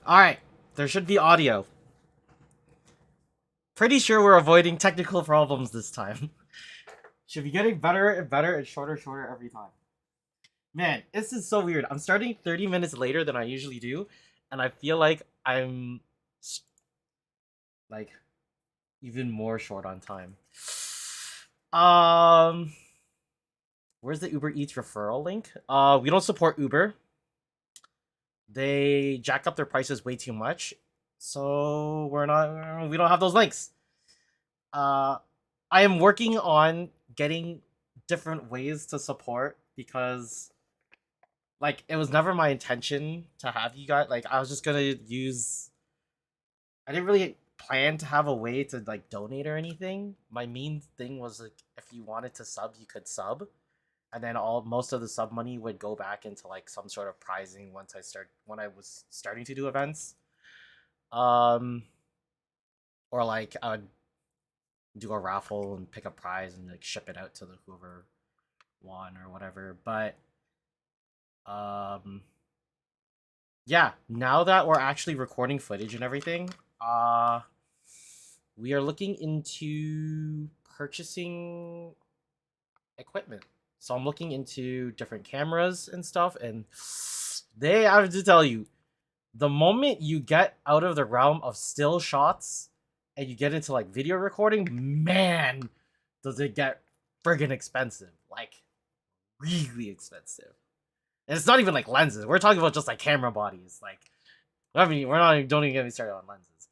Alright, there should be audio. Pretty sure we're avoiding technical problems this time. Should be getting better and better and shorter and shorter every time. Man, this is so weird. I'm starting 30 minutes later than I usually do, and I feel like I'm like even more short on time. Um, where's the Uber Eats referral link? We don't support Uber. They jack up their prices way too much, so we don't have those links. I am working on getting different ways to support because like it was never my intention to have you guys like I was just gonna use I didn't really plan to have a way to like donate or anything. My main thing was like if you wanted to sub you could sub, and then all most of the sub money would go back into like some sort of prizing when I was starting to do events. Um or like I would do a raffle and pick a prize and like ship it out to the whoever won or whatever. But um yeah, now that we're actually recording footage and everything, we are looking into purchasing equipment. So I'm looking into different cameras and stuff, and they I have to tell you, the moment you get out of the realm of still shots and you get into like video recording, man, does it get friggin' expensive. Like really expensive. And it's not even like lenses. We're talking about just like camera bodies. Like I mean, we're not don't even get me started on lenses.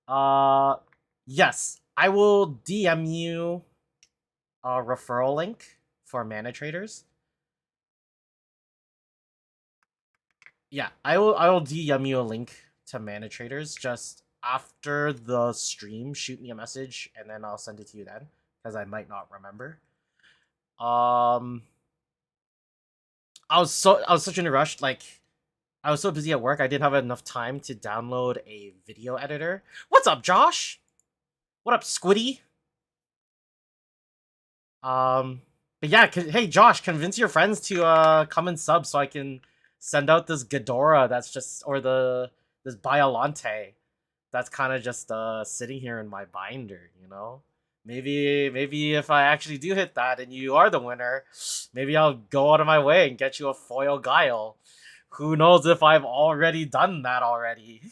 Uh yes, I will DM you a referral link for mana traders. Yeah, I will DM you a link to mana traders just after the stream. Shoot me a message and then I'll send it to you then because I might not remember. Um, I was such in a rush. Like I was so busy at work, I didn't have enough time to download a video editor. What's up, Josh? What up, Squiddy? But yeah, hey Josh, convince your friends to come and sub so I can send out this Ghidorah that's just or this Biolante that's kind of just sitting here in my binder, you know? Maybe if I actually do hit that and you are the winner, maybe I'll go out of my way and get you a foil Guile. Who knows if I've already done that already.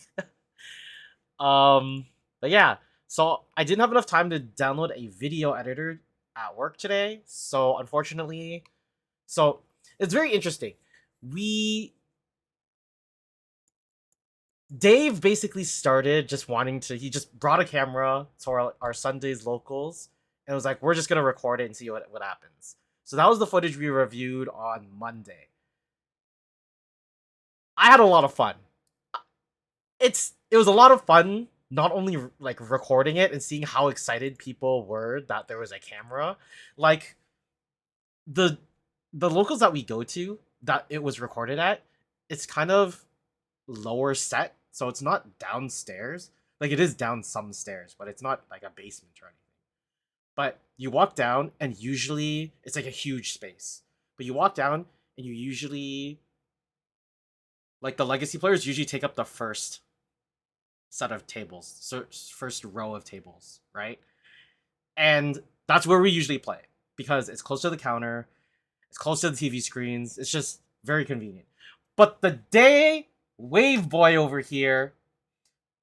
um but yeah, so I didn't have enough time to download a video editor at work today. So unfortunately, so it's very interesting. We Dave basically started just wanting to. He just brought a camera to our Sundays locals and was like, "We're just gonna record it and see what happens." So that was the footage we reviewed on Monday. I had a lot of fun. It was a lot of fun. Not only like recording it and seeing how excited people were that there was a camera, like the the locals that we go to that it was recorded at, it's kind of lower set, so it's not downstairs. Like it is down some stairs, but it's not like a basement or anything. But you walk down, and usually it's like a huge space. But you walk down, and you usually like the legacy players usually take up the first set of tables, so first row of tables, right? And that's where we usually play because it's close to the counter, it's close to the TV screens. It's just very convenient. But the day Wave Boy over here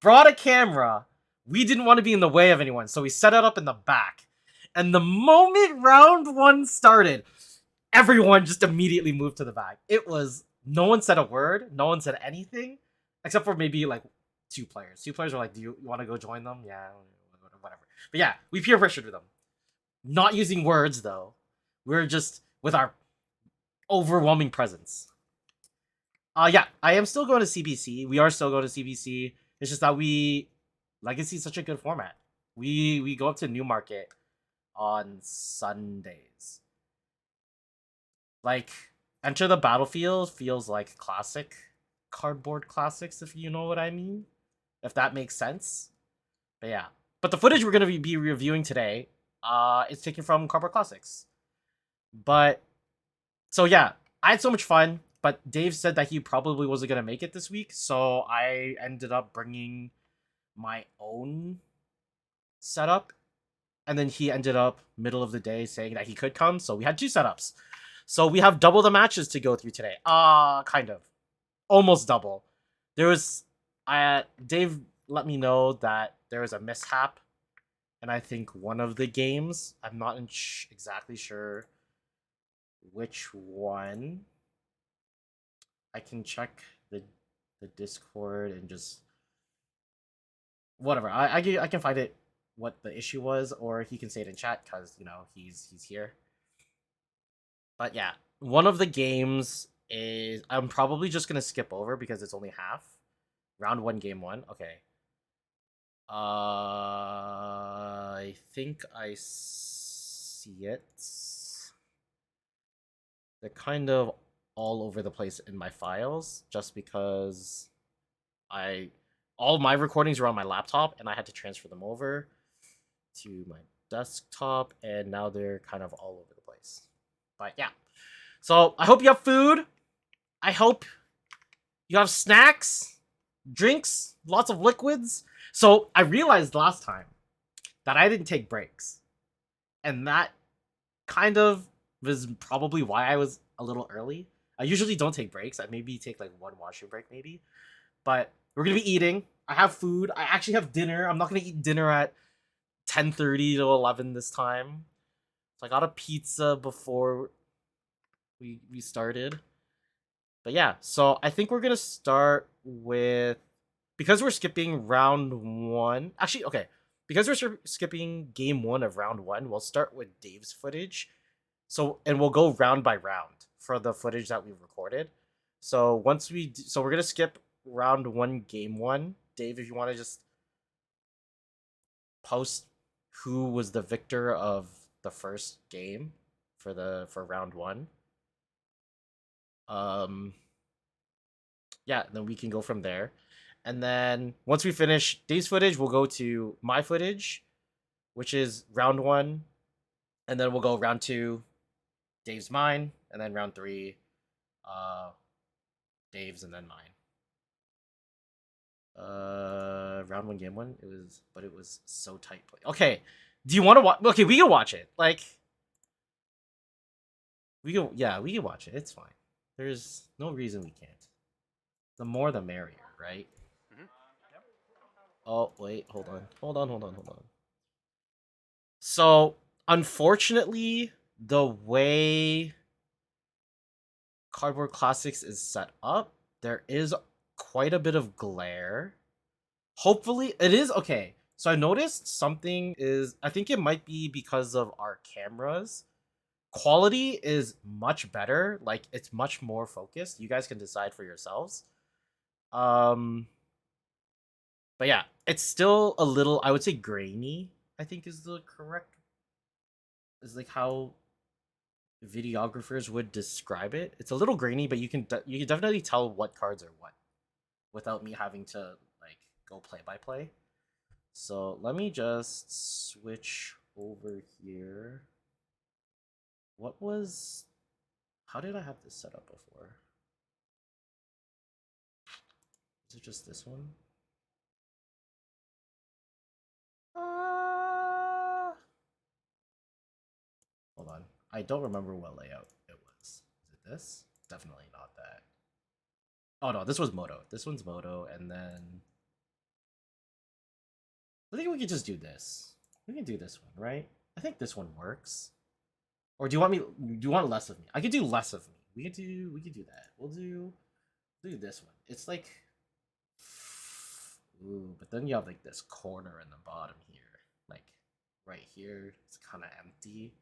brought a camera, we didn't want to be in the way of anyone, so we set it up in the back. And the moment round one started, everyone just immediately moved to the back. It was no one said a word, no one said anything, except for maybe like two players. Two players were like, "Do you want to go join them?" Yeah, whatever. But yeah, we peer pressured them. Not using words though. We're just with our overwhelming presence. Yeah, I am still going to CBC. We are still going to CBC. It's just that Legacy is such a good format. We go up to Newmarket on Sundays. Like Enter the Battlefield feels like classic cardboard classics, if you know what I mean. If that makes sense. But yeah. But the footage we're gonna be reviewing today, is taken from Cardboard Classics. But so yeah, I had so much fun. but Dave said that he probably wasn't gonna make it this week, so I ended up bringing my own setup, and then he ended up middle of the day saying that he could come, so we had 2 setups. So we have double the matches to go through today. Kind of. Almost double. There was Dave let me know that there was a mishap, and I think one of the games, I'm not exactly sure which one. I can check the Discord and just whatever. I can find it what the issue was, or he can say it in chat because he's here. But yeah, one of the games is I'm probably just gonna skip over because it's only half. Round 1, game 1. Okay. I think I see it. They're kind of all over the place in my files just because all my recordings were on my laptop and I had to transfer them over to my desktop, and now they're kind of all over the place. But yeah. So I hope you have food. I hope you have snacks, drinks, lots of liquids. So I realized last time that I didn't take breaks. And that kind of was probably why I was a little early. I usually don't take breaks. I maybe take like 1 washroom break maybe. But we're going to be eating. I have food. I actually have dinner. I'm not going to eat dinner at 10:30 to 11 this time. So I got a pizza before we started. But yeah, so I think we're going to start with, because we're skipping round 1. Actually, okay. Because we're skipping game 1 of round 1, we'll start with Dave's footage. And we'll go round by round for the footage that we recorded. So we're gonna skip round 1, game 1. Dave, if you want to just post who was the victor of the first game for round 1. Yeah, then we can go from there. And then once we finish Dave's footage, we'll go to my footage, which is round 1, and then we'll go round 2, Dave's mine, and then round 3, Dave's, and then mine. Round 1, game 1. It was so tight. Okay, do you want to watch? Okay, we can watch it. Like, we can watch it. It's fine. There's no reason we can't. The more, the merrier, right? Mm-hmm. Yep. Oh wait, hold on. So, unfortunately, the way Cardboard Classics is set up, there is quite a bit of glare. Hopefully, it is okay. So I noticed something is, I think it might be because of our cameras. Quality is much better. Like, it's much more focused. You guys can decide for yourselves. But yeah, it's still a little, I would say, grainy, I think is the correct, is like how videographers would describe it. It's a little grainy, but you can definitely tell what cards are what without me having to like go play by play. So let me just switch over here. How did I have this set up before? Is it just this one? Hold on. I don't remember what layout it was. Is it this? Definitely not that. Oh no, this was Moto. This one's Moto, and then I think we could just do this. We can do this one, right? I think this one works. Or do you want less of me? I could do less of me. We could do that. We'll do this one. It's like, ooh, but then you have like this corner in the bottom here. Like right here, it's kind of empty.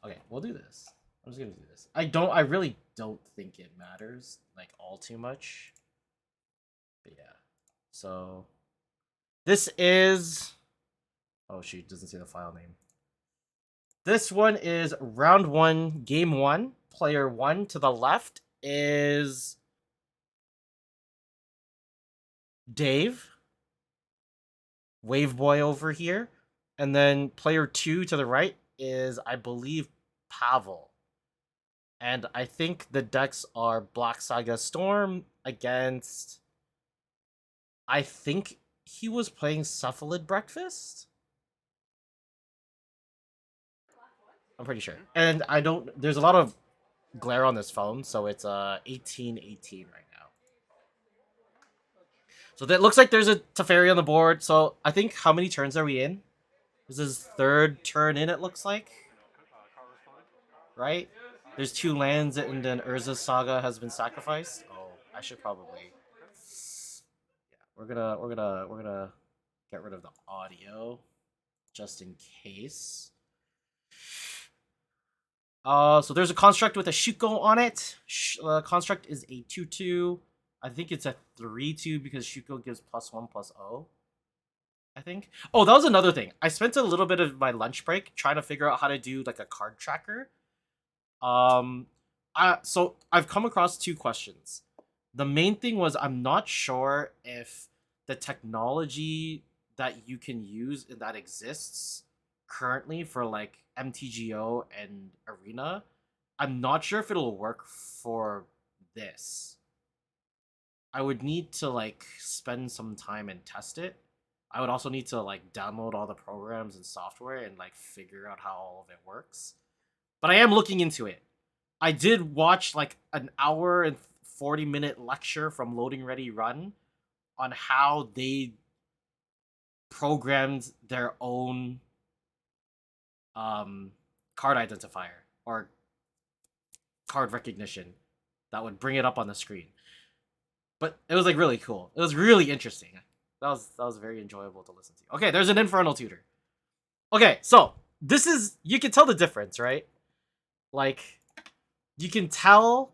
Okay, we'll do this. I'm just gonna do this. I really don't think it matters like all too much. But yeah. So this is, oh shoot, doesn't say the file name. This one is round 1, game 1. Player 1 to the left is Dave. Wave Boy over here. And then player 2 to the right is, I believe, Pavel. And I think the decks are Black Saga Storm against. I think he was playing Cephalid Breakfast. I'm pretty sure. And I don't. There's a lot of glare on this phone, so it's 18-18 right now. So that looks like there's a Teferi on the board. So I think how many turns are we in? This is third turn in. It looks like, right? There's 2 lands, and then Urza's Saga has been sacrificed. Oh, I should probably. Yeah, we're gonna get rid of the audio just in case. So there's a construct with a Shuko on it. Construct is a 2/2. I think it's a 3/2 because Shuko gives +1/+0. I think. Oh, that was another thing. I spent a little bit of my lunch break trying to figure out how to do like a card tracker. So I've come across 2 questions. The main thing was I'm not sure if the technology that you can use that exists currently for like MTGO and Arena, I'm not sure if it'll work for this. I would need to like spend some time and test it. I would also need to like download all the programs and software and like figure out how all of it works. But I am looking into it. I did watch like an hour and 40-minute lecture from Loading Ready Run on how they programmed their own card identifier or card recognition that would bring it up on the screen. But it was like really cool. It was really interesting. That was very enjoyable to listen to. Okay, there's an Infernal Tutor. Okay, so this is, you can tell the difference, right? Like, you can tell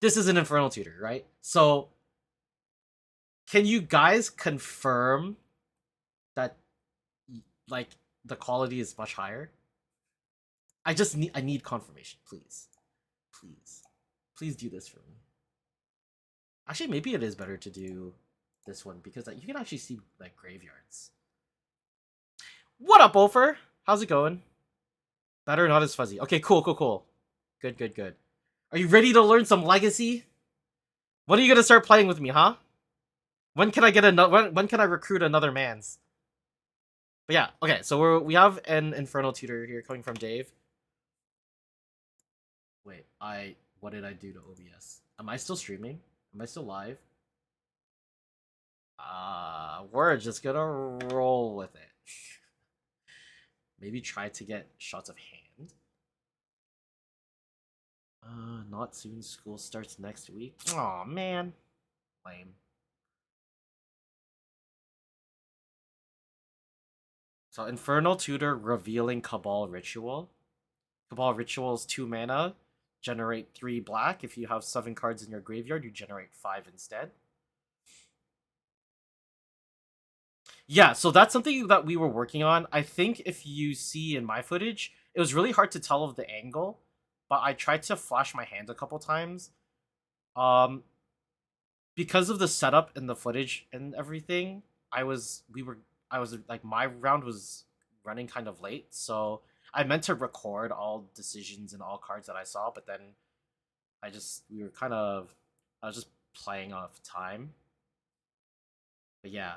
this is an Infernal Tutor, right? So can you guys confirm that like the quality is much higher? I need confirmation, please. Please. Please do this for me. Actually, maybe it is better to do this one because like, you can actually see like graveyards. What up, Ofer? How's it going? Better, not as fuzzy. Okay, cool. Good. Are you ready to learn some Legacy? When are you gonna start playing with me, huh? When can I get another? When can I recruit another man's? But yeah, okay. So we have an Infernal Tutor here coming from Dave. Wait, what did I do to OBS? Am I still streaming? Am I still live? We're just gonna roll with it. Maybe try to get shots of hand. Not soon. School starts next week. Aw, man. Lame. So Infernal Tutor revealing Cabal Ritual. Cabal Ritual is 2 mana. Generate 3 black. If you have 7 cards in your graveyard, you generate 5 instead. Yeah, so that's something that we were working on. I think if you see in my footage, it was really hard to tell of the angle, but I tried to flash my hand a couple times. Because of the setup and the footage and everything, I was like, my round was running kind of late, so I meant to record all decisions and all cards that I saw, but then I was just playing off time. But yeah,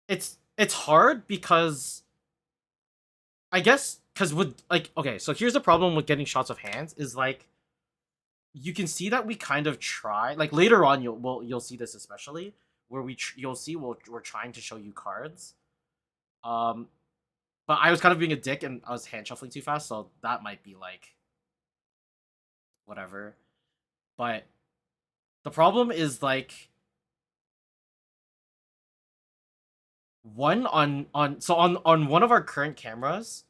it's hard because I guess because with like, okay, so here's the problem with getting shots of hands is like you can see that we kind of try, like later on you'll see this especially where you'll see we're trying to show you cards, um but I was kind of being a dick and I was hand shuffling too fast, so that might be like whatever. But the problem is like on one of our current cameras,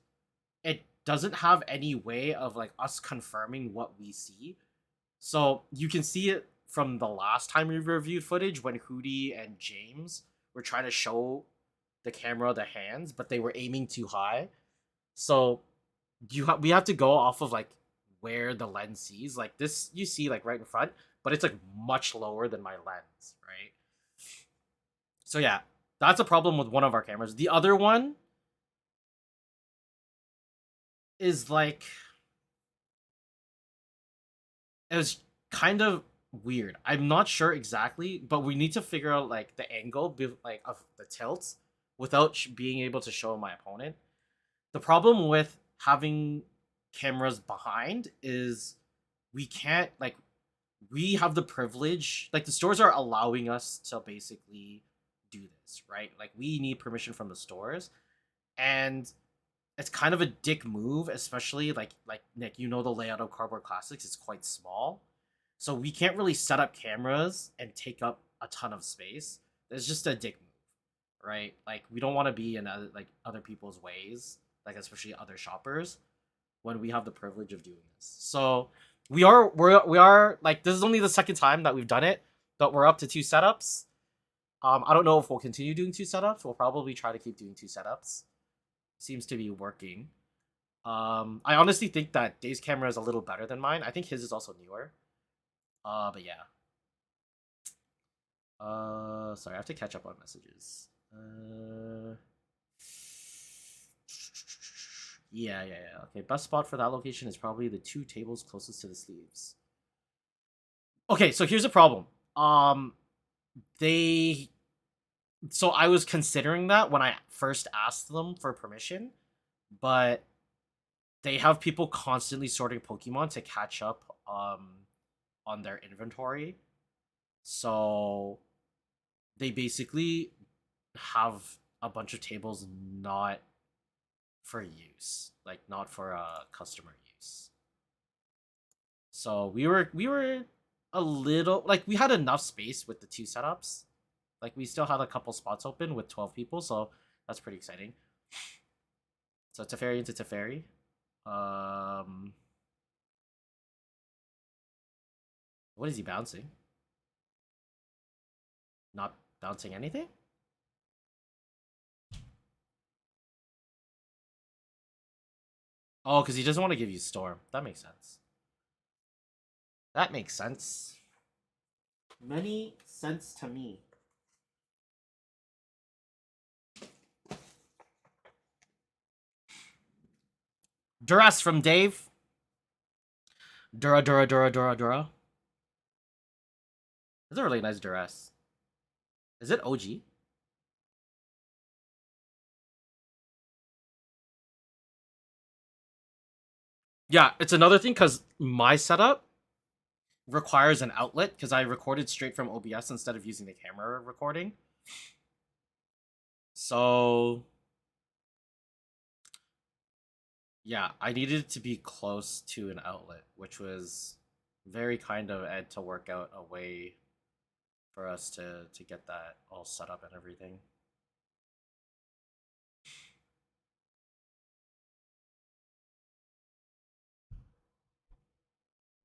it doesn't have any way of like us confirming what we see. So you can see it from the last time we reviewed footage when Hootie and James were trying to show the camera the hands, but they were aiming too high. So we have to go off of like where the lens sees. Like this, you see like right in front, but it's like much lower than my lens, right? So yeah, that's a problem with one of our cameras. The other one is like it was kind of weird. I'm not sure exactly, but we need to figure out like the angle, like of the tilt, without being able to show my opponent. The problem with having cameras behind is we can't like we have the privilege, like the stores are allowing us to basically do this, right? Like we need permission from the stores, and it's kind of a dick move, especially like Nick, you know the layout of Cardboard Classics is quite small. So we can't really set up cameras and take up a ton of space. It's just a dick move, right? Like we don't want to be in other people's ways, like especially other shoppers when we have the privilege of doing this. So we are like this is only the second time that we've done it, but we're up to two setups. I don't know if we'll continue doing two setups. We'll probably try to keep doing two setups. Seems to be working. I honestly think that Dave's camera is a little better than mine. I think his is also newer. But yeah. Sorry, I have to catch up on messages. Yeah. Okay, best spot for that location is probably the two tables closest to the sleeves. Okay, so here's a problem. They. So I was considering that when I first asked them for permission, but they have people constantly sorting Pokemon to catch up on their inventory. So they basically have a bunch of tables not for use, like not for customer use. So we were a little like we had enough space with the two setups. Like we still had a couple spots open with 12 people, so that's pretty exciting. So Teferi into Teferi. What is he bouncing? Not bouncing anything? Oh, because he doesn't want to give you Storm. That makes sense. That makes sense. Many sense to me. Duress from Dave. Dura. That's a really nice Duress. Is it OG? Yeah, it's another thing because my setup requires an outlet because I recorded straight from OBS instead of using the camera recording. So yeah, I needed it to be close to an outlet, which was very kind of Ed to work out a way for us to get that all set up and everything.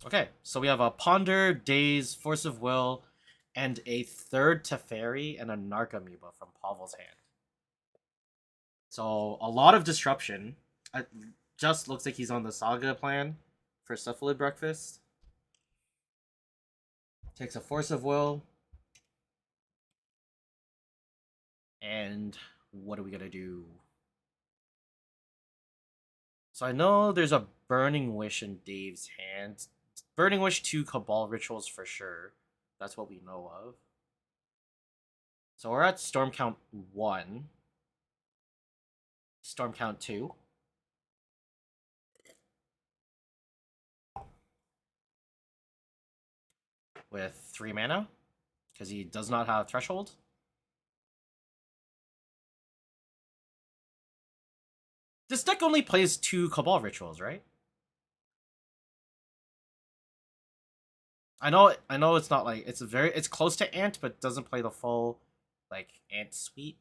Okay, so we have a Ponder, Daze, Force of Will, and a third Teferi and a Narcomoeba from Pavel's hand. So a lot of disruption. It just looks like he's on the Saga plan for Cephalid Breakfast. Takes a Force of Will. And what are we gonna do? So I know there's a Burning Wish in Dave's hand. Burning Wish 2 Cabal Rituals for sure. That's what we know of. So we're at Storm Count 1. Storm Count 2. With 3 mana. Because he does not have Threshold. This deck only plays 2 Cabal Rituals, right? I know it's not like it's close to Ant, but doesn't play the full like Ant suite.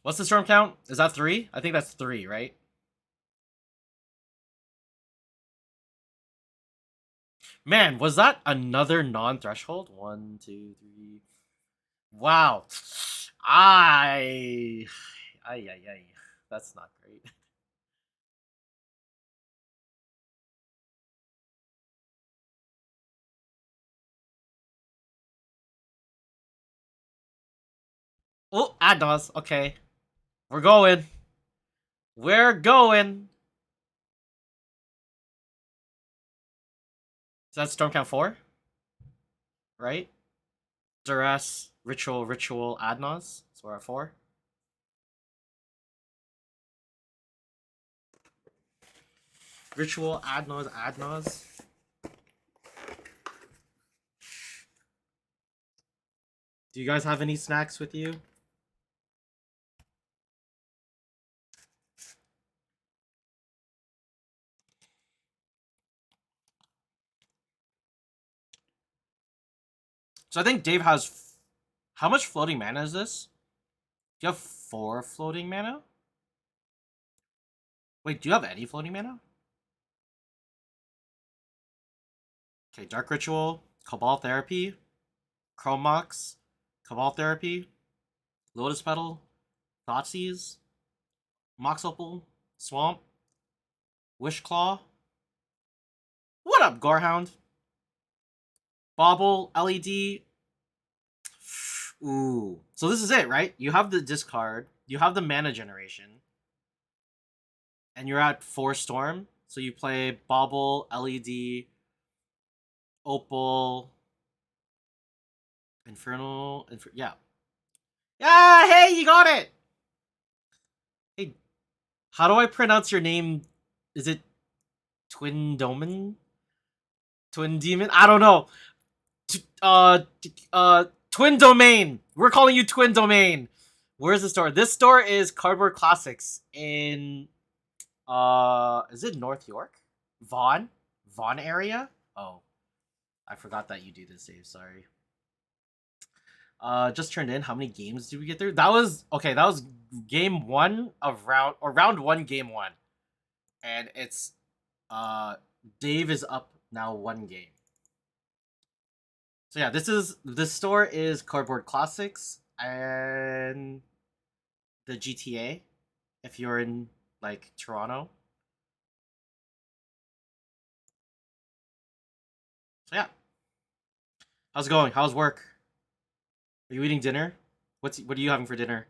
What's the storm count? Is that 3? I think that's 3, right? Man, was that another non-threshold? 1, 2, 3. Wow. I. Ay. That's not great. Oh, Adnos. Okay. We're going. We're going. So that's Storm Count 4, right? Duress, Ritual, Adnos. So we're at 4. Ritual, Adnos. Do you guys have any snacks with you? So I think Dave has. How much floating mana is this? Do you have 4 floating mana? Wait, do you have any floating mana? Okay, Dark Ritual, Cabal Therapy, Chromox, Cabal Therapy, Lotus Petal, Thoughtseize, Mox Opal, Swamp, Wishclaw. What up, Gorehound? Bauble, LED. Ooh. So this is it, right? You have the discard, you have the mana generation, and you're at 4 Storm. So you play Bauble, LED, Opal, Infernal, yeah. Yeah, hey, you got it! Hey, how do I pronounce your name? Is it Twin Doman? Twin Demon? I don't know. Twin Domain. We're calling you Twin Domain. Where's the store? This store is Cardboard Classics in is it North York? Vaughan? Vaughan area? Oh. I forgot that you do this, Dave. Sorry. Just turned in. How many games did we get through? That was okay, that was game 1 of round 1, game 1. And it's Dave is up now 1 game. So yeah, this store is Cardboard Classics and the GTA if you're in like Toronto. So yeah. How's it going? How's work? Are you eating dinner? What are you having for dinner?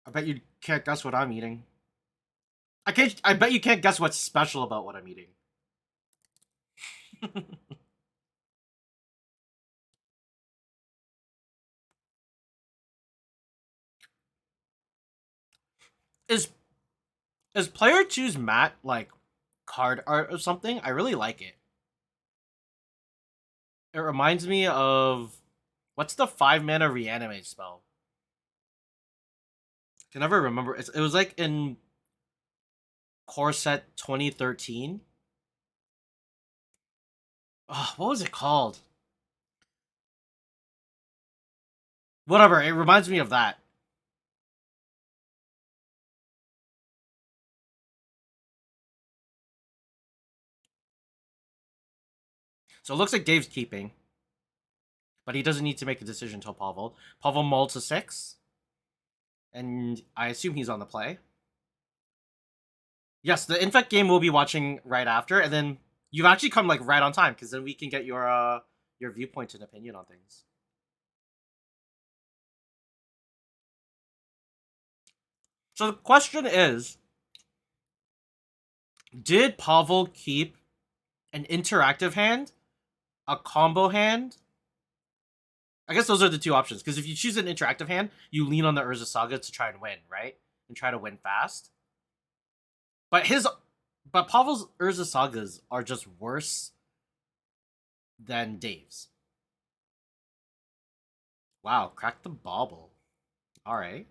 I bet you can't guess what I'm eating. I bet you can't guess what's special about what I'm eating. is is player choose Matt like card art or something? I really like it. It reminds me of what's the 5 mana reanimate spell? I can never remember. It was like in Core Set 2013. Oh, what was it called? Whatever. It reminds me of that. So it looks like Dave's keeping, but he doesn't need to make a decision until Pavel. Pavel mulled to 6, and I assume he's on the play. Yes, the Infect game we'll be watching right after, and then you've actually come like right on time because then we can get your viewpoint and opinion on things. So the question is, did Pavel keep an interactive hand, a combo hand? I guess those are the 2 options, because if you choose an interactive hand, you lean on the Urza Saga to try and win, right? And try to win fast. But Pavel's Urza Sagas are just worse than Dave's. Wow, crack the bauble. Alright.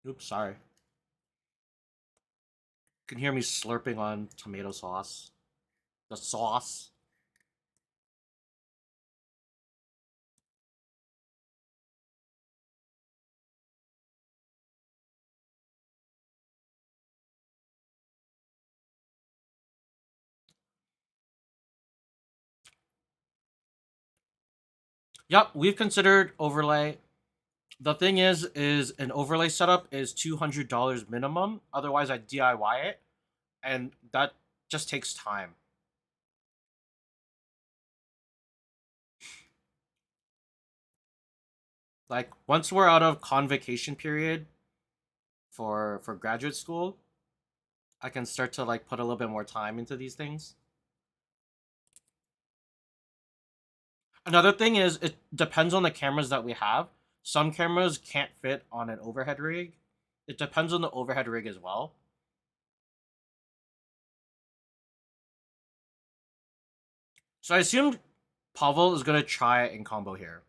Oops, sorry. You can hear me slurping on tomato sauce. The sauce. Yep, we've considered overlay. The thing is an overlay setup is $200 minimum. Otherwise, I DIY it, and that just takes time. Like once we're out of convocation period for graduate school, I can start to like put a little bit more time into these things. Another thing is it depends on the cameras that we have. Some cameras can't fit on an overhead rig. It depends on the overhead rig as well. So I assumed Pavel is gonna try in combo here.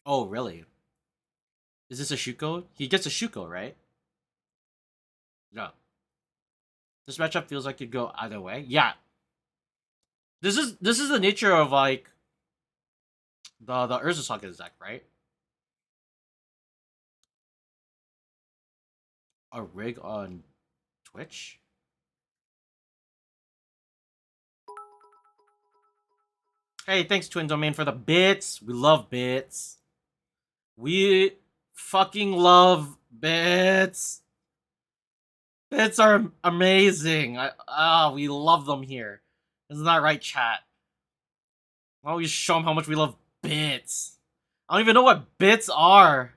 Oh, really? Is this a Shuko? He gets a Shuko, right? No. This matchup feels like it could go either way. Yeah. This is the nature of like the Urza Saga deck, right? A rig on Twitch? Hey, thanks Twin Domain for the bits. We love bits. We fucking love bits. Bits are amazing. We love them here. Isn't that right, chat? Why don't we show them how much we love bits? I don't even know what bits are.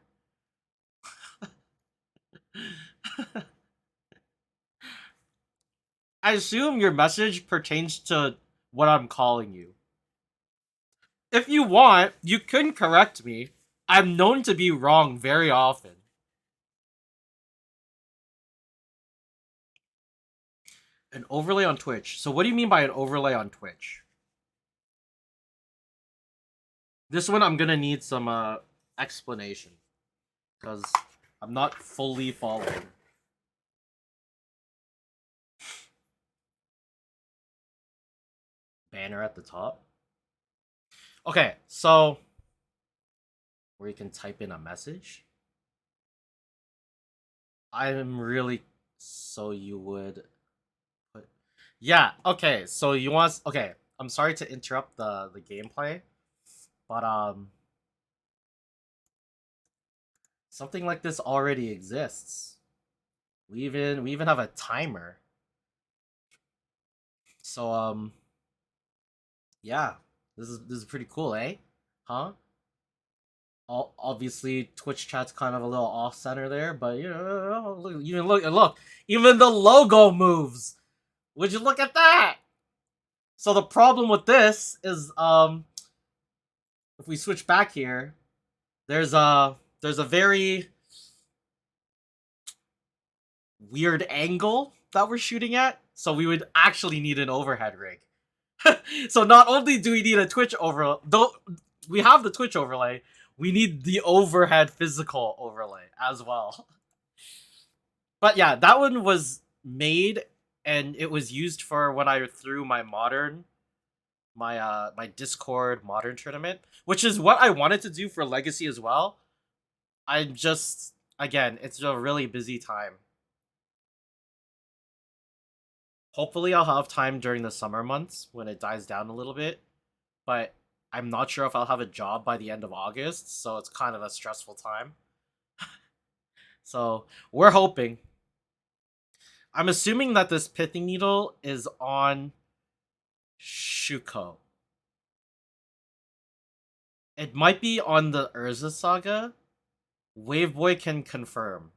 I assume your message pertains to what I'm calling you. If you want, you can correct me. I'm known to be wrong very often. An overlay on Twitch. So what do you mean by an overlay on Twitch? This one I'm gonna need some explanation. Because I'm not fully following. Banner at the top. Okay, so where you can type in a message. I'm really so you would put. Yeah, okay. So you want okay, I'm sorry to interrupt the gameplay, but something like this already exists. We even have a timer. So yeah. This is pretty cool, eh? Huh? Obviously Twitch chat's kind of a little off center there, but you know, look, even the logo moves. Would you look at that? So the problem with this is if we switch back here, there's a very weird angle that we're shooting at, so we would actually need an overhead rig. So not only do we need a Twitch overlay, though we have the Twitch overlay, we need the overhead physical overlay as well. But yeah, that one was made and it was used for when I threw my modern my Discord modern tournament, which is what I wanted to do for Legacy as well. I'm just again, it's a really busy time. Hopefully I'll have time during the summer months when it dies down a little bit, but I'm not sure if I'll have a job by the end of August, so it's kind of a stressful time. So, we're hoping. I'm assuming that this pithing needle is on Shuko. It might be on the Urza Saga. Waveboy can confirm.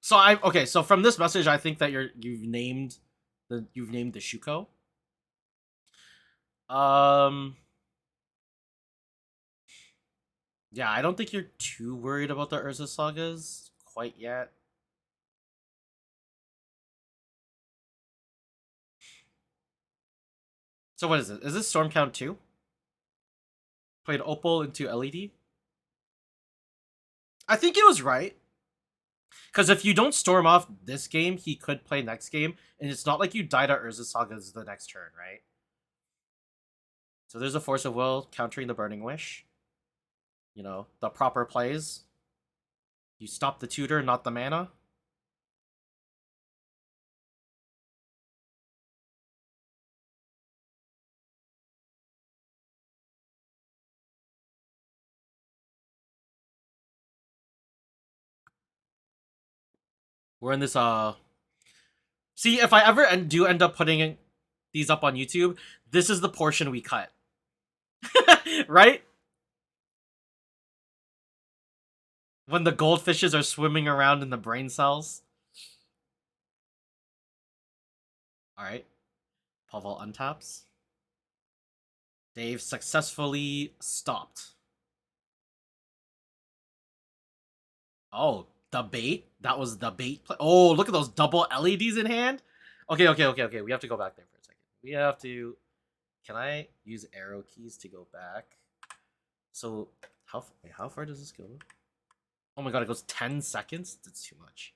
So so from this message I think that you've named the Shuko. Um yeah, I don't think you're too worried about the Urza Sagas quite yet. So what is it? Is this Storm Count 2? Played Opal into LED? I think it was right. Because if you don't storm off this game, he could play next game, and it's not like you die to Urza Sagas the next turn, right? So there's a Force of Will countering the Burning Wish. You know, the proper plays. You stop the tutor, not the mana. We're in this see, if I ever do end up putting these up on YouTube, this is the portion we cut. Right? When the goldfishes are swimming around in the brain cells. Alright. Pavel untaps. Dave successfully stopped. Oh, the bait? That was the bait play. Oh, look at those double LEDs in hand. Okay. We have to go back there for a second. We have to... Can I use arrow keys to go back? So, how far does this go? Oh my god, it goes 10 seconds? That's too much.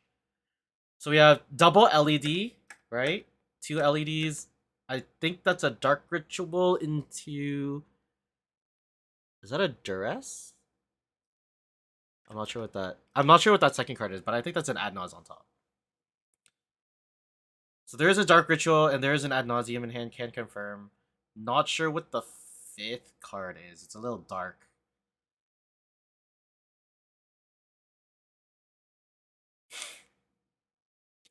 So we have double LED, right? 2 LEDs. I think that's a dark ritual into... Is that a duress? I'm not sure what that second card is, but I think that's an ad nause on top. So there is a dark ritual and there is an ad nauseum in hand, can confirm. Not sure what the 5th card is. It's a little dark.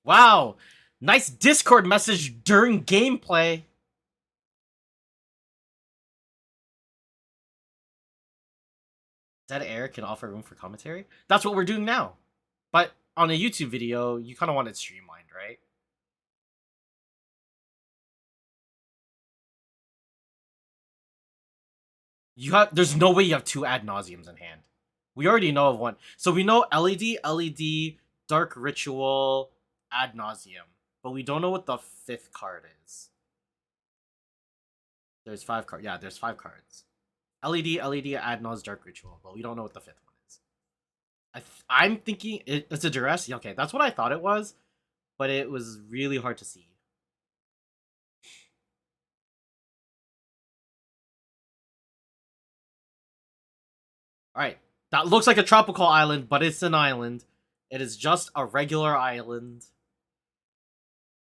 Wow! Nice Discord message during gameplay. Dead air can offer room for commentary. That's what we're doing now. But on a YouTube video, you kind of want it streamlined, right? There's no way you have 2 ad nauseums in hand. We already know of one. So we know LED, Dark Ritual, ad nauseum. But we don't know what the 5th card is. There's 5 cards. Yeah, there's 5 cards. LED, ad nause, Dark Ritual. But we don't know what the 5th one is. I'm thinking it's a duress. Okay, that's what I thought it was. But it was really hard to see. Alright, that looks like a tropical island, but it's an island. It is just a regular island.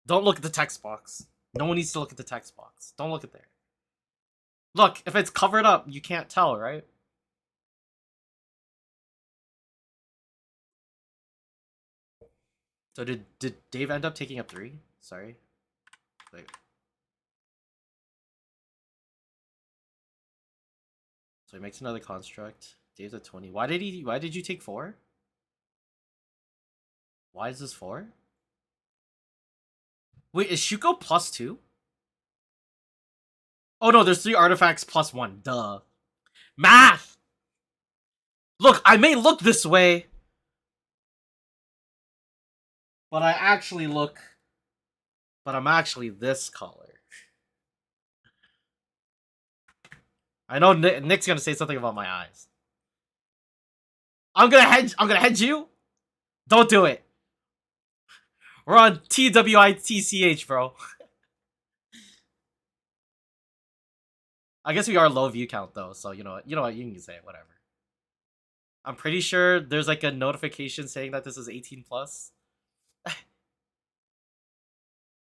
Don't look at the text box. No one needs to look at the text box. Don't look at there. Look, if it's covered up, you can't tell, right? So did Dave end up taking up 3? Sorry. Wait. So he makes another construct. Dave's at 20. Why did you take 4? Why is this 4? Wait, is Shuko +2? Oh no, there's 3 artifacts +1. Duh. Math! Look, I may look this way, but I'm actually this color. I know Nick's gonna say something about my eyes. I'm gonna hedge you. Don't do it. We're on TWITCH, bro. I guess we are low view count though, so you know what, you can say it, whatever. I'm pretty sure there's like a notification saying that this is 18 plus.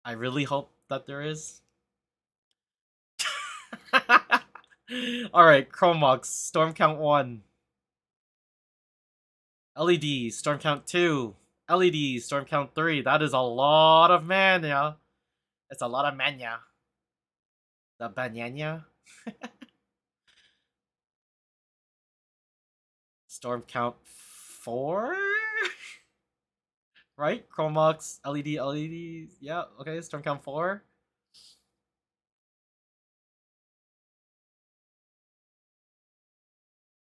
I really hope that there is. Alright, Chromox, Storm Count 1. LED, Storm Count 2. LED, Storm Count 3. That is a lot of mana. It's a lot of mana. The banana. Storm Count 4? Right? Chromox, LED. Yeah, okay, Storm Count 4.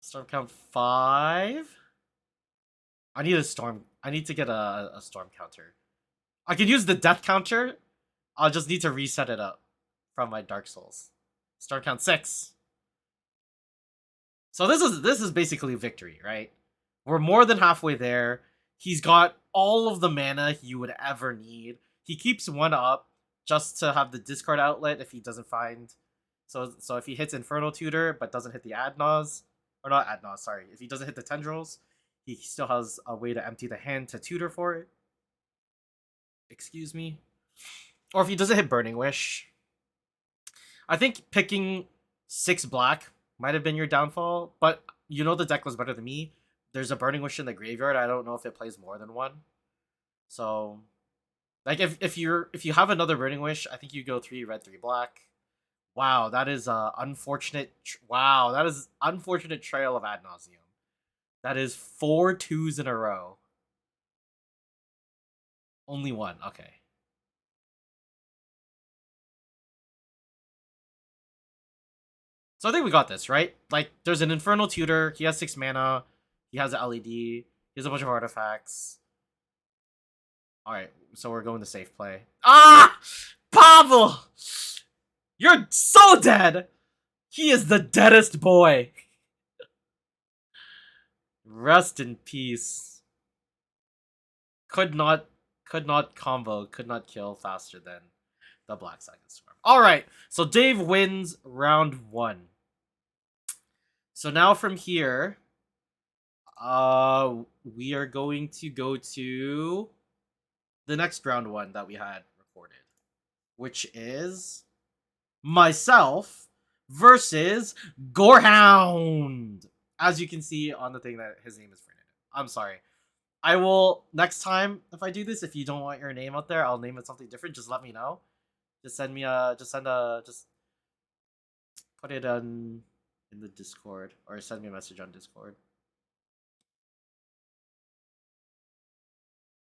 Storm Count 5. I need to get a storm counter. I can use the death counter. I'll just need to reset it up from my Dark Souls. Storm Count 6. So this is basically victory, right? We're more than halfway there. He's got all of the mana you would ever need. He keeps 1 up just to have the discard outlet if he doesn't find... So if he hits Infernal Tutor but doesn't hit the Adnause, or not Adnause, sorry. If he doesn't hit the Tendrils, he still has a way to empty the hand to tutor for it. Excuse me. Or if he doesn't hit Burning Wish. I think picking 6 black might have been your downfall, but you know the deck was better than me. There's a Burning Wish in the graveyard. I don't know if it plays more than 1. So, like, if you have another Burning Wish, I think you go 3 red, 3 black. Wow, that is unfortunate. Wow, that is unfortunate trail of ad nauseum. That is 4 twos in a row. Only one. Okay. So I think we got this, right? Like, there's an Infernal Tutor. He has 6 mana. He has an LED. He has a bunch of artifacts. Alright, so we're going to safe play. Ah! Pavel! You're so dead! He is the deadest boy. Rest in peace. Could not combo, could not kill faster than the Black Saga Storm. Alright, so Dave wins round 1. So now from here, we are going to go to the next round 1 that we had recorded, which is myself versus Gorehound. As you can see on the thing that his name is Fernando. I'm sorry. I will next time if I do this. If you don't want your name out there, I'll name it something different. Just let me know. Just send me a. Just put it in the Discord or send me a message on Discord.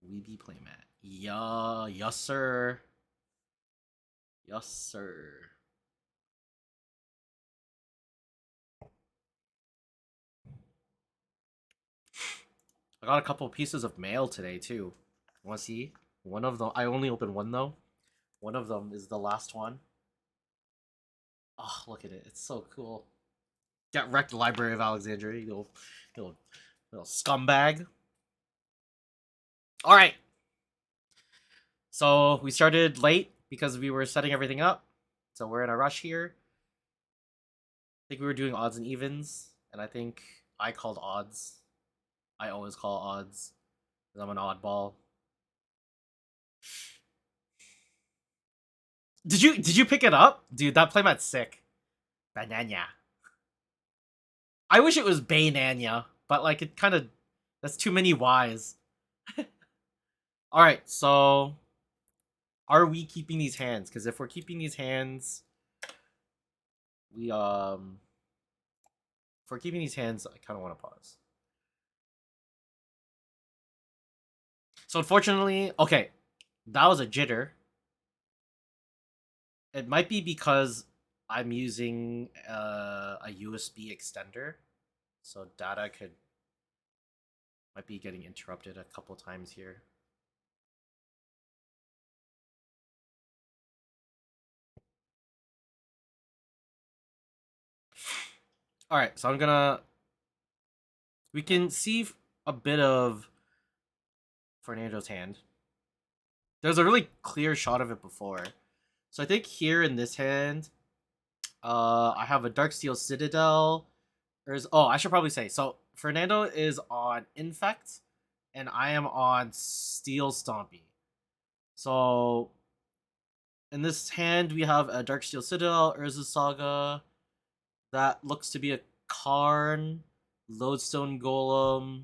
We be playmat. Yeah, yes sir. Yes sir. I got a couple pieces of mail today too. Want to see? One of them. I only opened one though. One of them is the last one. Oh, look at it! It's so cool. Get wrecked, Library of Alexandria, you little scumbag. All right. So we started late because we were setting everything up. So we're in a rush here. I think we were doing odds and evens, and I think I called odds. I always call odds because I'm an oddball. Did you pick it up? Dude, that playmat's sick. Banana. I wish it was Bananya, but like it kind of that's too many Y's. Alright, so are we keeping these hands? Because if we're keeping these hands, we if we're keeping these hands, I kinda wanna pause. So unfortunately, okay, that was a jitter. It might be because I'm using a USB extender, so data might be getting interrupted a couple times here. All right, so we can see a bit of Fernando's hand. There's a really clear shot of it before. So I think here in this hand, I have a Darksteel Citadel. I should probably say, so Fernando is on Infect, and I am on Steel Stompy. So in this hand, we have a Darksteel Citadel, Urza Saga. That looks to be a Karn, Lodestone Golem,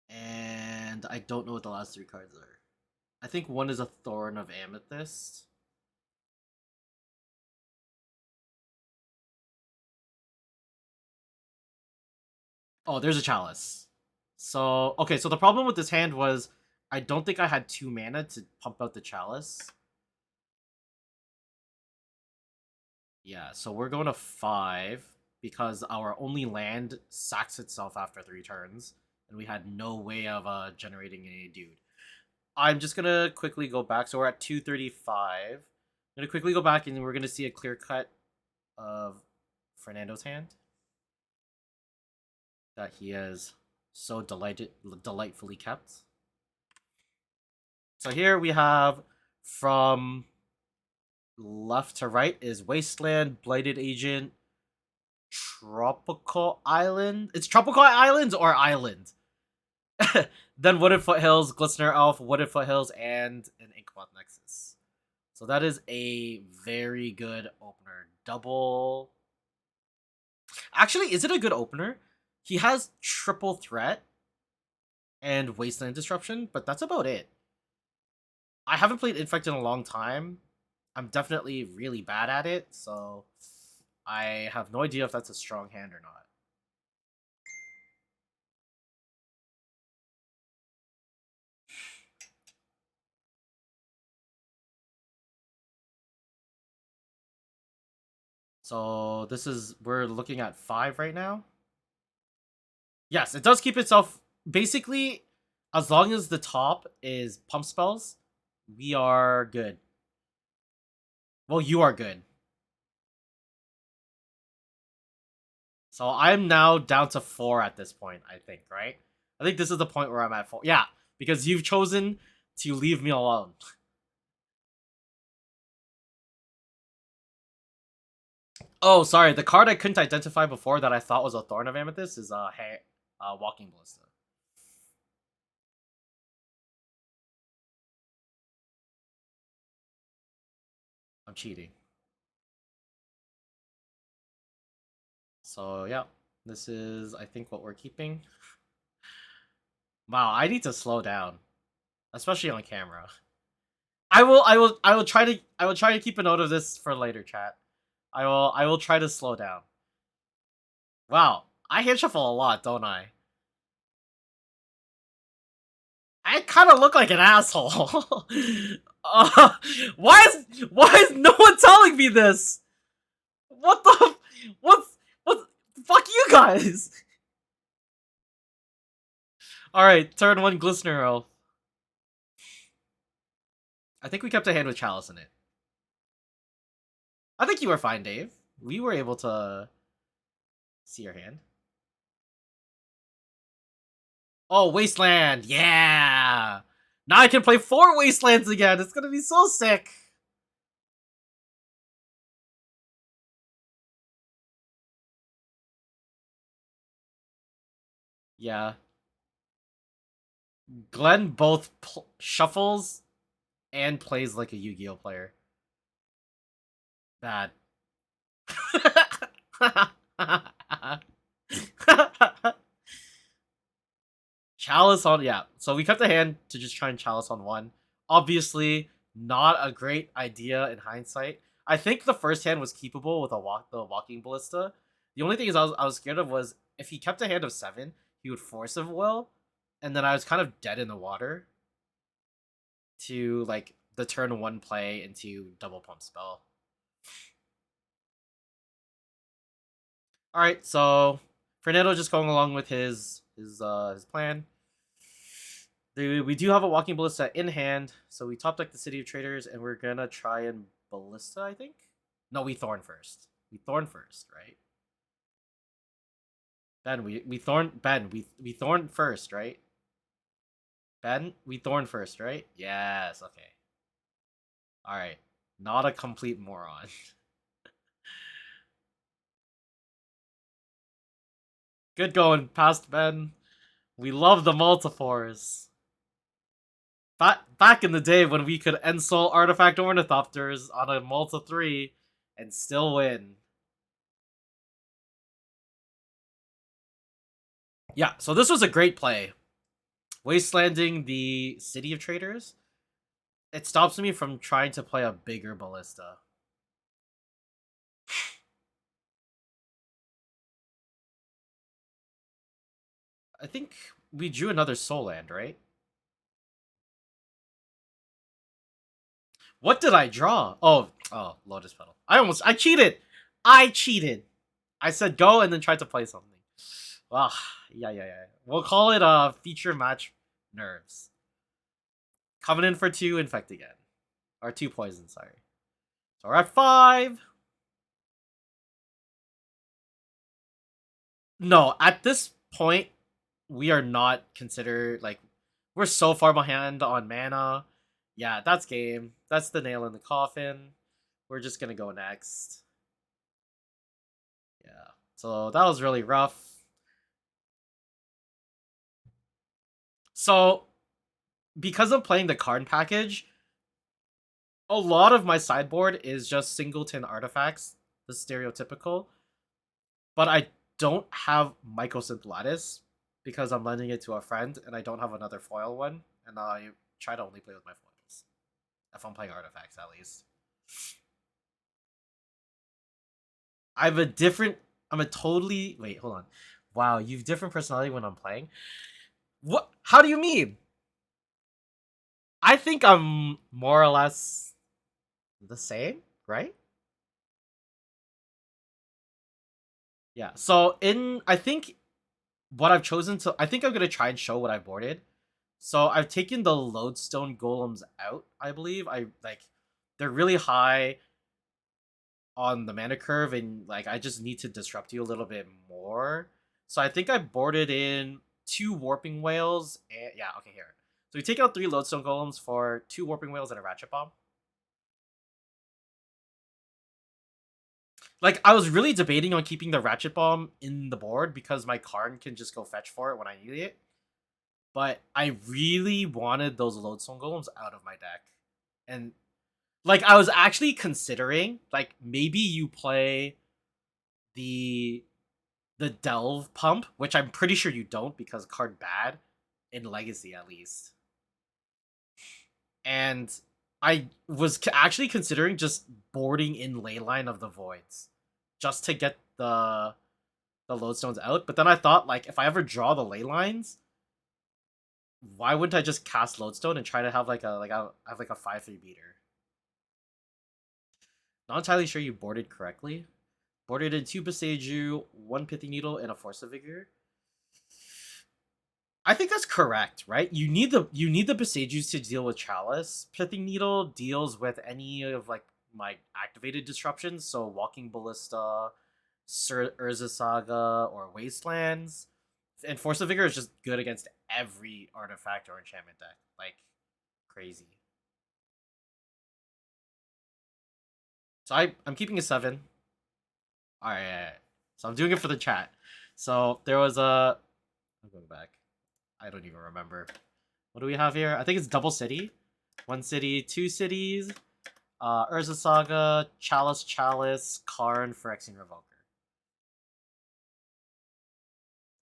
and I don't know what the last 3 cards are. I think one is a Thorn of Amethyst. Oh, there's a Chalice. So, okay, so the problem with this hand was I don't think I had 2 mana to pump out the Chalice. Yeah, so we're going to 5 because our only land sacks itself after 3 turns, and we had no way of generating any dude. I'm just gonna quickly go back. So we're at 235. I'm gonna quickly go back and we're gonna see a clear cut of Fernando's hand that he has so delightfully kept. So here we have from left to right is Wasteland, Blighted Agent, Tropical Island. It's Tropical Islands or Island. Then Wooded Foothills, Glistener Elf, Wooded Foothills, and an Inkmoth Nexus. So that is a very good opener. Double. Actually, is it a good opener? He has triple threat. and Wasteland Disruption, but that's about it. I haven't played Infect in a long time. I'm definitely really bad at it, so I have no idea if that's a strong hand or not. So this is, we're looking at 5 right now. Yes, it does keep itself, basically, as long as the top is pump spells, we are good. Well, you are good. So I'm now down to 4 at this point, I think, right? I think this is the point where I'm at 4. Yeah, because you've chosen to leave me alone. Oh, sorry. The card I couldn't identify before that I thought was a Thorn of Amethyst is Walking Ballista. I'm cheating. So yeah, this is, I think, what we're keeping. Wow, I need to slow down, especially on camera. I will try to keep a note of this for later, chat. I will try to slow down. Wow, I hand shuffle a lot, don't I? I kind of look like an asshole. uh, why is no one telling me this? What the what fuck you guys. All right, turn 1 Glistener Elf. I think we kept a hand with Chalice in it. I think you were fine, Dave. We were able to see your hand. Oh, Wasteland! Yeah! Now I can play 4 Wastelands again! It's gonna be so sick! Yeah. Glenn both shuffles and plays like a Yu-Gi-Oh player. Bad. Chalice on, yeah. So we kept the hand to just try and Chalice on 1. Obviously, not a great idea in hindsight. I think the first hand was keepable with the Walking Ballista. The only thing is I was scared of was if he kept a hand of 7, he would force of will, and then I was kind of dead in the water to like the turn 1 play into double pump spell. All right, so Fernando just going along with his plan. We do have a Walking Ballista in hand, so we top deck the City of Traders, and we're gonna try and Ballista, I think? No, we Thorn first. We Thorn first, right? Ben, we Thorn first, right? Ben, we Thorn first, right? Yes, okay. Alright. Not a complete moron. Good going, past Ben. We love the multiforce. Back in the day when we could Ensoul Artifact Ornithopters on a Multi 3 and still win. Yeah, so this was a great play. Wastelanding the City of Traders. It stops me from trying to play a bigger Ballista. I think we drew another Soul Land, right? What did I draw? Oh, Lotus Petal. I cheated! I cheated! I said go and then tried to play something. Ah, yeah. We'll call it feature match nerves. Coming in for 2 Infect again. Or 2 poison, sorry. So we're at 5. No, at this point, we are not considered, like, we're so far behind on mana. Yeah, that's game. That's the nail in the coffin. We're just gonna go next. Yeah. So that was really rough. So, because of playing the card package, a lot of my sideboard is just singleton artifacts, the stereotypical. But I don't have Mycosynth Lattice because I'm lending it to a friend and I don't have another foil one, and I try to only play with my foils if I'm playing artifacts at least. I have a different. I'm a totally wait. Hold on. Wow, you've different personality when I'm playing. What? How do you mean? I think I'm more or less the same, right? Yeah. So I think what I've chosen to, I think I'm gonna try and show what I boarded. So I've taken the lodestone golems out. I believe they're really high on the mana curve, and like I just need to disrupt you a little bit more. So I think I boarded in 2 warping whales and yeah, okay here. So we take out 3 lodestone golems for 2 warping whales and a ratchet bomb. Like I was really debating on keeping the ratchet bomb in the board because my Karn can just go fetch for it when I need it. But I really wanted those lodestone golems out of my deck. And like I was actually considering like maybe you play the delve pump, which I'm pretty sure you don't because card bad in legacy at least. And I was actually considering just boarding in Leyline of the Voids just to get the lodestones out. But then I thought like if I ever draw the ley lines, why wouldn't I just cast lodestone and try to have like a have like a 5/3 beater? Not entirely sure you boarded correctly. Boarded in 2 Boseiju, 1 Pithy Needle, and a Force of Vigor. I think that's correct, right? You need the Boseijus to deal with Chalice. Pithy Needle deals with any of like my activated disruptions, so Walking Ballista, Urza Saga, or Wastelands. And Force of Vigor is just good against every artifact or enchantment deck. Like crazy. So I'm keeping a 7. Alright, yeah, yeah. So I'm doing it for the chat. So there was a I'm going back. I don't even remember. What do we have here? I think it's double city. 1 city, 2 cities. Urza Saga, Chalice, Karn, Phyrexian Revoker.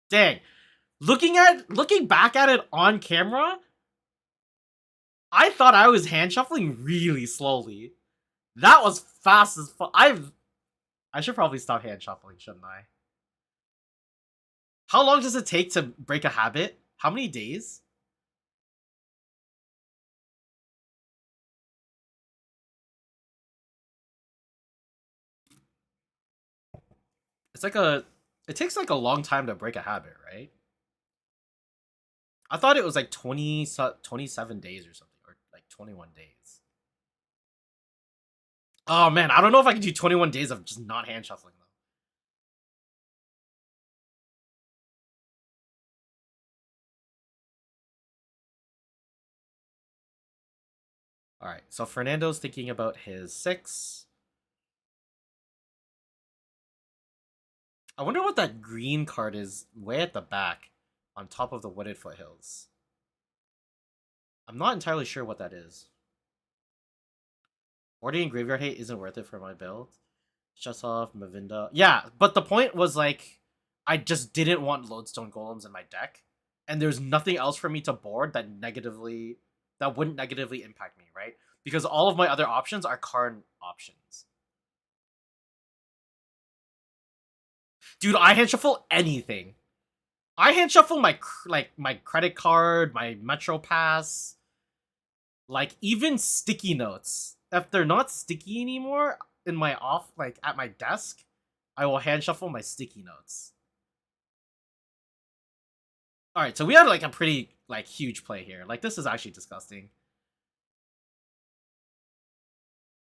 Dang. Looking back at it on camera, I thought I was hand shuffling really slowly. That was fast as fuck. I should probably stop hand shuffling, shouldn't I? How long does it take to break a habit? How many days? It's like it takes like a long time to break a habit, right? I thought it was like 27 days or something, or like 21 days. Oh man, I don't know if I can do 21 days of just not hand shuffling though. All right, so Fernando's thinking about his 6. I wonder what that green card is way at the back on top of the wooded foothills. I'm not entirely sure what that is. Boarding Graveyard Hate isn't worth it for my build. Shutsoff, Mavinda. Yeah, but the point was like, I just didn't want Lodestone Golems in my deck, and there's nothing else for me to board that wouldn't negatively impact me, right? Because all of my other options are Karn options. Dude, I hand shuffle anything. I hand shuffle my credit card, my Metro Pass, like even sticky notes. If they're not sticky anymore in my at my desk, I will hand shuffle my sticky notes. All right, so we had like a pretty like huge play here. Like this is actually disgusting.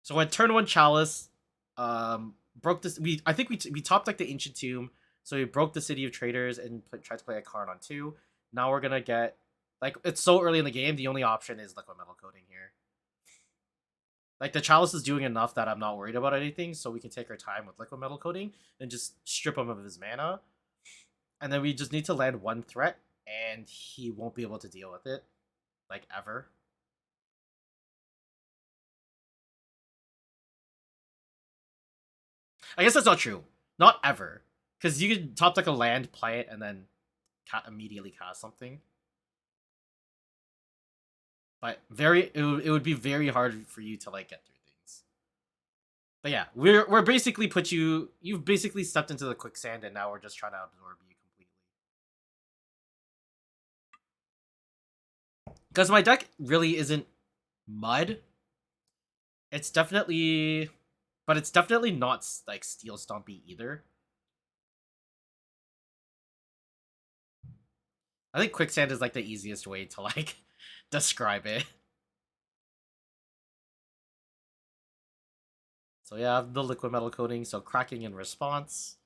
So when turn 1 Chalice, broke this. I think we topped like the Ancient Tomb, so we broke the City of Traders and tried to play a card on 2. Now we're gonna get like it's so early in the game. The only option is Liquid Metal Coating here. Like the Chalice is doing enough that I'm not worried about anything, so we can take our time with Liquid Metal Coating and just strip him of his mana. And then we just need to land 1 threat, and he won't be able to deal with it, like ever. I guess that's not true. Not ever. Because you could top deck a land, play it, and then immediately cast something. But it would be very hard for you to like get through things. But yeah, we're basically you've basically stepped into the quicksand, and now we're just trying to absorb you completely. Because my deck really isn't mud. It's definitely, but it's definitely not like Steel Stompy either. I think quicksand is like the easiest way to like describe it. So yeah, the liquid metal coating, so cracking in response.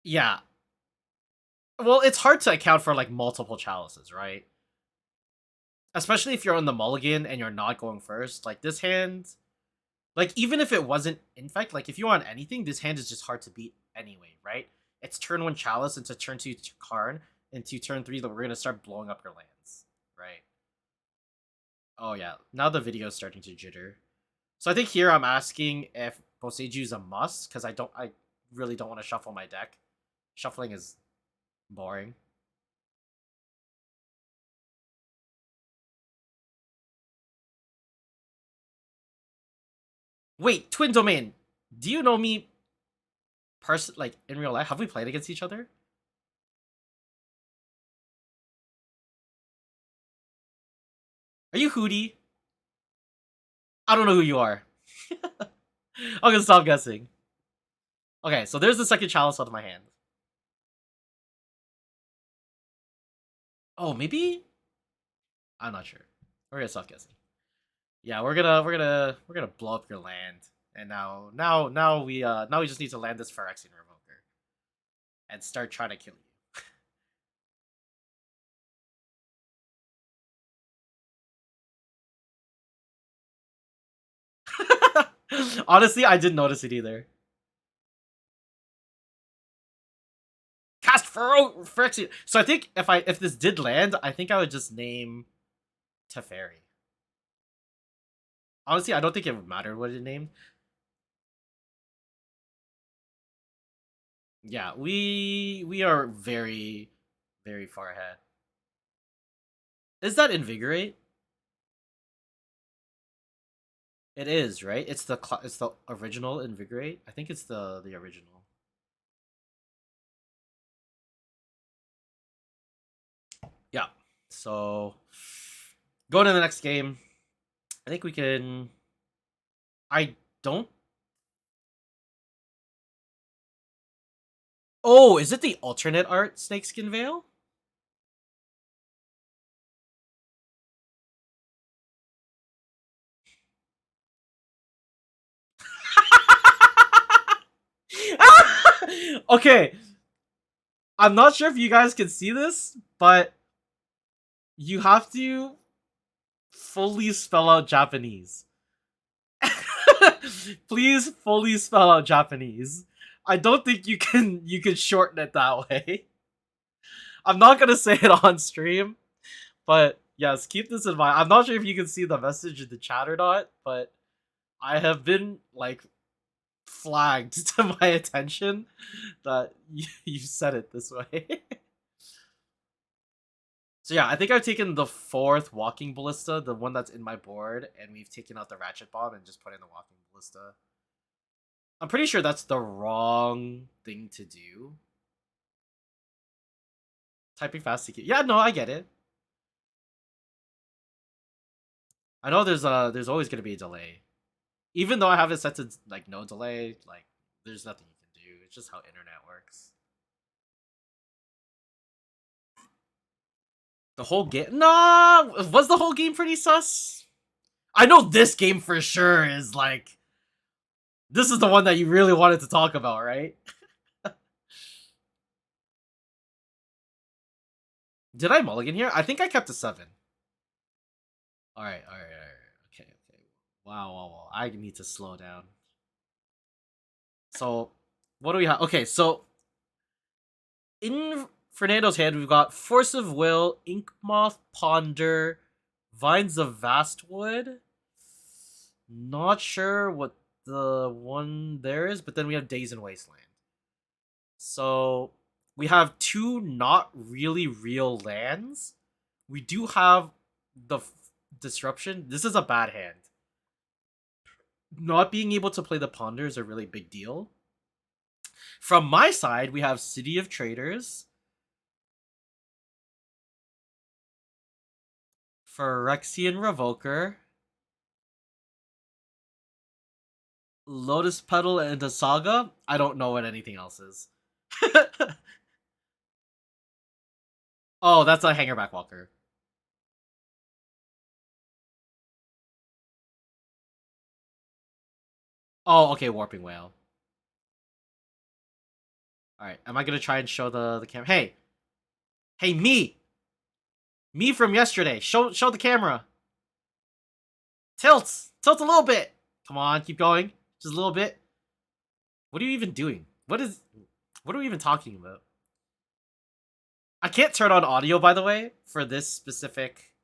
Yeah. Well, it's hard to account for like multiple chalices, right? Especially if you're on the mulligan and you're not going first. Like this hand, like even if it wasn't Infect, like if you're on anything, this hand is just hard to beat anyway, right? It's turn 1 chalice into turn 2 Karn, into turn 3 that we're gonna start blowing up your lands, right? Oh yeah, now the video's starting to jitter. So I think here I'm asking if Boseiju is a must, because I really don't want to shuffle my deck. Shuffling is boring. Wait, Twin Domain. Do you know me like in real life? Have we played against each other? Are you Hootie? I don't know who you are. I'm gonna stop guessing. Okay, so there's the second chalice out of my hand. Oh, maybe? I'm not sure. We're gonna stop guessing. Yeah, we're gonna blow up your land. And now we just need to land this Phyrexian Revoker. And start trying to kill you. Honestly, I didn't notice it either. Cast Phyrexian. So I think if this did land, I think I would just name Teferi. Honestly, I don't think it would matter what it named. Yeah, we are very, very far ahead. Is that Invigorate? It is, right? It's the original Invigorate. I think it's the original. Yeah. So going to the next game, I think we can. I don't. Oh, is it the alternate art Snakeskin Veil? Okay, I'm not sure if you guys can see this, but you have to fully spell out Japanese. Please fully spell out Japanese. I don't think you can shorten it that way. I'm not gonna say it on stream, but yes, keep this in mind. I'm not sure if you can see the message in the chat or not, but I have been like flagged to my attention that you said it this way. So yeah, I think I've taken the 4th Walking Ballista, the one that's in my board, and we've taken out the Ratchet Bomb and just put in the Walking Ballista. I'm pretty sure that's the wrong thing to do. Typing fast to keep. Yeah, no, I get it. I know there's always gonna be a delay. Even though I have it set to like no delay, like there's nothing you can do. It's just how internet works. The whole game? Nah, was the whole game pretty sus? I know this game for sure is like, this is the one that you really wanted to talk about, right? Did I mulligan here? I think I kept a 7. Alright. Okay. Wow. I need to slow down. So, what do we have? Okay, so in Fernando's hand, we've got Force of Will, Inkmoth, Ponder, Vines of Vastwood. Not sure what the one there is, but then we have Days in Wasteland. So we have two not really real lands. We do have the disruption. This is a bad hand. Not being able to play the ponder is a really big deal. From my side, we have City of Traders, Phyrexian Revoker, Lotus Petal, and a Saga. I don't know what anything else is. Oh, that's a Hangerback Walker. Oh, okay, Warping Whale. Alright, am I gonna try and show the camera? Hey! Hey, me! Me from yesterday. Show the camera. Tilt! Tilt a little bit! Come on, keep going. Just a little bit. What are you even doing? What are we even talking about? I can't turn on audio, by the way, for this specific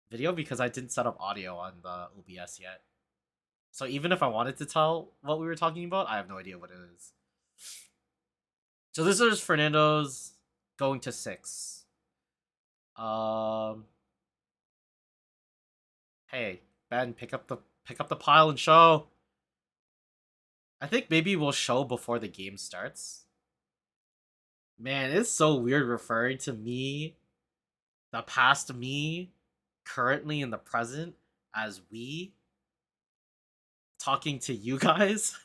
video because I didn't set up audio on the OBS yet. So even if I wanted to tell what we were talking about, I have no idea what it is. So this is Fernando's going to 6. Hey, Ben, pick up the pile and show. I think maybe we'll show before the game starts. Man, it's so weird referring to me, the past me, currently in the present, as we. Talking to you guys.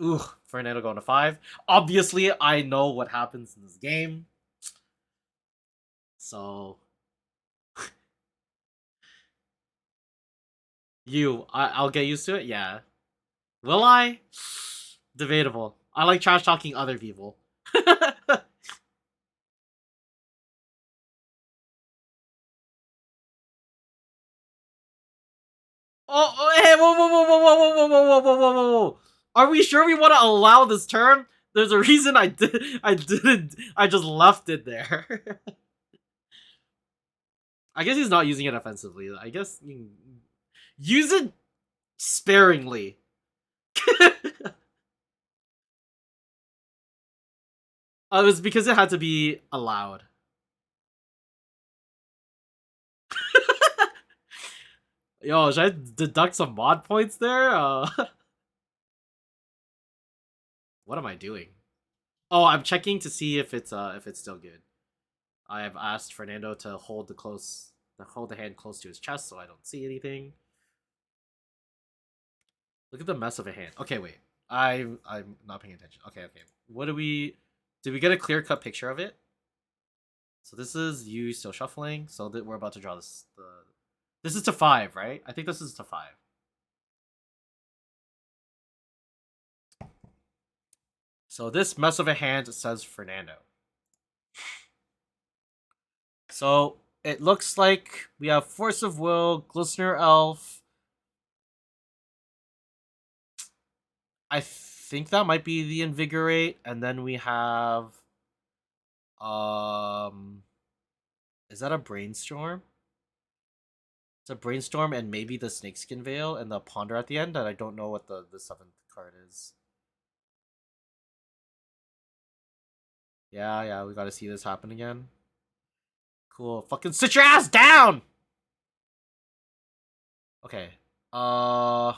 Ooh, Fernando going to 5. Obviously, I know what happens in this game. So... I'll get used to it? Yeah. Will I? Debatable. I like trash talking other people. Hey, whoa. Are we sure we want to allow this turn? There's a reason I didn't, I just left it there. I guess he's not using it offensively. I guess use it sparingly. It was because it had to be allowed. Yo, should I deduct some mod points there? What am I doing? Oh, I'm checking to see if it's still good. I have asked Fernando to hold the hand close to his chest so I don't see anything. Look at the mess of a hand. Okay, wait. I'm not paying attention. Okay. What did we get a clear-cut picture of it? So this is you still shuffling. So that we're about to draw this. This is to 5, right? I think this is to 5. So this mess of a hand says Fernando. So it looks like we have Force of Will, Glistener Elf. I think that might be the Invigorate, and then we have is that a Brainstorm? It's a Brainstorm and maybe the Snakeskin Veil and the Ponder at the end, and I don't know what the 7th card is. Yeah, we gotta see this happen again. Cool. Fucking sit your ass down! Okay. So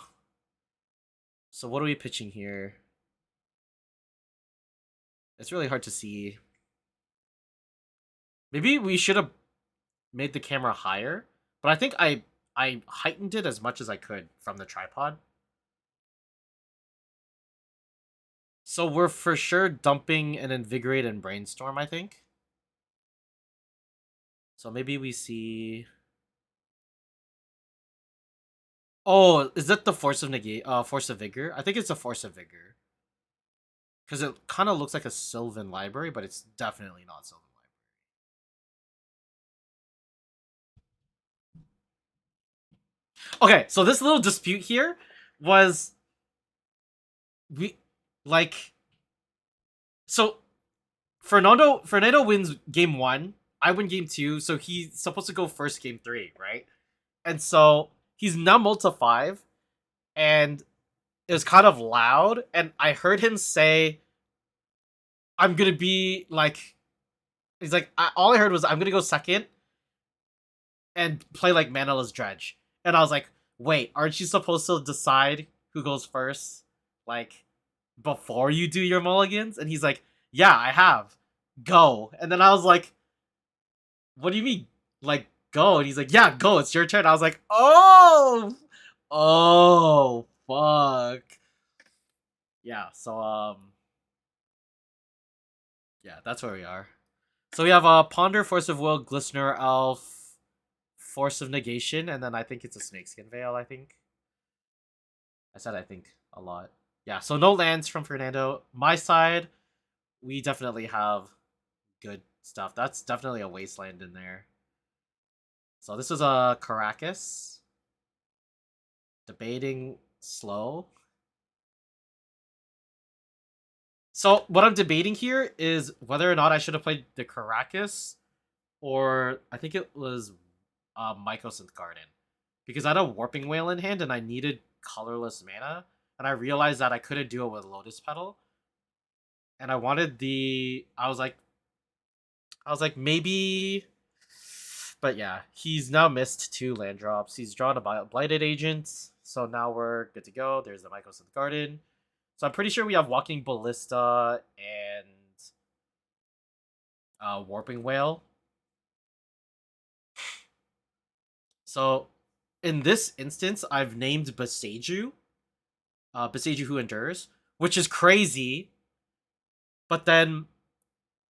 what are we pitching here? It's really hard to see. Maybe we should have made the camera higher, but I think I heightened it as much as I could from the tripod. So we're for sure dumping an Invigorate and Brainstorm, I think. So maybe we see... Oh, is that the Force of Vigor? I think it's a Force of Vigor. Because it kind of looks like a Sylvan Library, but it's definitely not Sylvan Library. Okay, so this little dispute here was... So, Fernando wins game 1. I win game 2, so he's supposed to go first game 3, right? And so, he's now to 5, and it was kind of loud, and I heard him say I'm gonna be like, he's like, all I heard was I'm gonna go second and play like Manaless Dredge, and I was like, wait, aren't you supposed to decide who goes first, like before you do your mulligans? And he's like, yeah, I have. Go. And then I was like, what do you mean, like go? And he's like, yeah, go. It's your turn. I was like, oh, fuck. Yeah. So yeah, that's where we are. So we have Ponder, Force of Will, Glistener, Elf, Force of Negation, and then I think it's a Snakeskin Veil, I think. I said I think a lot. Yeah, so no lands from Fernando. My side, we definitely have good stuff. That's definitely a Wasteland in there. So this is a Caracas. Debating slow. So what I'm debating here is whether or not I should have played the Caracas or I think it was Mycosynth Garden. Because I had a Warping Whale in hand and I needed colorless mana. And I realized that I couldn't do it with Lotus Petal. And I wanted the I was like maybe, but yeah, he's now missed 2 land drops. He's drawn a Blighted Agent. So now we're good to go. There's the Mycosynth Garden. So I'm pretty sure we have Walking Ballista and Warping Whale. So in this instance, I've named Beseju. Beseju Who Endures, which is crazy. But then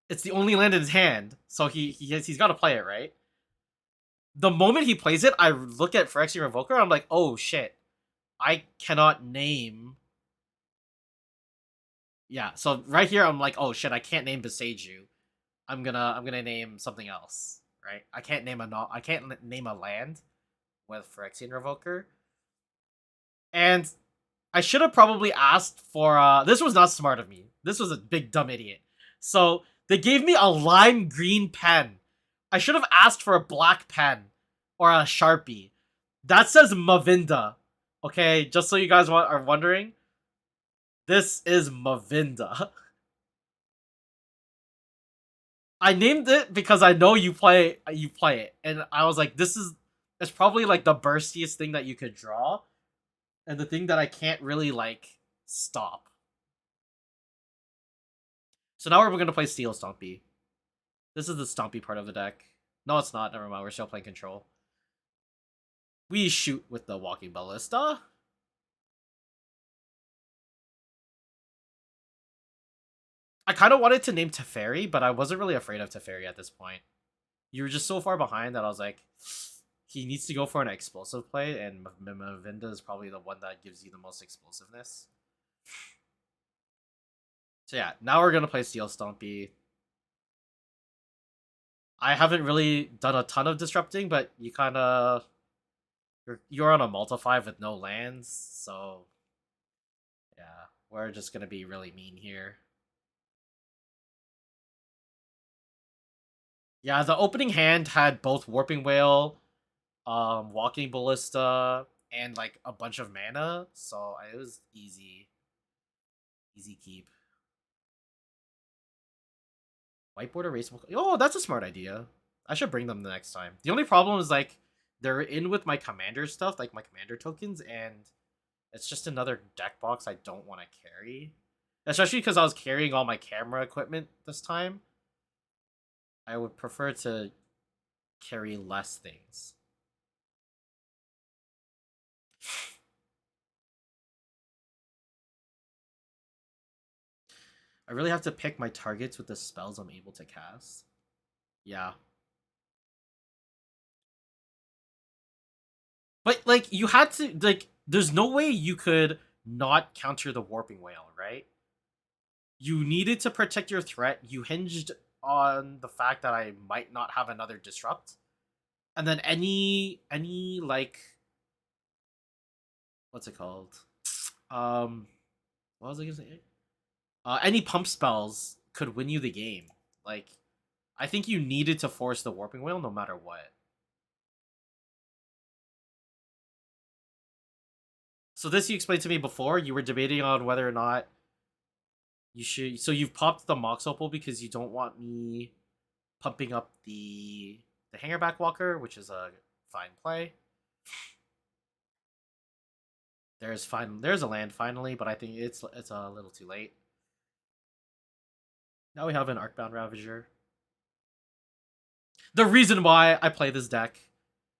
it's the only land in his hand, so he's got to play it, right? The moment he plays it, I look at Phyrexian Revoker, I'm like, oh shit, I cannot name. Yeah, so right here I'm like, oh shit, I can't name Beseju. I'm gonna name something else, right? I can't name a land with Phyrexian Revoker, and I should have probably asked for. This was not smart of me. This was a big dumb idiot. So they gave me a lime green pen. I should have asked for a black pen or a Sharpie. That says Mavinda. Okay, just so you guys are wondering, this is Mavinda. I named it because I know you play it, and I was like, this is it's probably like the burstiest thing that you could draw, and the thing that I can't really like stop. So now we're gonna play Steel Stompy. This is the Stompy part of the deck. No, it's not. Never mind. We're still playing control. We shoot with the Walking Ballista. I kind of wanted to name Teferi, but I wasn't really afraid of Teferi at this point. You were just so far behind that I was like, he needs to go for an explosive play, and Mavinda is probably the one that gives you the most explosiveness. So yeah, now we're gonna play Steel Stompy. I haven't really done a ton of disrupting, but you kind of you're on a multi-5 with no lands, so yeah, we're just gonna be really mean here. Yeah, the opening hand had both Warping Whale, Walking Ballista, and like a bunch of mana, so it was easy keep. Whiteboard erasable. Oh, that's a smart idea. I should bring them the next time. The only problem is like they're in with my commander stuff, like my commander tokens, and it's just another deck box I don't want to carry. Especially because I was carrying all my camera equipment this time. I would prefer to carry less things. I really have to pick my targets with the spells I'm able to cast. Yeah. But like you had to like there's no way you could not counter the Warping Whale, right? You needed to protect your threat. You hinged on the fact that I might not have another disrupt. And then any like what's it called? What was I gonna say? Any pump spells could win you the game. Like I think you needed to force the Warping Whale no matter what. So this you explained to me before. You were debating on whether or not You should. So you've popped the Mox Opal because you don't want me pumping up the Hangerback Walker, which is a fine play. There's a land finally, but I think it's a little too late. Now we have an Arcbound Ravager. The reason why I play this deck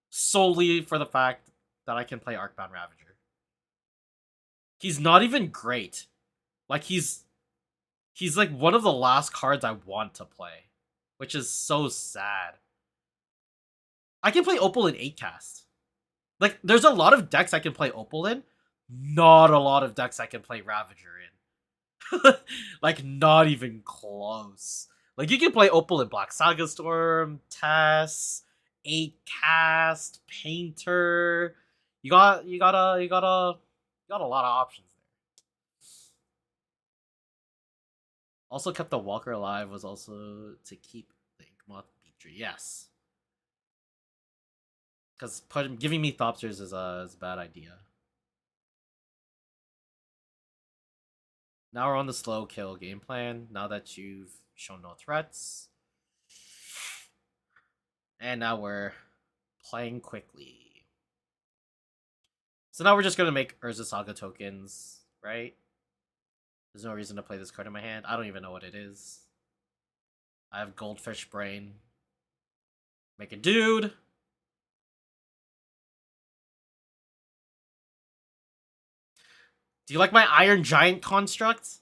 solely for the fact that I can play Arcbound Ravager. He's not even great. Like he's like one of the last cards I want to play, which is so sad. I can play Opal in 8 cast. Like there's a lot of decks I can play Opal in, not a lot of decks I can play Ravager in. Like not even close. Like you can play Opal in Black Saga Storm, Tess, 8 cast, Painter. You got a lot of options there. Also kept the Walker alive was also to keep the Inkmoth Beatrix. Yes. Because giving me Thopters is a bad idea. Now we're on the slow kill game plan, now that you've shown no threats. And now we're playing quickly. So now we're just going to make Urza Saga tokens, right? There's no reason to play this card in my hand. I don't even know what it is. I have Goldfish Brain. Make a dude. Do you like my Iron Giant construct?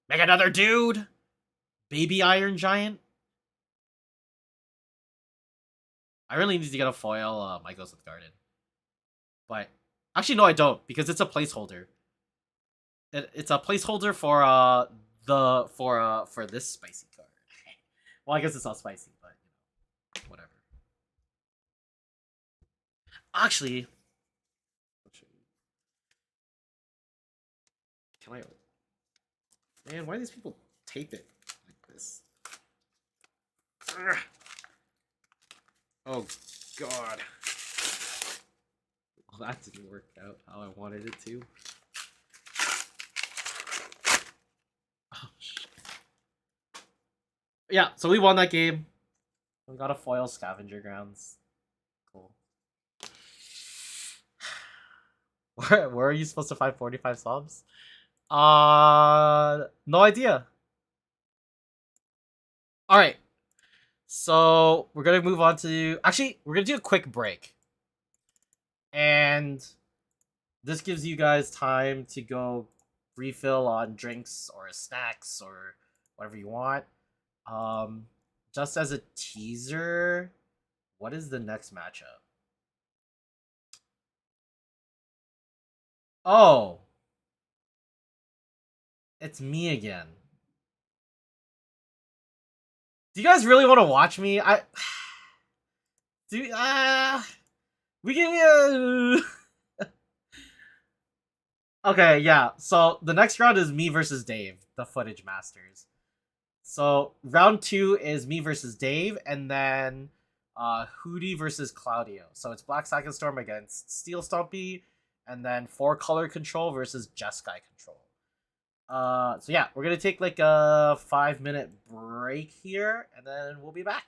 Make another dude. Baby Iron Giant. I really need to get a foil My Ghost with Garden. But actually no, I don't, because it's a placeholder. It's a placeholder for for this spicy card. Well, I guess it's not spicy, but you know, whatever. Actually, can I? Man, why do these people tape it like this? Ugh. Oh God. Well, that didn't work out how I wanted it to. Oh shit. Yeah, so we won that game. We got a foil Scavenger Grounds. Cool. Where are you supposed to find 45 subs? No idea. All right. So we're gonna move on to we're gonna do a quick break, and this gives you guys time to go refill on drinks or snacks or whatever you want. Just as a teaser, what is the next matchup? Oh, it's me again. Do you guys really want to watch me? We can Okay, yeah. So the next round is me versus Dave, the footage masters. So round 2 is me versus Dave, and then Hootie versus Claudio. So it's Black Saga Storm against Steel Stompy, and then 4 color control versus Jeskai control. So yeah, we're gonna take like a 5-minute break here, and then we'll be back.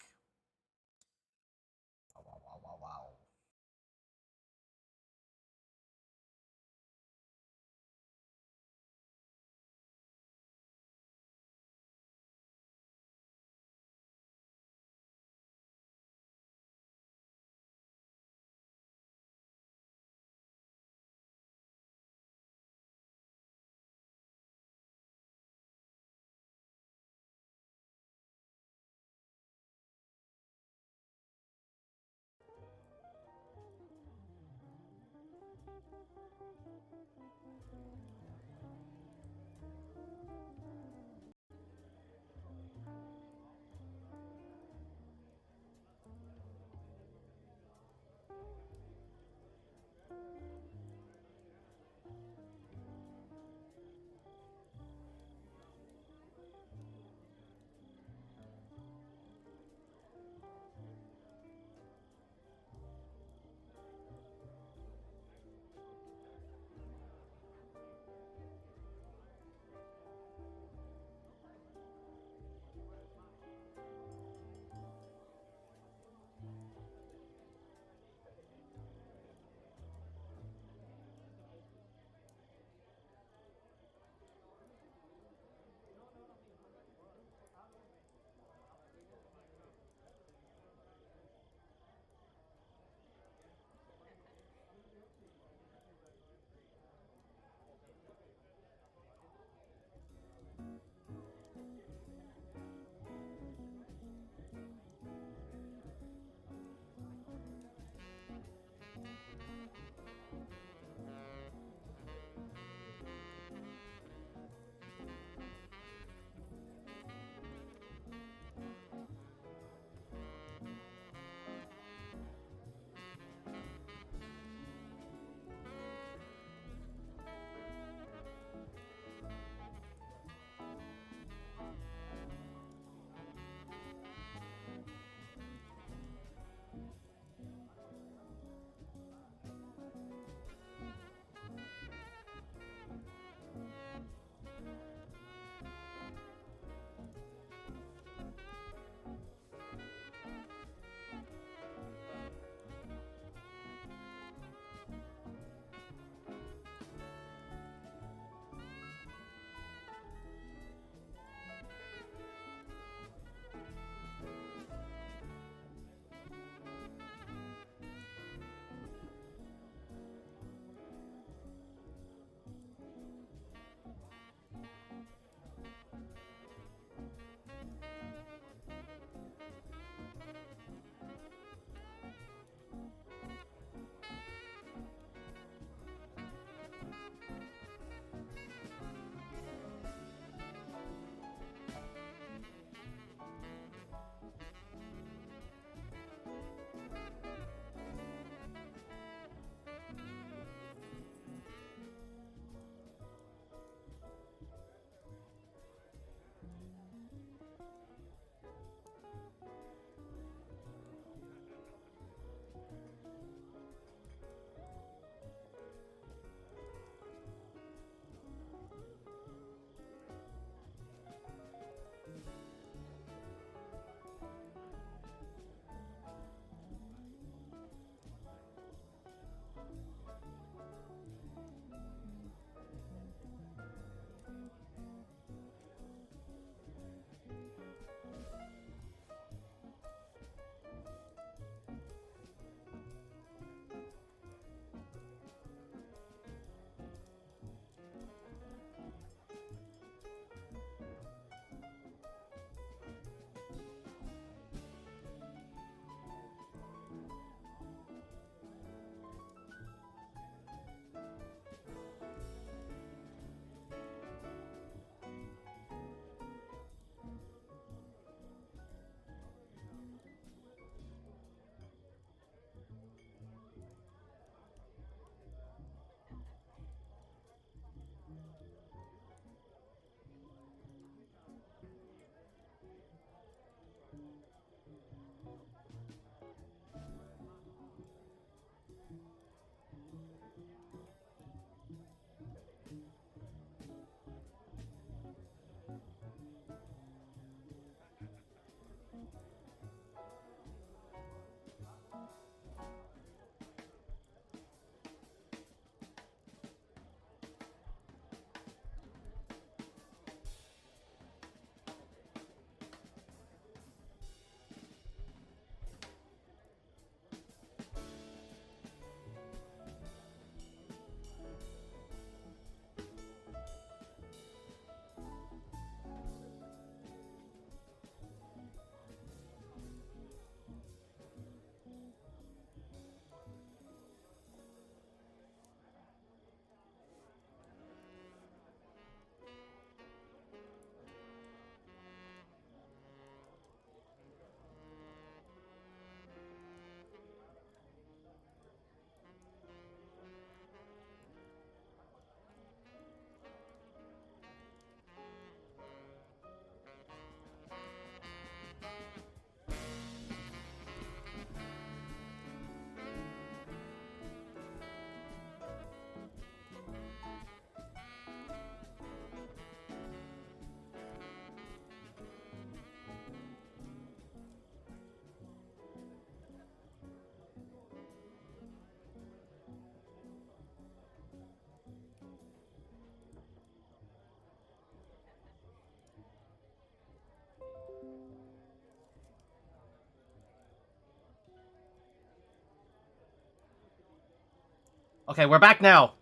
Okay, we're back now.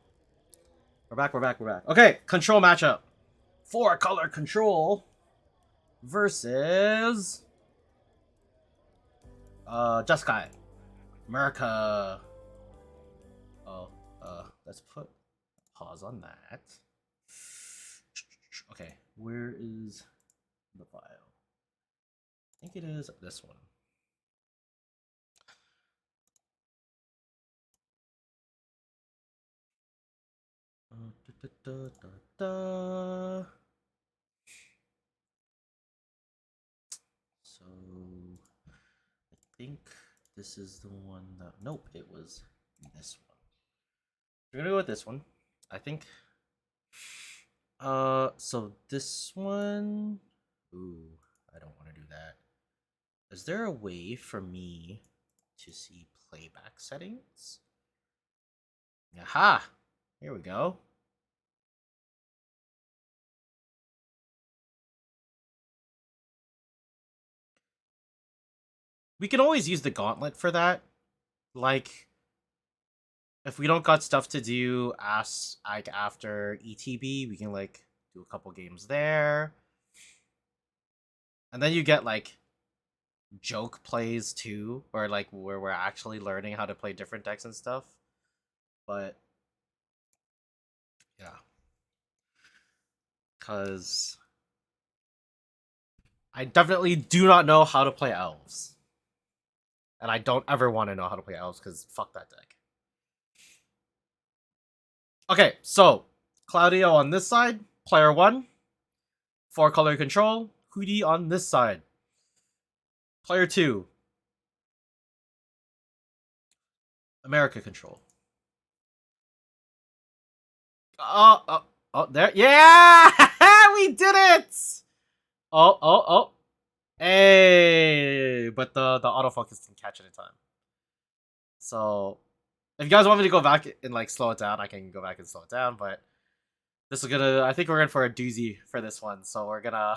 We're back. Okay, control matchup. 4-color control versus Jeskai. America. Oh, let's put pause on that. Okay, where is the file? I think it is this one. So I think this is the one that. Nope, it was this one. We're gonna go with this one. I think. So this one. Ooh, I don't want to do that. Is there a way for me to see playback settings? Aha! Here we go. We can always use the gauntlet for that. Like, if we don't got stuff to do like after ETB, we can like do a couple games there. And then you get like joke plays too, or like where we're actually learning how to play different decks and stuff. But yeah. Cause I definitely do not know how to play Elves. And I don't ever want to know how to play Elves because fuck that deck. Okay, so Claudio on this side, player 1. 4-color control. Hootie on this side. Player 2. America control. There. Yeah! We did it! Oh. Hey! But the autofocus didn't catch it in time. So, if you guys want me to go back and like slow it down, I can go back and slow it down, but this is gonna, I think we're in for a doozy for this one, so we're gonna...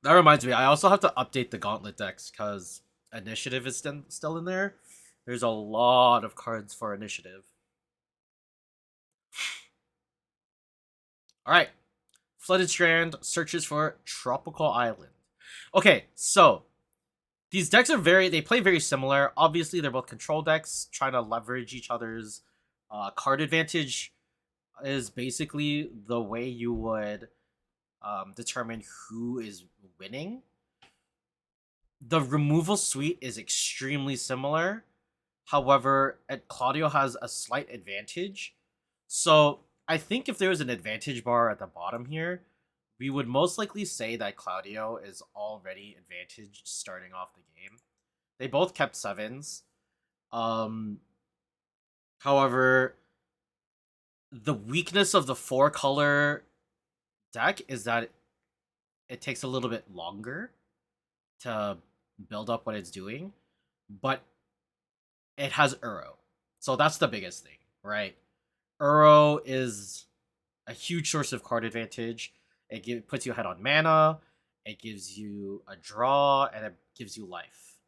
That reminds me, I also have to update the Gauntlet decks, because Initiative is still in there. There's a lot of cards for Initiative. Alright. Flooded Strand searches for Tropical Island. Okay, so these decks are they play very similar. Obviously, they're both control decks, trying to leverage each other's card advantage is basically the way you would determine who is winning. The removal suite is extremely similar. However, Claudio has a slight advantage. So I think if there was an advantage bar at the bottom here, we would most likely say that Claudio is already advantaged starting off the game. They both kept 7s. However, the weakness of the 4-color deck is that it takes a little bit longer to build up what it's doing, but it has Uro. So that's the biggest thing, right? Uro is a huge source of card advantage. It puts you ahead on mana, it gives you a draw, and it gives you life.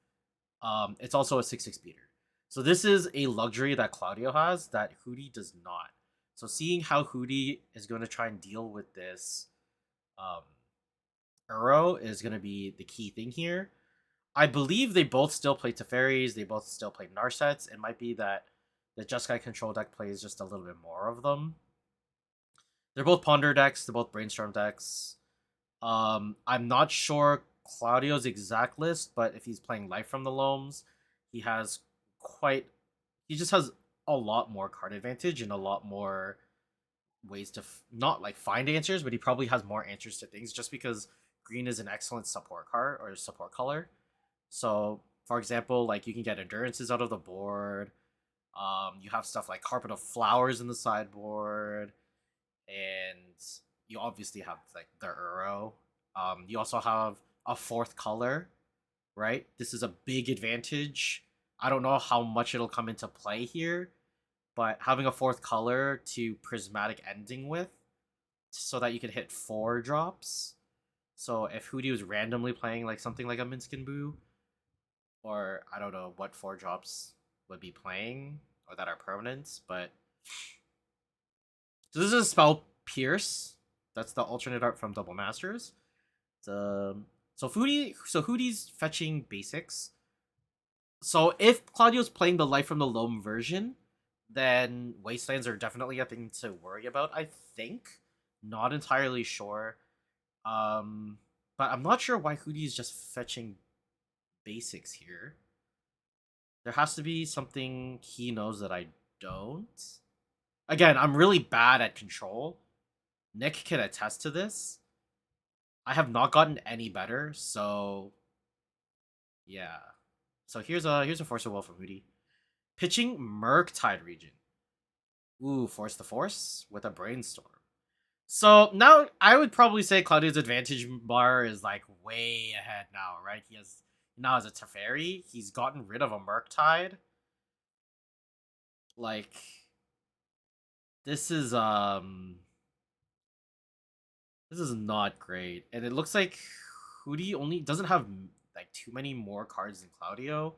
It's also a 6/6 beater. So this is a luxury that Claudio has that Hootie does not. So seeing how Hootie is going to try and deal with this Uro is going to be the key thing here. I believe they both still play Teferis, they both still play Narsets. It might be that the Jeskai control deck plays just a little bit more of them. They're both Ponder decks, they're both Brainstorm decks. I'm not sure Claudio's exact list, but if he's playing Life from the Loams, he has he just has a lot more card advantage and a lot more ways to not like find answers, but he probably has more answers to things just because green is an excellent support card or support color. So, for example, like you can get endurances out of the board. You have stuff like Carpet of Flowers in the sideboard, and you obviously have like the Uro. You also have a 4th color, right? This is a big advantage. I don't know how much it'll come into play here, but having a 4th color to Prismatic Ending with, so that you can hit 4 drops. So if Hootie was randomly playing like something like a Minskin Boo, or I don't know what 4 drops would be playing or that are permanents, but so this is a spell Pierce. That's the alternate art from Double Masters. Um, so Hootie's fetching basics. So if Claudio's playing the Life from the Loam version, then Wastelands are definitely a thing to worry about, I think. Not entirely sure. Um, but I'm not sure why Hootie's just fetching basics here. There has to be something he knows that I don't. Again, I'm really bad at control. Nick can attest to this. I have not gotten any better, so yeah. So here's a Force of Will from Hootie. Pitching Murktide region. Ooh, Force the Force with a Brainstorm. So now I would probably say Claudio's advantage bar is like way ahead now, right? He has now as a Teferi, he's gotten rid of a Murktide. Like this is this is not great. And it looks like Hootie only doesn't have like too many more cards than Claudio.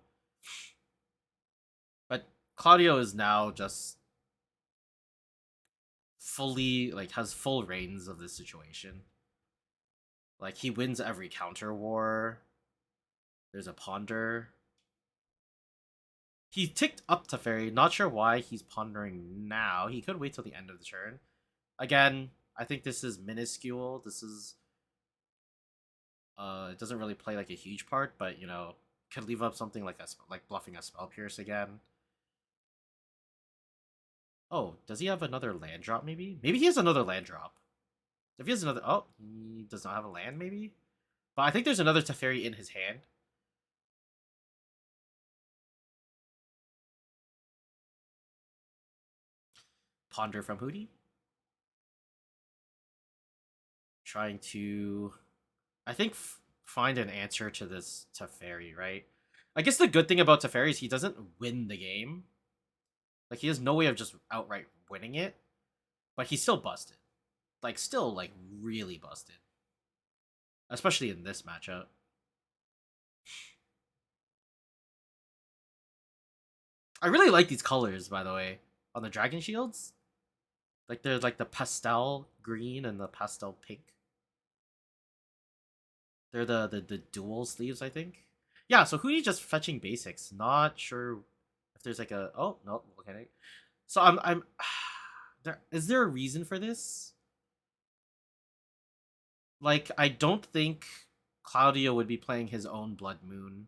But Claudio is now just fully like has full reins of this situation. Like he wins every counter war. There's a ponder. He ticked up to fairy. Not sure why he's pondering now. He could wait till the end of the turn. Again, I think this is minuscule. This is it doesn't really play like a huge part, but you know, could leave up something like like bluffing a spell pierce again. Oh, does he have another land drop? Maybe he has another land drop. If he has another, oh, he does not have a land. Maybe, but I think there's another Teferi in his hand. Ponder from Hootie. Trying to, I think, find an answer to this Teferi, right? I guess the good thing about Teferi is he doesn't win the game. Like, he has no way of just outright winning it, but he's still busted. Like, still, like, really busted. Especially in this matchup. I really like these colors, by the way, on the Dragon Shields. Like, there's, like, the pastel green and the pastel pink. They're the dual sleeves, I think. Yeah, so Hootie just fetching basics. Not sure if there's like a oh no, okay. So I'm there is there a reason for this? Like I don't think Claudio would be playing his own Blood Moon.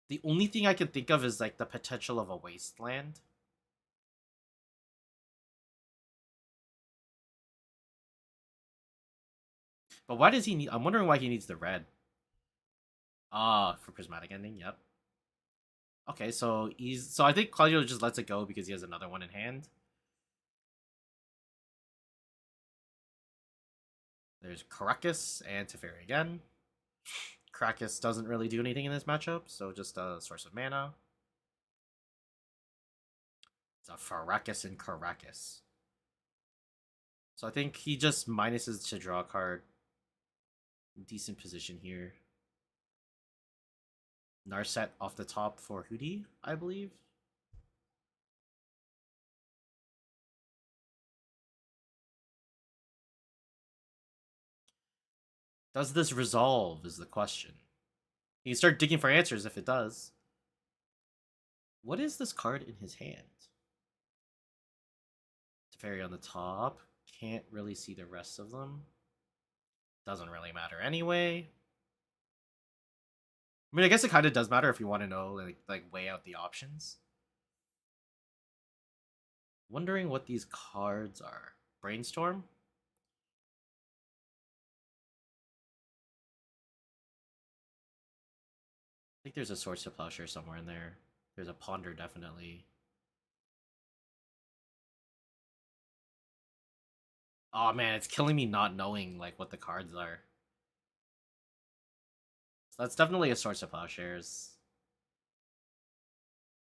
The only thing I can think of is like the potential of a wasteland. But why does he need I'm wondering why he needs the red. Ah, for prismatic ending, yep. Okay, so I think Claudio just lets it go because he has another one in hand. There's Caracas and Teferi again. Caracas doesn't really do anything in this matchup, so just a source of mana. It's a Faracas and Caracas. So I think he just minuses to draw a card. Decent position here. Narset off the top for Hootie, I believe. Does this resolve is the question. You can start digging for answers if it does. What is this card in his hand? Teferi on the top. Can't really see the rest of them. Doesn't really matter anyway. I mean, I guess it kind of does matter if you want to know, like weigh out the options. Wondering what these cards are. Brainstorm? I think there's a Swords to Plowshare somewhere in there. There's a Ponder, definitely. Oh man, it's killing me not knowing like what the cards are. So that's definitely a Swords to Plowshares.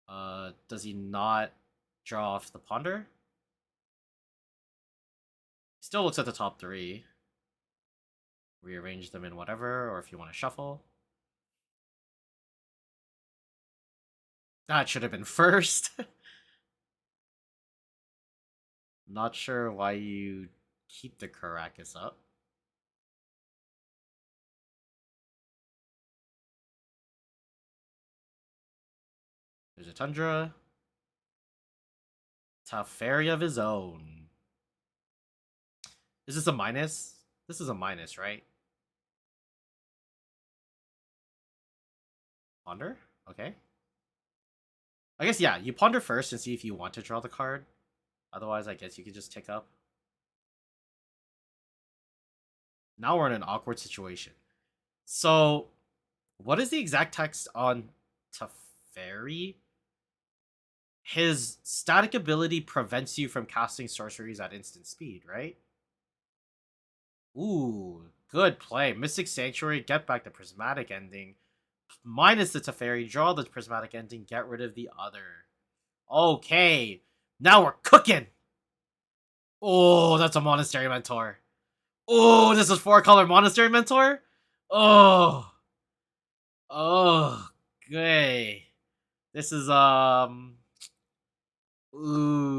Does he not draw off the Ponder? He still looks at the top three. Rearrange them in whatever, or if you want to shuffle. That should have been first. Not sure why you keep the Caracas up. There's a Tundra. Teferi of his own. Is this a minus? This is a minus, right? Ponder? Okay. I guess, yeah, you ponder first and see if you want to draw the card. Otherwise, I guess you could just tick up. Now we're in an awkward situation. So, what is the exact text on Teferi? His static ability prevents you from casting sorceries at instant speed, right? Ooh, good play. Mystic Sanctuary, get back the prismatic ending. Minus the Teferi, draw the prismatic ending, get rid of the other. Okay, now we're cooking. Oh, that's a Monastery Mentor. Oh, this is 4-color Monastery Mentor? Oh. Oh, okay. This is, ooh,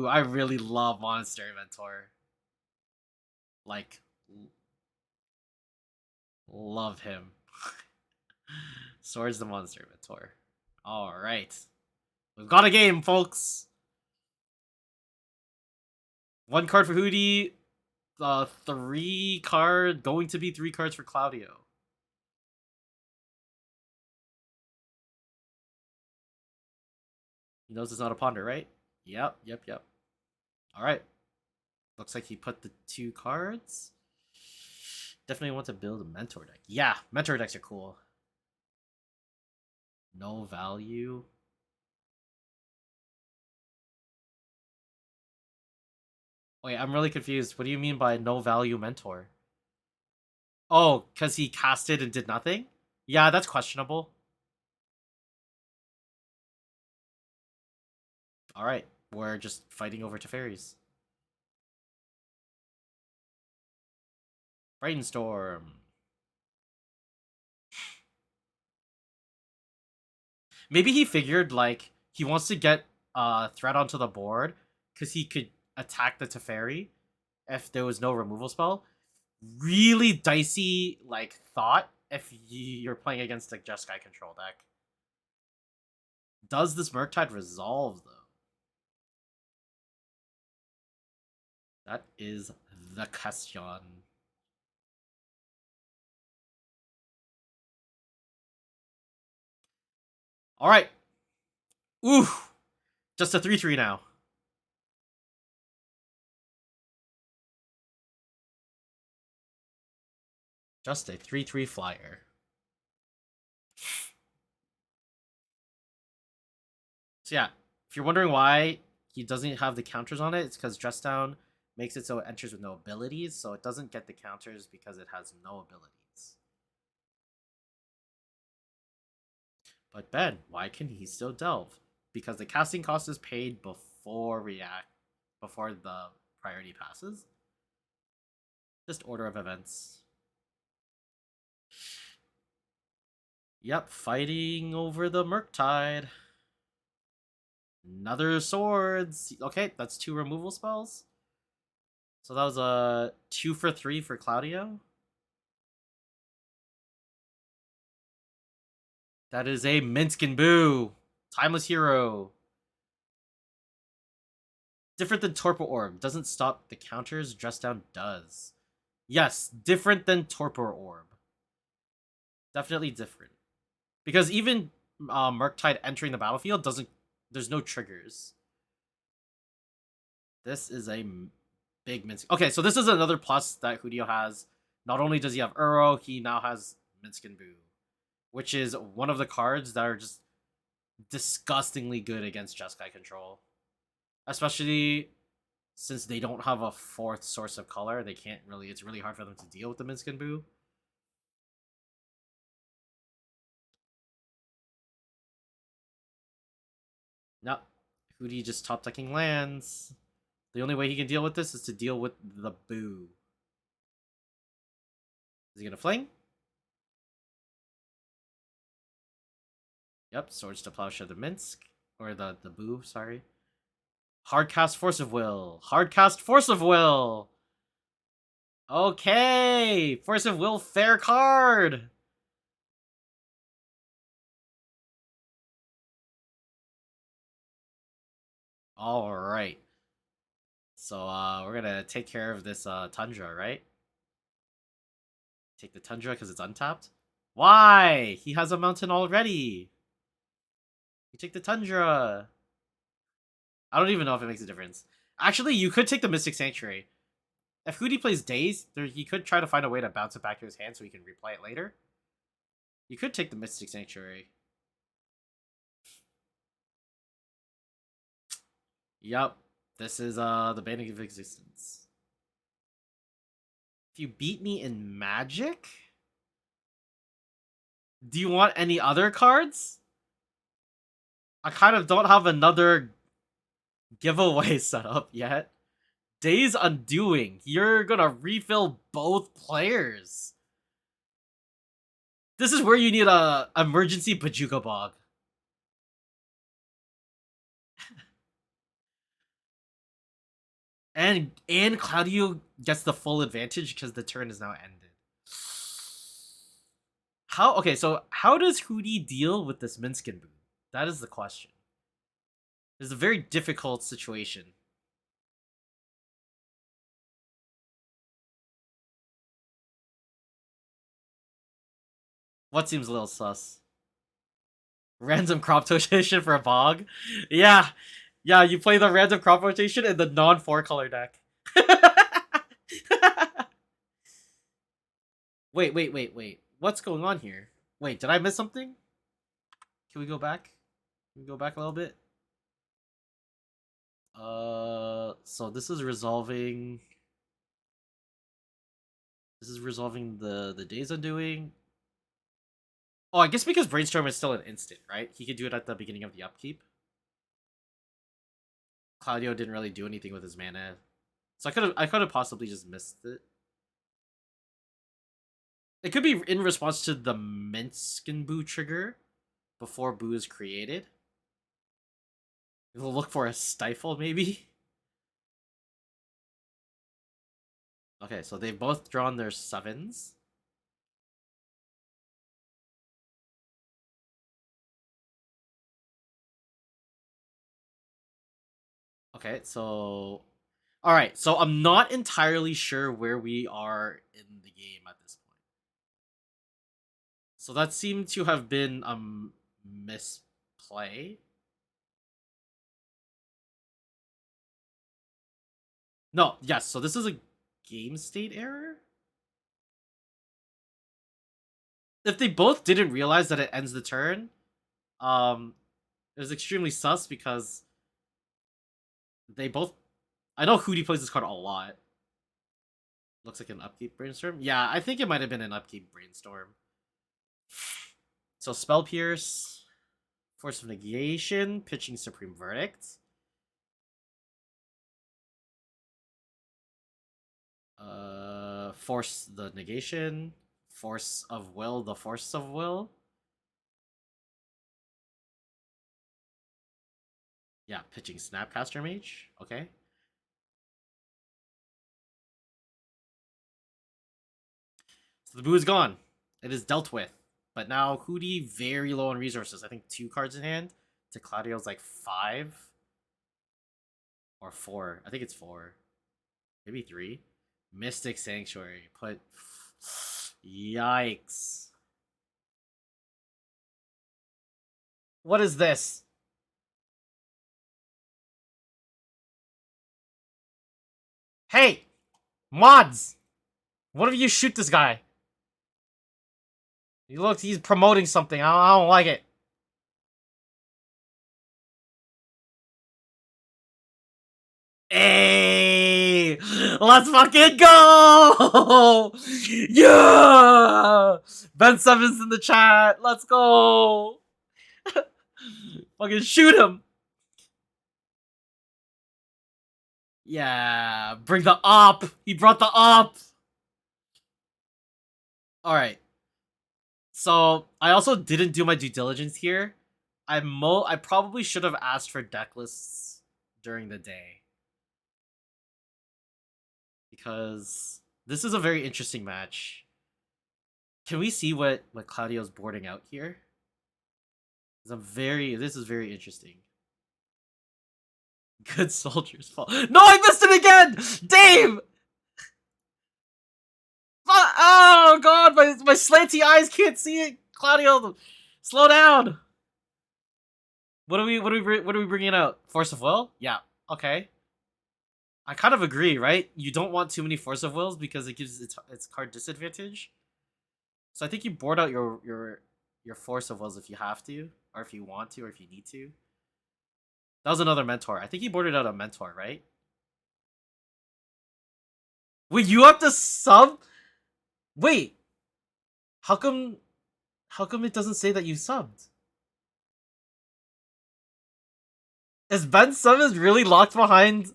I really love Monastery Mentor. Like, love him. Swords the Monastery Mentor. Alright. We've got a game, folks! 1 card for Hootie, 3 card, going to be 3 cards for Claudio. He knows it's not a Ponder, right? Yep. Alright. Looks like he put the 2 cards. Definitely want to build a Mentor deck. Yeah, Mentor decks are cool. No value. Wait, I'm really confused. What do you mean by no value Mentor? Oh, because he casted and did nothing? Yeah, that's questionable. Alright, we're just fighting over Teferis. Brainstorm. Maybe he figured, like, he wants to get threat onto the board because he could attack the Teferi if there was no removal spell. Really dicey, like, thought if you're playing against a Jeskai control deck. Does this Murktide resolve, though? That is the question. Alright. Ooh. Just a 3-3 now. Just a 3-3 flyer. So yeah, if you're wondering why he doesn't have the counters on it, it's because Dress Down makes it so it enters with no abilities, so it doesn't get the counters because it has no abilities. But Ben, why can he still delve? Because the casting cost is paid before the priority passes. Just order of events. Yep, fighting over the Murktide. Another swords. Okay, that's 2 removal spells. So that was a 2 for 3 for Claudio. That is a Minskin Boo. Timeless Hero. Different than Torpor Orb. Doesn't stop the counters. Dress Down does. Yes, different than Torpor Orb. Definitely different. Because even Murktide entering the battlefield doesn't... There's no triggers. This is a big Minskin. Okay, so this is another plus that Hoodio has. Not only does he have Uro, he now has Minskin Boo. Which is one of the cards that are just disgustingly good against Jeskai control. Especially since they don't have a 4th source of color. They can't really... It's really hard for them to deal with the Minskin Boo. No. Hootie just top decking lands. The only way he can deal with this is to deal with the Boo. Is he gonna fling? Yep, Swords to Plowshare the Minsk. Or the boo, sorry. Hardcast Force of Will. Hardcast Force of Will. Okay, Force of Will, fair card. All right. So we're gonna take care of this Tundra, right? Take the Tundra because it's untapped. Why? He has a mountain already. You take the Tundra. I don't even know if it makes a difference. Actually, you could take the Mystic Sanctuary. If Hootie plays Daze, he could try to find a way to bounce it back to his hand so he can replay it later. You could take the Mystic Sanctuary. Yup. This is the Banning of Existence. If you beat me in Magic? Do you want any other cards? I kind of don't have another giveaway set up yet. Days Undoing. You're gonna refill both players. This is where you need a emergency Bajuka Bog. And Claudio gets the full advantage because the turn is now ended. Okay, so how does Hootie deal with this Minskin boot? That is the question. It's a very difficult situation. What seems a little sus? Random crop rotation for a bog? Yeah. Yeah, you play the random crop rotation in the non-4 color deck. Wait. What's going on here? Wait, did I miss something? Can we go back? Can we go back a little bit? So this is resolving... This is resolving the Days Undoing. Oh, I guess because Brainstorm is still an instant, right? He could do it at the beginning of the upkeep. Claudio didn't really do anything with his mana. So I could have possibly just missed it. It could be in response to the Minskin Boo trigger before Boo is created. We'll look for a Stifle, maybe? Okay, so they've both drawn their 7s. Okay, so... Alright, so I'm not entirely sure where we are in the game at this point. So that seemed to have been a misplay. No, yes, so this is a game state error? If they both didn't realize that it ends the turn, it was extremely sus because they both... I know Hootie plays this card a lot. Looks like an upkeep Brainstorm. Yeah, I think it might have been an upkeep Brainstorm. So Spell Pierce, Force of Negation, pitching Supreme Verdict. Force the Negation, Force of Will, the Force of Will. Yeah, pitching Snapcaster Mage. Okay. So the Boo is gone. It is dealt with. But now Hootie very low on resources. I think 2 cards in hand. To Claudio's like 5. Or 4. I think it's 4. Maybe 3. Mystic Sanctuary. Put... Yikes. What is this? Hey! Mods! What if you shoot this guy? He's promoting something. I don't like it. Hey! Let's fucking go! Yeah! Ben Sevens in the chat. Let's go! Fucking shoot him! Yeah, bring the op! He brought the op! Alright. So, I also didn't do my due diligence here. I probably should have asked for deck lists during the day. Because this is a very interesting match. Can we see what Claudio's boarding out here? This is very interesting. Good soldiers fall. No, I missed it again! Dave! Oh god, my slanty eyes can't see it. Claudio, slow down. What are we bringing out? Force of Will? Yeah. Okay. I kind of agree, right? You don't want too many Force of Wills because it gives its card disadvantage. So I think you board out your Force of Wills if you have to, or if you want to, or if you need to. That was another Mentor. I think he boarded out a Mentor, right? Wait, you have to sub? Wait. How come it doesn't say that you subbed? Is Ben Simmons really locked behind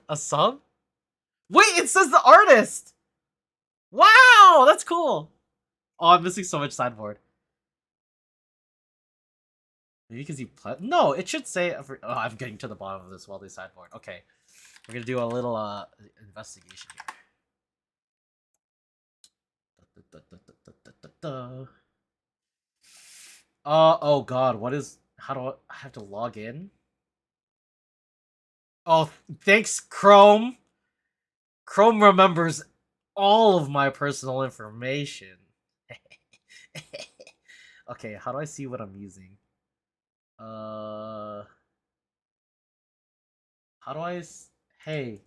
a sub? Wait, it says the artist! Wow, that's cool. Oh, I'm missing so much sideboard. Maybe because you no, it should say. Oh, I'm getting to the bottom of this while they sideboard. Okay, we're gonna do a little investigation here. Oh god, what is? How do I have to log in? Oh, thanks, Chrome. Chrome remembers all of my personal information. Okay, how do I see what I'm using? How do I? Hey,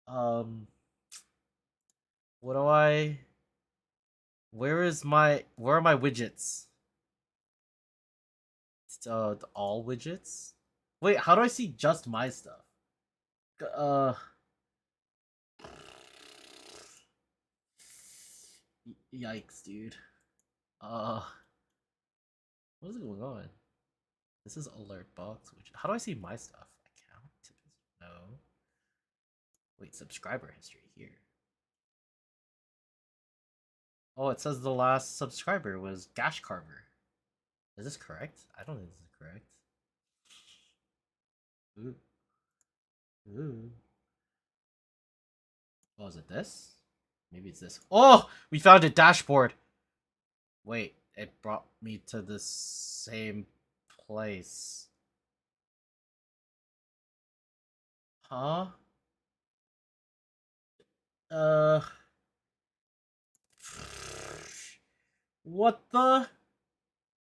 what do I? Where are my widgets? All widgets. Wait, how do I see just my stuff? Yikes, dude. What is going on? This is alert box. How do I see my stuff? Account? No. Wait, subscriber history here. Oh, it says the last subscriber was Gash Carver. Is this correct? I don't think this is correct. Ooh. Ooh. Oh, is it this? Maybe it's this. Oh! We found a dashboard! Wait, it brought me to the same place. Huh? What the?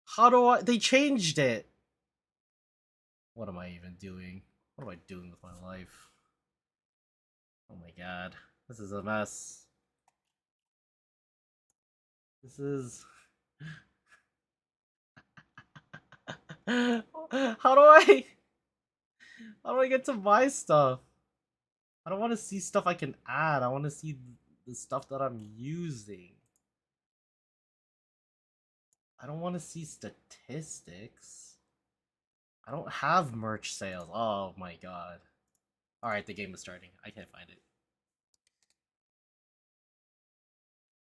How do I? They changed it! What am I even doing? What am I doing with my life? Oh my god. This is a mess. This is... How do I... How do I get to buy stuff? I don't want to see stuff I can add. I want to see the stuff that I'm using. I don't want to see statistics. I don't have merch sales. Oh my god. Alright, the game is starting. I can't find it.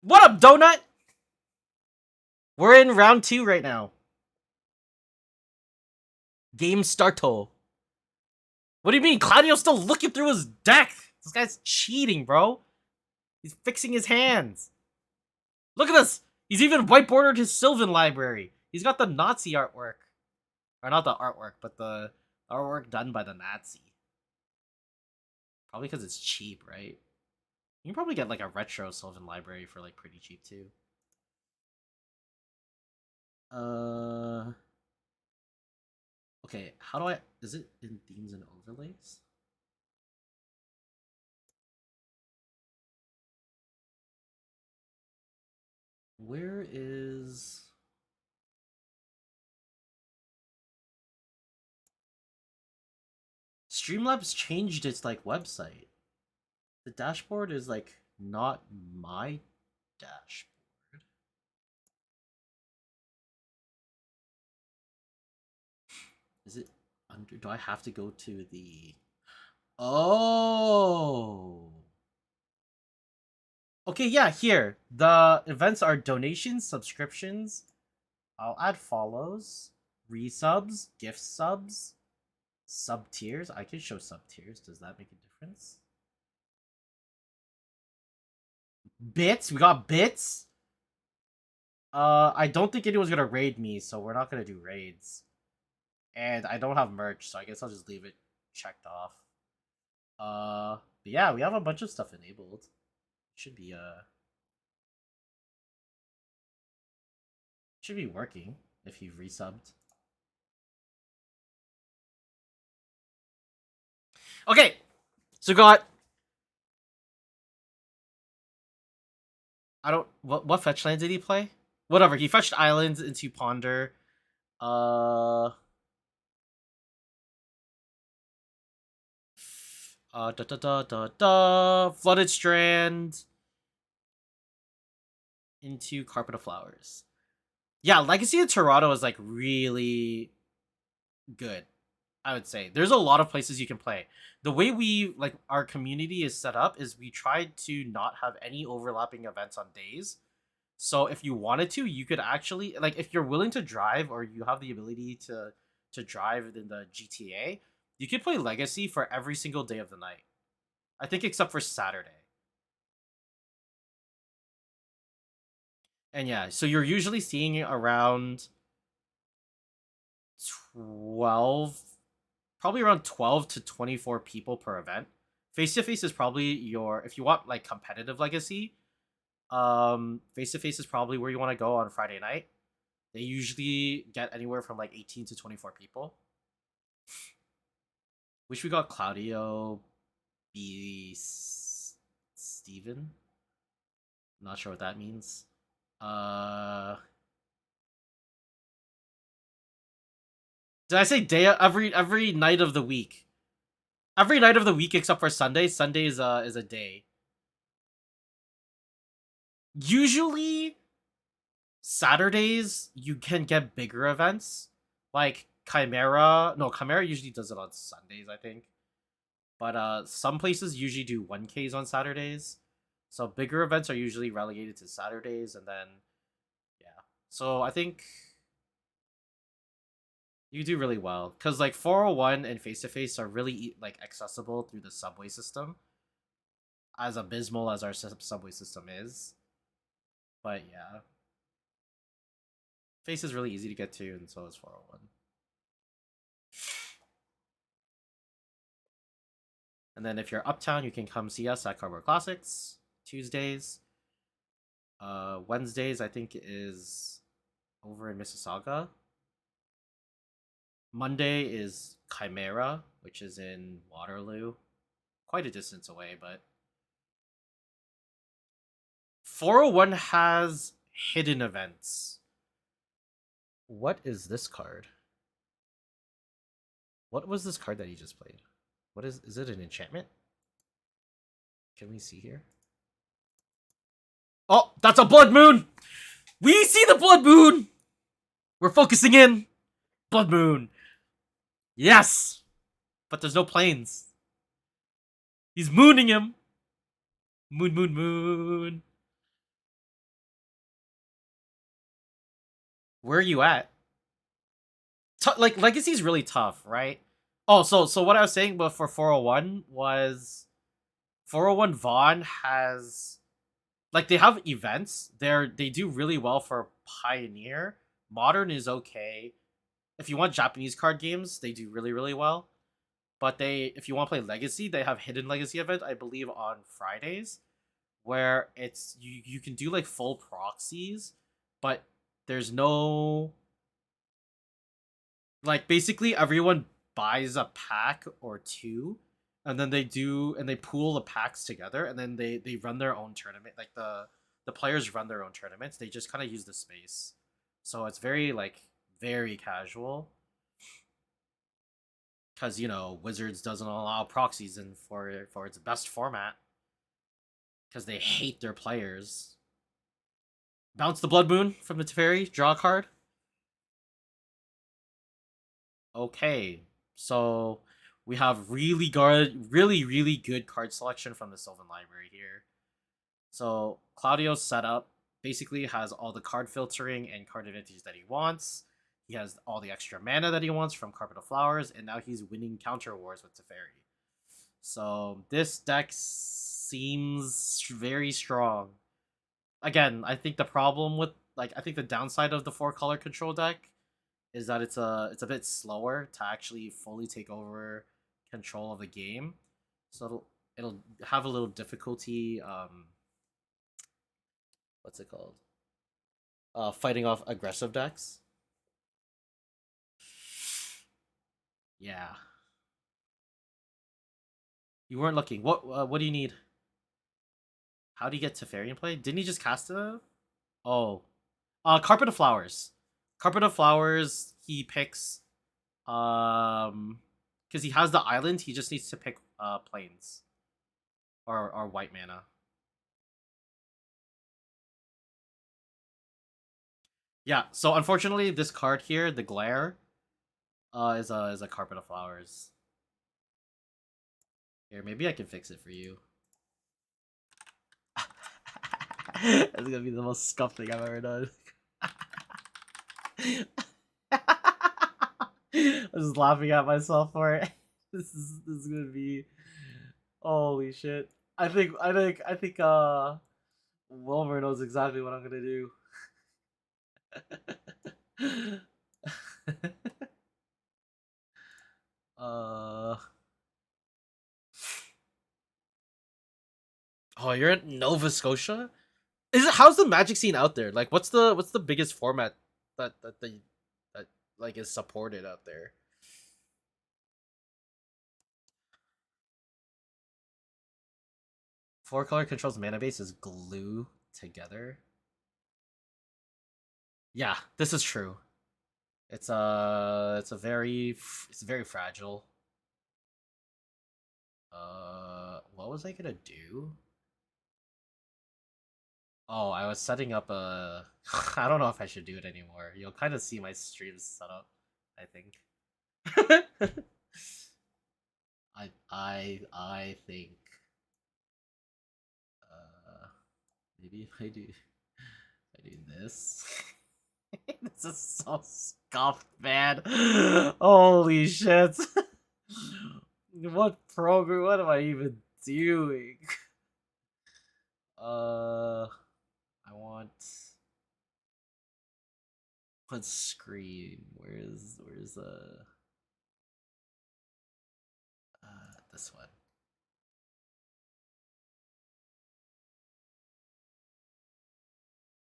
What up, Donut? We're in round 2 right now. Game starto. What do you mean? Claudio's still looking through his deck. This guy's cheating, bro. He's fixing his hands. Look at this. He's even whiteboarded his Sylvan library. He's got the Nazi artwork. Or not the artwork, but the artwork done by the Nazi. Probably because it's cheap, right? You can probably get like a retro Sylvan library for like pretty cheap too. Okay, how do I... Is it in themes and overlays? Where is... Streamlabs changed its like website. The dashboard is like not my dashboard. Is it under... Do I have to go to the... Oh! Okay, yeah, here. The events are donations, subscriptions, I'll add follows, resubs, gift subs, sub tiers. I can show sub tiers. Does that make a difference? Bits. We got bits. I don't think anyone's gonna raid me, so we're not gonna do raids. And I don't have merch, so I guess I'll just leave it checked off. But yeah, we have a bunch of stuff enabled. Should be working if you've resubbed. Okay, so got what fetch lands did he play? Whatever, he fetched islands into Ponder. Flooded Strand into Carpet of Flowers. Yeah, Legacy of Toronto is like really good. I would say there's a lot of places you can play. The way we like our community is set up is we tried to not have any overlapping events on days. So if you wanted to, you could actually like if you're willing to drive or you have the ability to drive in the GTA, you could play Legacy for every single day of the night. I think except for Saturday. And yeah, so you're usually seeing around 12, probably around 12 to 24 people per event. Face to face is probably your, if you want like competitive Legacy, face to face is probably where you want to go on Friday night. They usually get anywhere from like 18 to 24 people. Wish we got Claudio B. Steven. Not sure what that means. Did I say day every night of the week? Every night of the week except for Sunday. Sunday is a day. Usually Saturdays you can get bigger events like Chimera. No, Chimera usually does it on Sundays, I think. But some places usually do 1Ks on Saturdays. So bigger events are usually relegated to Saturdays, and then yeah. So I think you do really well because like 401 and face to face are really like accessible through the subway system. As abysmal as our subway system is, but yeah, face is really easy to get to, and so is 401. And then if you're uptown, you can come see us at Cardboard Classics Tuesdays. Wednesdays I think is over in Mississauga. Monday is Chimera, which is in Waterloo. Quite a distance away, but 401 has hidden events. What is this card? What was this card that he just played? What is it an enchantment? Can we see here? Oh, that's a blood moon! We see the blood moon! We're focusing in! Blood moon! Yes! But there's no planes. He's mooning him! Moon, moon, moon. Where are you at? Like, Legacy's really tough, right? Oh, so what I was saying but for 401 was 401 Vaughn has like they have events. They do really well for Pioneer. Modern is okay. If you want Japanese card games, they do really, really well. But if you want to play Legacy, they have hidden Legacy event, I believe, on Fridays, where it's you can do like full proxies, but there's no like basically everyone buys a pack or two, and then they pool the packs together, and then they run their own tournament. Like the players run their own tournaments. They just kind of use the space, so it's very like very casual. Because Wizards doesn't allow proxies in for its best format. Because they hate their players. Bounce the Blood Moon from the Teferi. Draw a card. Okay, so we have really good card selection from the Sylvan Library here. So Claudio's set up. basically has all the card filtering and card advantage that he wants. He has all the extra mana that he wants from Carpet of Flowers, and now he's winning counter wars with Teferi. So this deck seems very strong. Again, I think the problem with I think the downside of the 4-color control deck is that it's a bit slower to actually fully take over control of the game. So it'll have a little difficulty what's it called? Fighting off aggressive decks. Yeah. You weren't looking. What do you need? How do you get Teferi in play? Didn't he just cast it? Oh. Carpet of Flowers. Carpet of Flowers, he picks because he has the island, he just needs to pick plains. Or white mana. Yeah, so unfortunately this card here, the Glare, is a Carpet of Flowers. Here, maybe I can fix it for you. That's gonna be the most scuffed thing I've ever done. I'm just laughing at myself for it. This is gonna be holy shit. I think Wilmer knows exactly what I'm gonna do. Oh, you're in Nova Scotia? How's the Magic scene out there? Like what's the biggest format that like is supported out there? 4-color controls mana base is glue together. Yeah, this is true. It's very fragile. What was I gonna do? Oh, I was setting up a. I don't know if I should do it anymore. You'll kind of see my streams set up, I think. I think. Maybe if I do this. This is so scuffed, man. Holy shit. What program? What am I even doing? I want. What screen? Where's this one?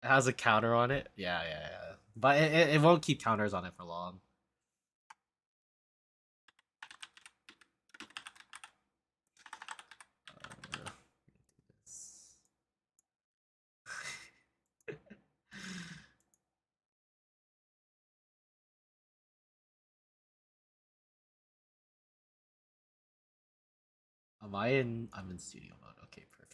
It has a counter on it. Yeah. But it won't keep counters on it for long. Am I in? I'm in studio mode. Okay, perfect.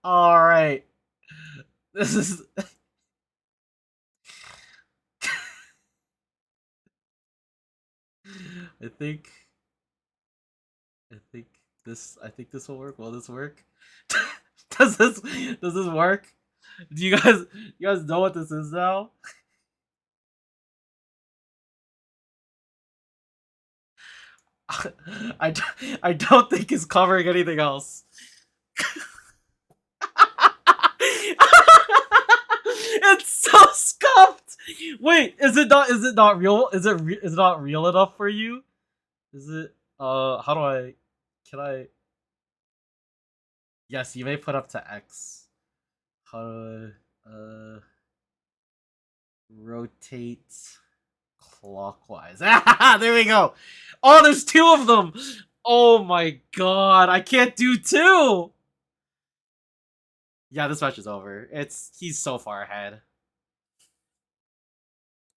All right. This is. I think this will work. Will this work? does this work? Do you guys know what this is now? I don't think it's covering anything else. It's so scuffed. Wait, is it not real? Is it not real enough for you? Is it how do I can I Yes, you may put up to X. How do I rotate clockwise? There we go. Oh, there's 2 of them. Oh my god, I can't do 2. Yeah, this match is over. He's so far ahead.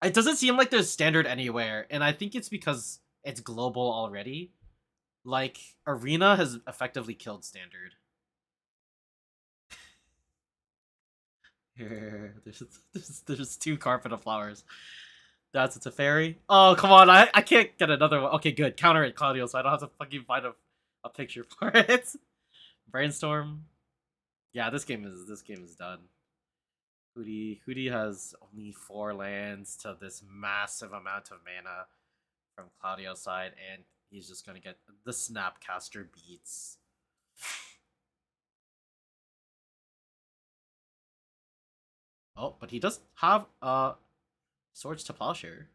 It doesn't seem like there's standard anywhere, and I think it's because it's global already. Like, Arena has effectively killed standard. Here, there's 2 Carpet of Flowers. That's it's a fairy. Oh, come on. I can't get another one. Okay, good. Counter it, Claudio, so I don't have to fucking find a picture for it. Brainstorm. Yeah, this game is done. Hootie has only 4 lands to this massive amount of mana from Claudio's side, and he's just gonna get the Snapcaster beats. Oh, but he does have Swords to Plowshare.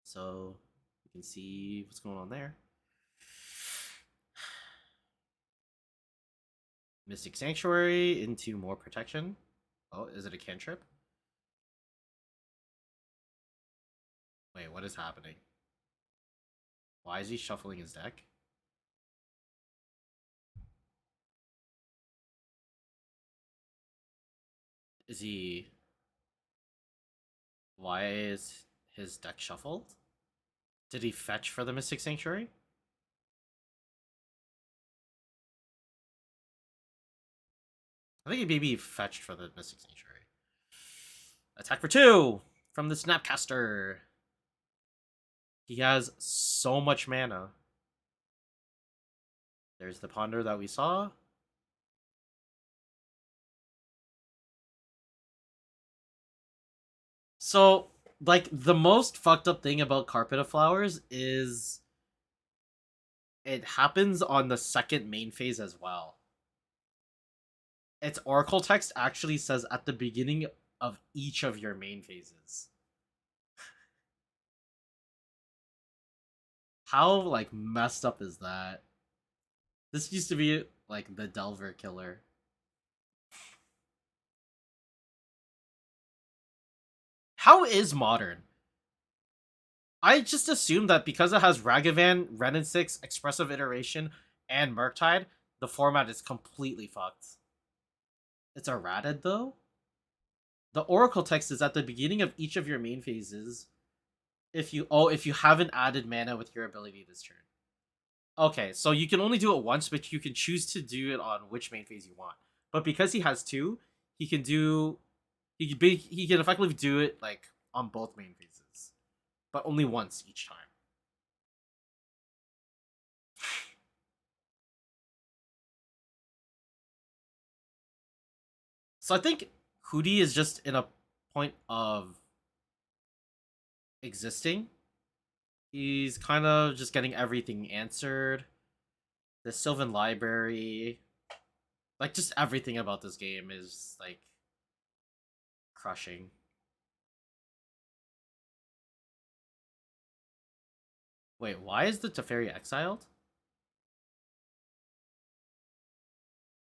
So you can see what's going on there. Mystic Sanctuary into more protection. Oh, is it a cantrip? Wait, what is happening? Why is he shuffling his deck? Is he... Why is his deck shuffled? Did he fetch for the Mystic Sanctuary? I think he maybe fetched for the Mystic Sanctuary. Attack for 2 from the Snapcaster. He has so much mana. There's the Ponder that we saw. So, like, the most fucked up thing about Carpet of Flowers is it happens on the second main phase as well. Its Oracle text actually says at the beginning of each of your main phases. How, like, messed up is that? This used to be, like, the Delver killer. How is Modern? I just assumed that because it has Ragavan, Ren and 6, Expressive Iteration, and Murktide, the format is completely fucked. It's errated, though? The Oracle text is at the beginning of each of your main phases. If you haven't added mana with your ability this turn. Okay, so you can only do it once, but you can choose to do it on which main phase you want. But because he has 2, he can effectively do it like on both main phases, but only once each time. So I think Hootie is just in a point of existing. He's kind of just getting everything answered. The Sylvan Library, like, just everything about this game is like crushing. Wait, why is the Teferi exiled?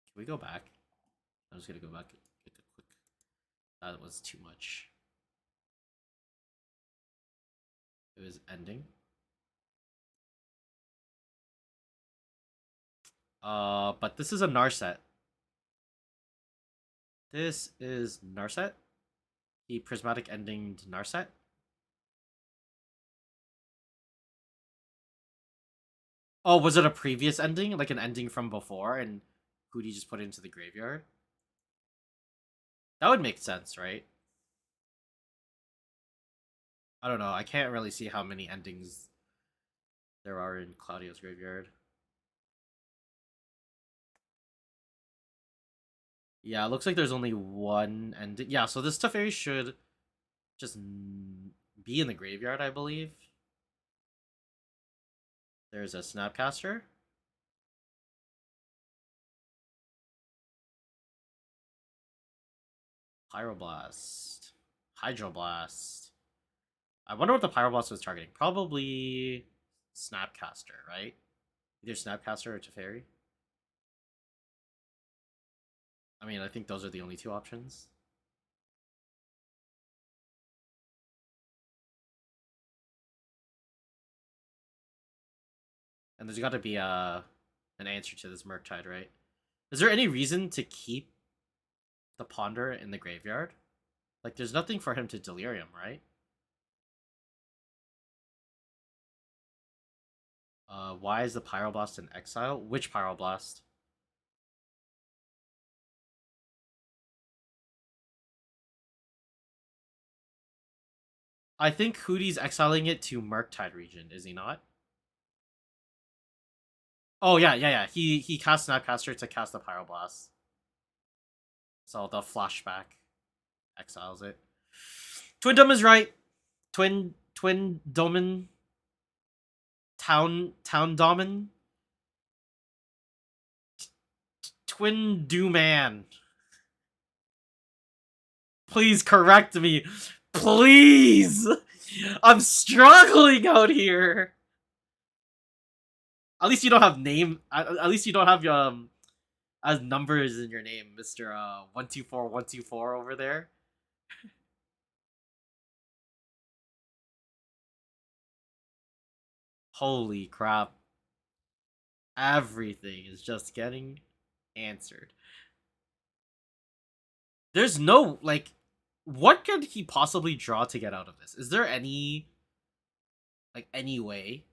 Can we go back? I'm just gonna go back. Get a quick. That was too much. It was ending. But this is a Narset. This is Narset. The prismatic ending Narset. Oh, was it a previous ending? Like an ending from before, and Hootie just put it into the graveyard? That would make sense, right? I don't know. I can't really see how many endings there are in Claudio's graveyard. Yeah, it looks like there's only one ending. Yeah, so this Teferi should just be in the graveyard, I believe. There's a Snapcaster. Pyroblast. Hydroblast. I wonder what the Pyroblast was targeting. Probably Snapcaster, right? Either Snapcaster or Teferi. I mean, I think those are the only 2 options. And there's got to be an answer to this Murktide, right? Is there any reason to keep the Ponder in the graveyard? Like, there's nothing for him to Delirium, right? Why is the Pyroblast in exile? Which Pyroblast? I think Hootie's exiling it to Murktide region, is he not? Oh yeah. He cast Snapcaster to cast the Pyroblast. So the flashback exiles it. Twin Dome is right. Twin Domin. Town Domin. Twin Dooman. Please correct me. Please! I'm struggling out here. At least you don't have name. At least you don't have as numbers in your name, Mister 124124 over there. Holy crap! Everything is just getting answered. There's no like, what could he possibly draw to get out of this? Is there any any way?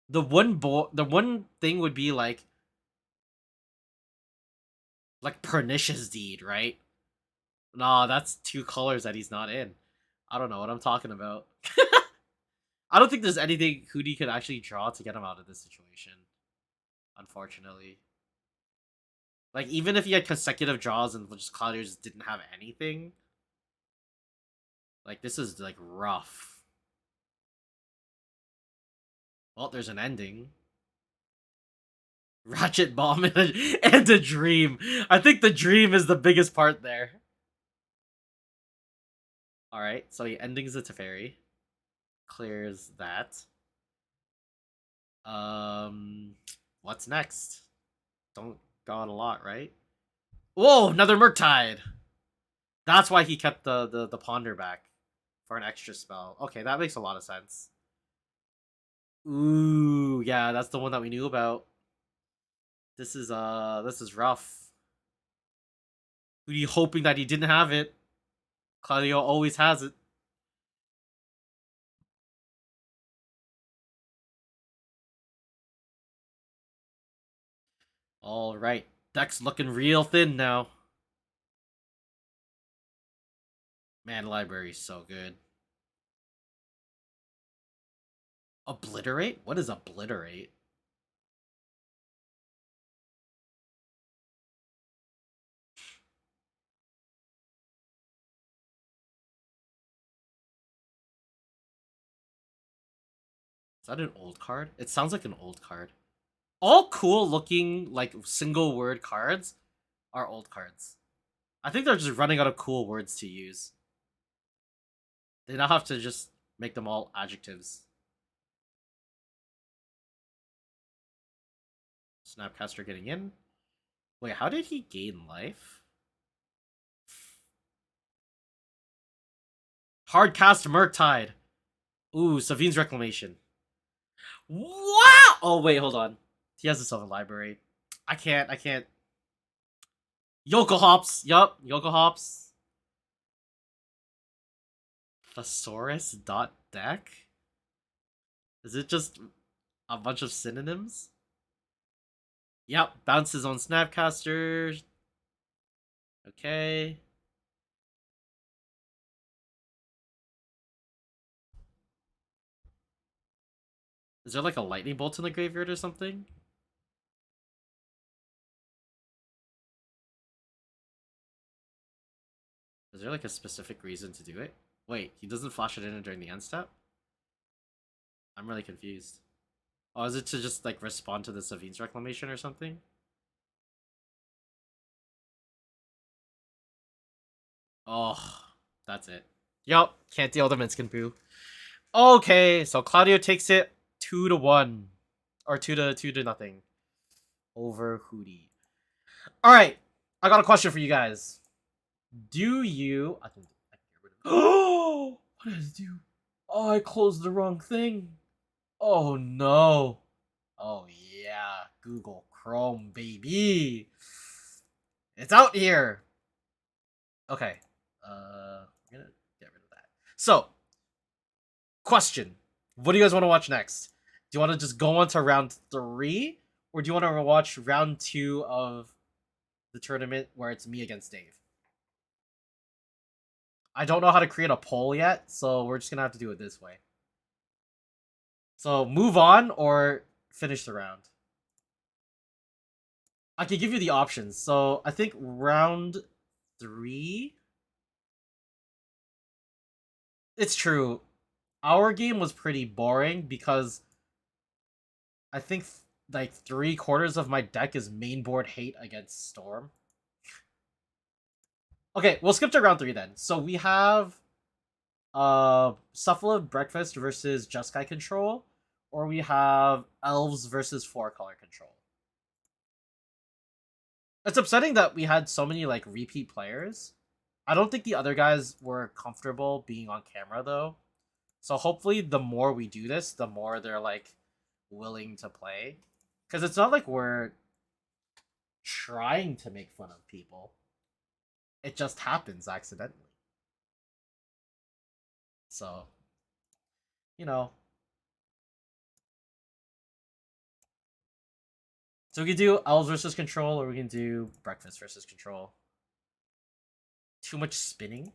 The one thing would be like Pernicious Deed, right? Nah, that's 2 colors that he's not in. I don't know what I'm talking about. I don't think there's anything Hootie could actually draw to get him out of this situation. Unfortunately. Like, even if he had consecutive draws and just Claudio just didn't have anything. Like, this is, like, rough. Well, there's an ending. Ratchet Bomb and a Dream. I think the Dream is the biggest part there. Alright, so he endings the Teferi. Clears that. What's next? Don't got a lot, right? Whoa, another Murktide! That's why he kept the Ponder back. For an extra spell. Okay, that makes a lot of sense. Ooh, yeah, that's the one that we knew about. This is rough. Hootie hoping that he didn't have it. Claudio always has it. Alright. Deck's looking real thin now. Man, library's so good. Obliterate? What is Obliterate? Is that an old card? It sounds like an old card. All cool looking, like, single word cards are old cards. I think they're just running out of cool words to use. They now have to just make them all adjectives. Snapcaster getting in. Wait, how did he gain life? Hardcast Murktide. Ooh, Savine's Reclamation. Wow! Oh, wait, hold on. He has a Silver Library. I can't. Yoko Hops. Yup, Yoko Hops. Thesaurus dot deck? Is it just a bunch of synonyms? Yep, bounces on Snapcaster. Okay. Is there like a lightning bolt in the graveyard or something? Is there like a specific reason to do it? Wait, he doesn't flash it in during the end step? I'm really confused. Oh, is it to just like respond to the Savine's Reclamation or something? Oh, that's it. Yup, can't deal the Minskin Poo. Okay, so Claudio takes it 2-1. Or 2-0 over Hootie. Alright, I got a question for you guys. Do you... I can get rid of... Oh! What did I do? Oh, I closed the wrong thing. Oh no. Oh yeah, Google Chrome, baby. It's out here. Okay. I'm gonna get rid of that. So, question. What do you guys want to watch next? Do you want to just go on to round 3? Or do you want to watch round 2 of the tournament where it's me against Dave? I don't know how to create a poll yet, so we're just gonna have to do it this way. So move on or finish the round. I can give you the options. So I think round 3. It's true. Our game was pretty boring because I think like 3/4 of my deck is mainboard hate against Storm. Okay, we'll skip to round 3 then. So we have Cephalid Breakfast versus Jeskai control, or we have Elves versus 4-color control. It's upsetting that we had so many like repeat players. I don't think the other guys were comfortable being on camera though. So hopefully the more we do this, the more they're like willing to play. Because it's not like we're trying to make fun of people. It just happens accidentally. So, you know. So we can do Elves versus Control, or we can do Breakfast versus Control. Too much spinning?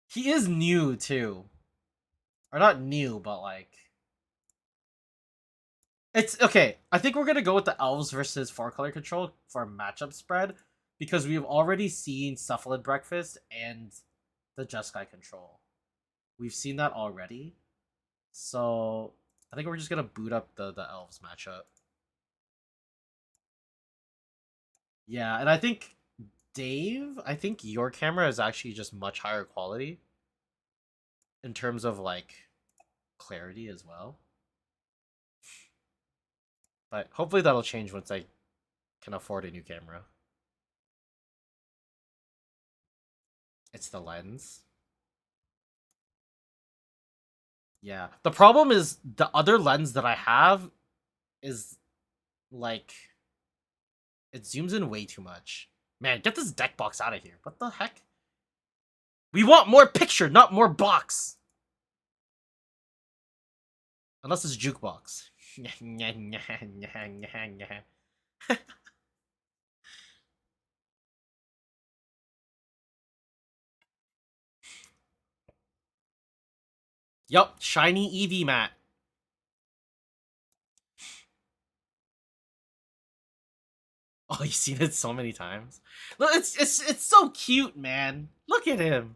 He is new, too. Or not new, but like... It's okay. I think we're gonna go with the Elves versus 4-color control for matchup spread because we've already seen Cephalid Breakfast and the Jeskai control. We've seen that already, so I think we're just gonna boot up the Elves matchup. Yeah, and I think Dave, I think your camera is actually just much higher quality in terms of like clarity as well. But hopefully that'll change once I can afford a new camera. It's the lens. Yeah. The problem is the other lens that I have is like it zooms in way too much. Man, get this deck box out of here. What the heck? We want more picture, not more box. Unless it's jukebox. Yup, shiny EV mat. Oh, you've seen it so many times. Look, it's so cute, man. Look at him.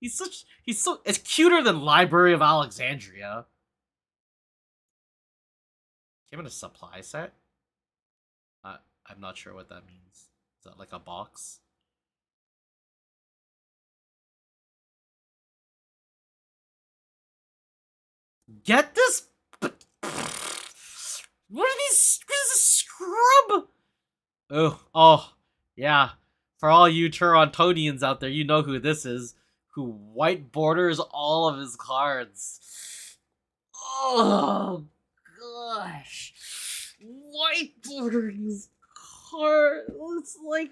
He's so it's cuter than Library of Alexandria. Came in a supply set. I'm not sure what that means. Is that like a box? Get this. What are these? What is this scrub? Oh, yeah. For all you Torontonians out there, you know who this is. Who white borders all of his cards. Oh, gosh. White bordering his cards. It's like,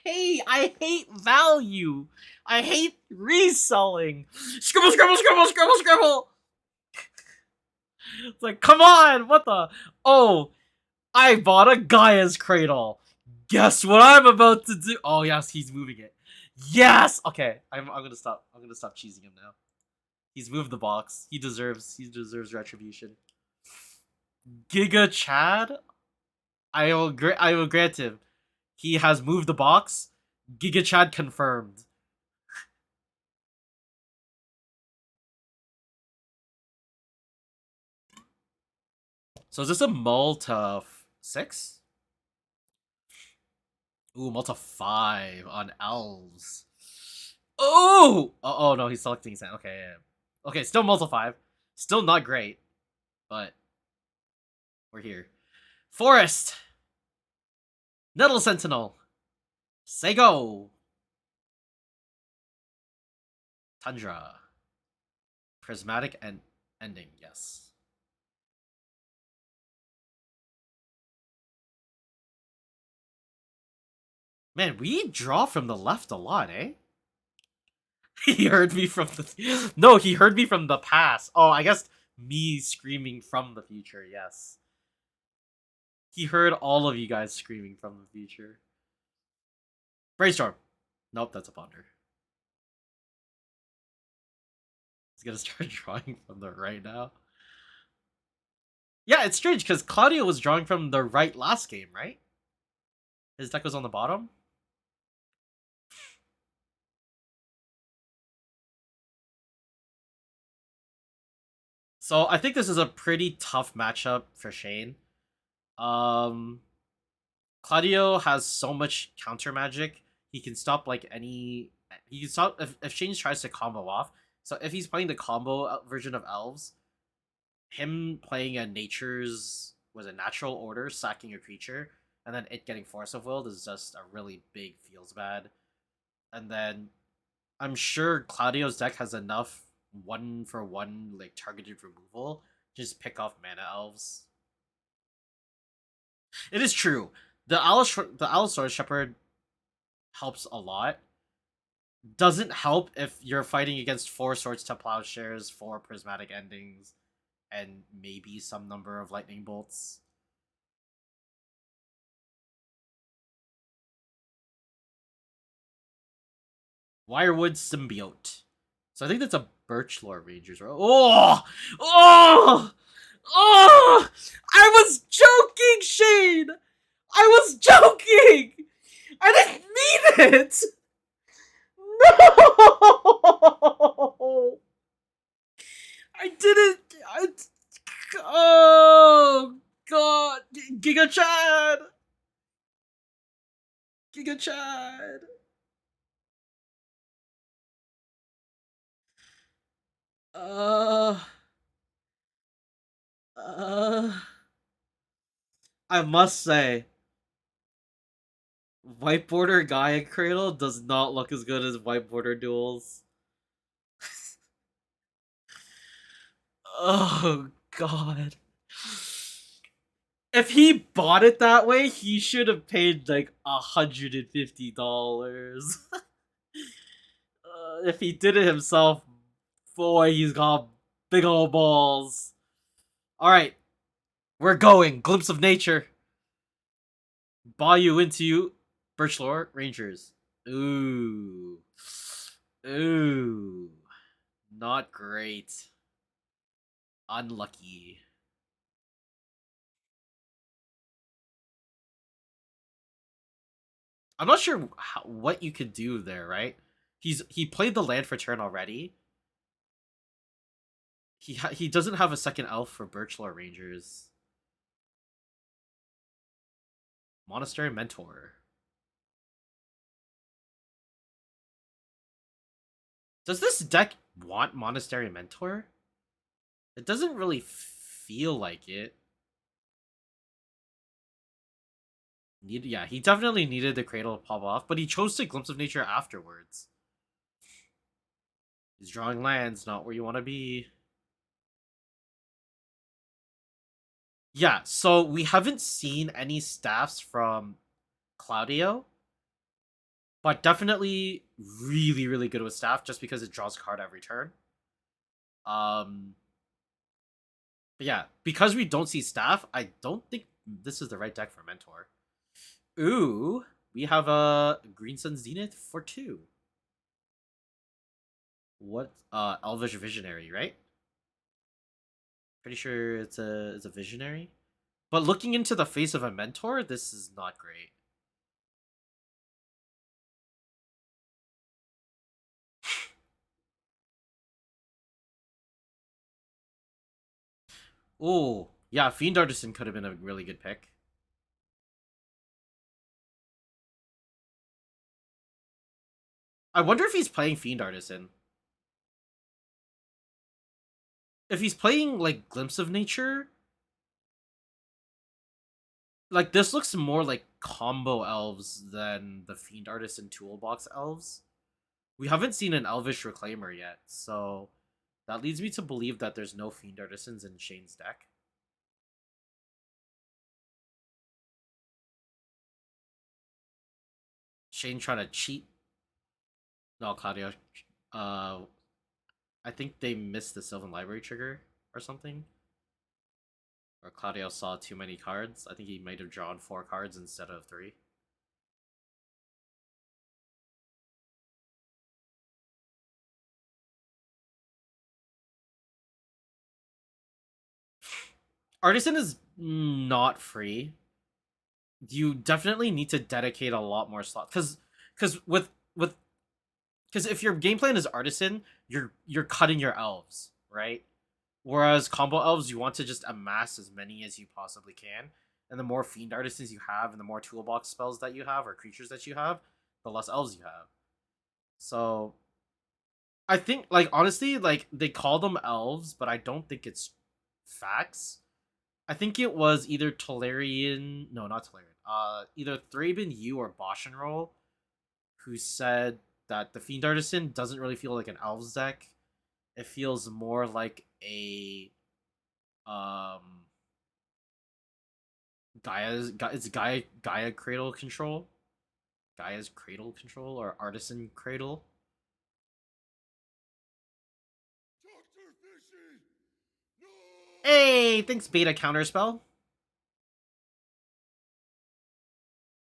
hey, I hate value. I hate reselling. Scribble, scribble, scribble, scribble, scribble. It's like, come on, what the? Oh, I bought a Gaia's Cradle. Guess what I'm about to do? Oh yes, he's moving it. Yes. Okay, I'm gonna stop. I'm gonna stop cheesing him now. He's moved the box. He deserves retribution. Giga Chad. I will grant him. He has moved the box. Giga Chad confirmed. So is this a Malta 6? Ooh, Malta 5 on Elves. Oh no, he's selecting his hand. Okay, yeah. Okay, still Malta 5. Still not great, but we're here. Forest. Nettle Sentinel. Sago. Tundra. Prismatic and ending, yes. Man, we draw from the left a lot, eh? He heard me from the... No, he heard me from the past. Oh, I guess me screaming from the future, yes. He heard all of you guys screaming from the future. Brainstorm. Nope, that's a ponder. He's gonna start drawing from the right now. Yeah, it's strange because Claudio was drawing from the right last game, right? His deck was on the bottom. So I think this is a pretty tough matchup for Shane. Um, Claudio has so much counter magic. He can stop like any. He can stop if Shane tries to combo off. So if he's playing the combo version of Elves, him playing a nature's was a natural order, sacking a creature, and then it getting force of will is just a really big feels bad. And then I'm sure Claudio's deck has enough 1-for-1 like targeted removal. Just pick off mana elves. It is true. The Allosaurus Shepherd helps a lot. Doesn't help if you're fighting against 4 Swords to Plowshares, 4 Prismatic Endings, and maybe some number of Lightning Bolts. Wirewood Symbiote. So I think that's a Birchlore Rangers. Oh! Oh! Oh! I was joking, Shane! I was joking! I didn't mean it! No! I didn't. Oh god, Giga Chad, Giga Chad. Uh, uh. I must say, White Border Gaia Cradle does not look as good as White Border Duels. Oh god. If he bought it that way, he should have paid like $150. If he did it himself, boy, he's got big old balls. All right, we're going. Glimpse of Nature. Bayou into you. Birchlore Rangers. Ooh. Ooh. Not great. Unlucky. I'm not sure what you could do there, right? He played the land for turn already. He doesn't have a second elf for Birchlore Rangers. Monastery Mentor. Does this deck want Monastery Mentor? It doesn't really feel like it. Yeah, he definitely needed the Cradle to pop off, but he chose to Glimpse of Nature afterwards. He's drawing lands, not where you want to be. Yeah, so we haven't seen any staffs from Claudio, but definitely really, really good with staff just because it draws a card every turn. But yeah, because we don't see staff, I don't think this is the right deck for Mentor. Ooh, we have a Green Sun Zenith for 2. What? Elvish Visionary, right? Pretty sure it's a Visionary. But looking into the face of a Mentor, this is not great. Oh, yeah, Fiend Artisan could have been a really good pick. I wonder if he's playing Fiend Artisan. If he's playing, like, Glimpse of Nature, like, this looks more like combo elves than the Fiend Artisan Toolbox elves. We haven't seen an Elvish Reclaimer yet, so that leads me to believe that there's no Fiend Artisans in Shane's deck. Shane trying to cheat. No, Claudio. Uh, I think they missed the Sylvan Library trigger or something. Or Claudio saw too many cards. I think he might have drawn 4 cards instead of 3. Artisan is not free. You definitely need to dedicate a lot more slots because with because if your game plan is artisan, you're cutting your elves, right? Whereas combo elves, you want to just amass as many as you possibly can, and the more fiend artisans you have, and the more toolbox spells that you have or creatures that you have, the less elves you have. So I think, like, honestly, like, they call them elves, but I don't think it's facts. I think it was either Tolarian, no, not Tolarian, either Thraben U or Boschenroll who said that the Fiend Artisan doesn't really feel like an elves deck. It feels more like a um Gaia Cradle Control, Gaia's Cradle Control or Artisan Cradle. Hey, thanks Beta Counterspell.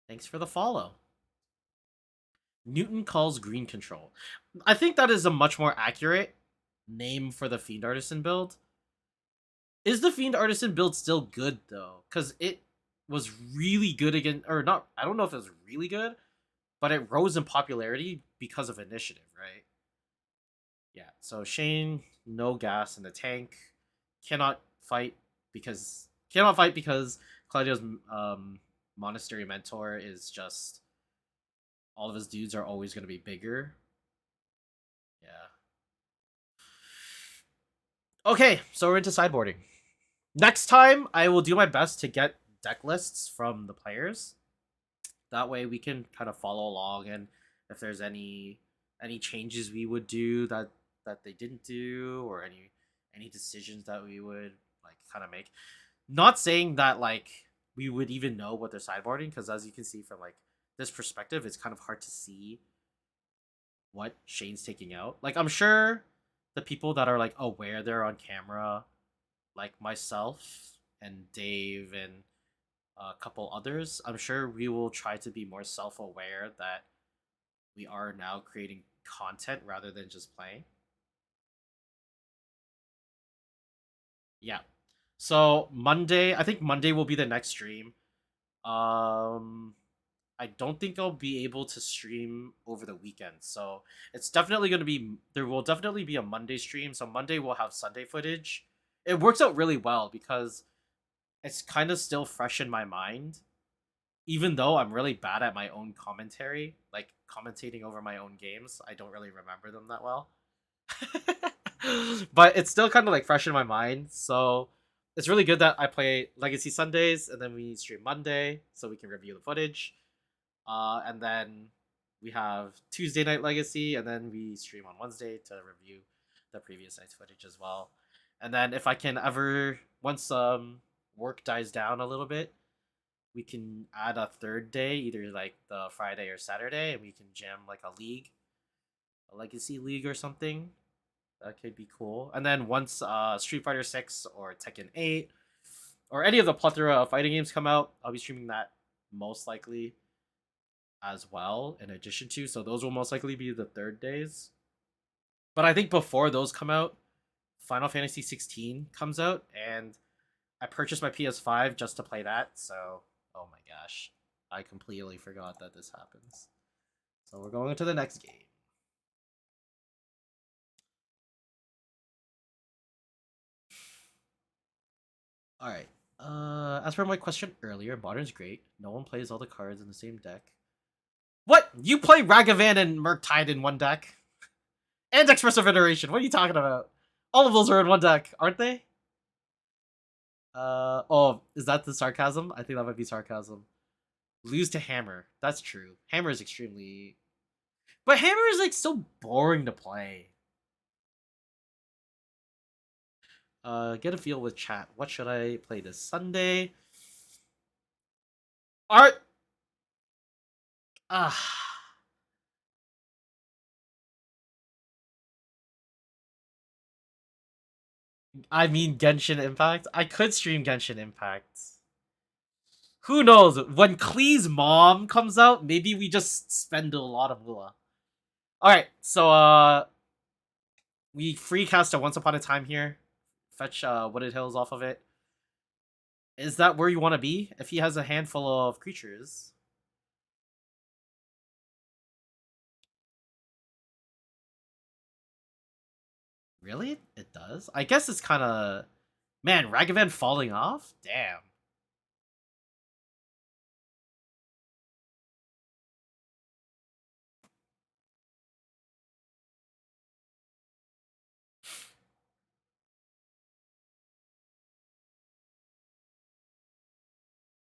Thanks for the follow. Newton calls green control. I think that is a much more accurate name for the Fiend Artisan build. Is the Fiend Artisan build still good though? Because it was really good again, or not. I don't know if it was really good, but it rose in popularity because of initiative, right? Yeah. So Shane, no gas in the tank, cannot fight because Claudio's monastery mentor is just all of his dudes are always going to be bigger. Yeah. Okay, so we're into sideboarding. Next time, I will do my best to get deck lists from the players. That way, we can kind of follow along, and if there's any changes we would do that they didn't do, or any decisions that we would like kind of make. Not saying that like we would even know what they're sideboarding, because as you can see from like this perspective, it's kind of hard to see what Shane's taking out. Like I'm sure the people that are like aware they're on camera, like myself and Dave and a couple others, I'm sure we will try to be more self-aware that we are now creating content rather than just playing. Yeah. So Monday, I think Monday will be the next stream. Um I don't think I'll be able to stream over the weekend. So it's definitely going to be, there will definitely be a Monday stream. So Monday we'll have Sunday footage. It works out really well because it's kind of still fresh in my mind, even though I'm really bad at my own commentary, like commentating over my own games. I don't really remember them that well. But it's still kind of like fresh in my mind. So it's really good that I play Legacy Sundays and then we stream Monday so we can review the footage. And then we have Tuesday Night Legacy, and then we stream on Wednesday to review the previous night's footage as well. And then if I can ever, once work dies down a little bit, we can add a third day, either like the Friday or Saturday, and we can jam like a league, a Legacy League or something. That could be cool. And then once Street Fighter 6 or Tekken 8 or any of the plethora of fighting games come out, I'll be streaming that most likely as well, in addition to. So those will most likely be the third days. But I think before those come out, Final Fantasy 16 comes out, and I purchased my PS5 just to play that. So, oh my gosh, I completely forgot that this happens. So we're going to the next game. All right. As for my question earlier, Modern's great. No one plays all the cards in the same deck. What? You play Ragavan and Murktide in one deck? And Expressive Iteration. What are you talking about? All of those are in one deck, aren't they? Oh, is that the sarcasm? I think that might be sarcasm. Lose to Hammer. That's true. Hammer is extremely, but Hammer is like so boring to play. Get a feel with chat. What should I play this Sunday? Art. Ah. I mean Genshin Impact. I could stream Genshin Impact. Who knows? When Klee's mom comes out, maybe we just spend a lot of moolah. Alright, so we free cast a Once Upon a Time here. Fetch Wooded Hills off of it. Is that where you want to be? If he has a handful of creatures. Really? It does? I guess it's kind of... Man, Ragavan falling off? Damn.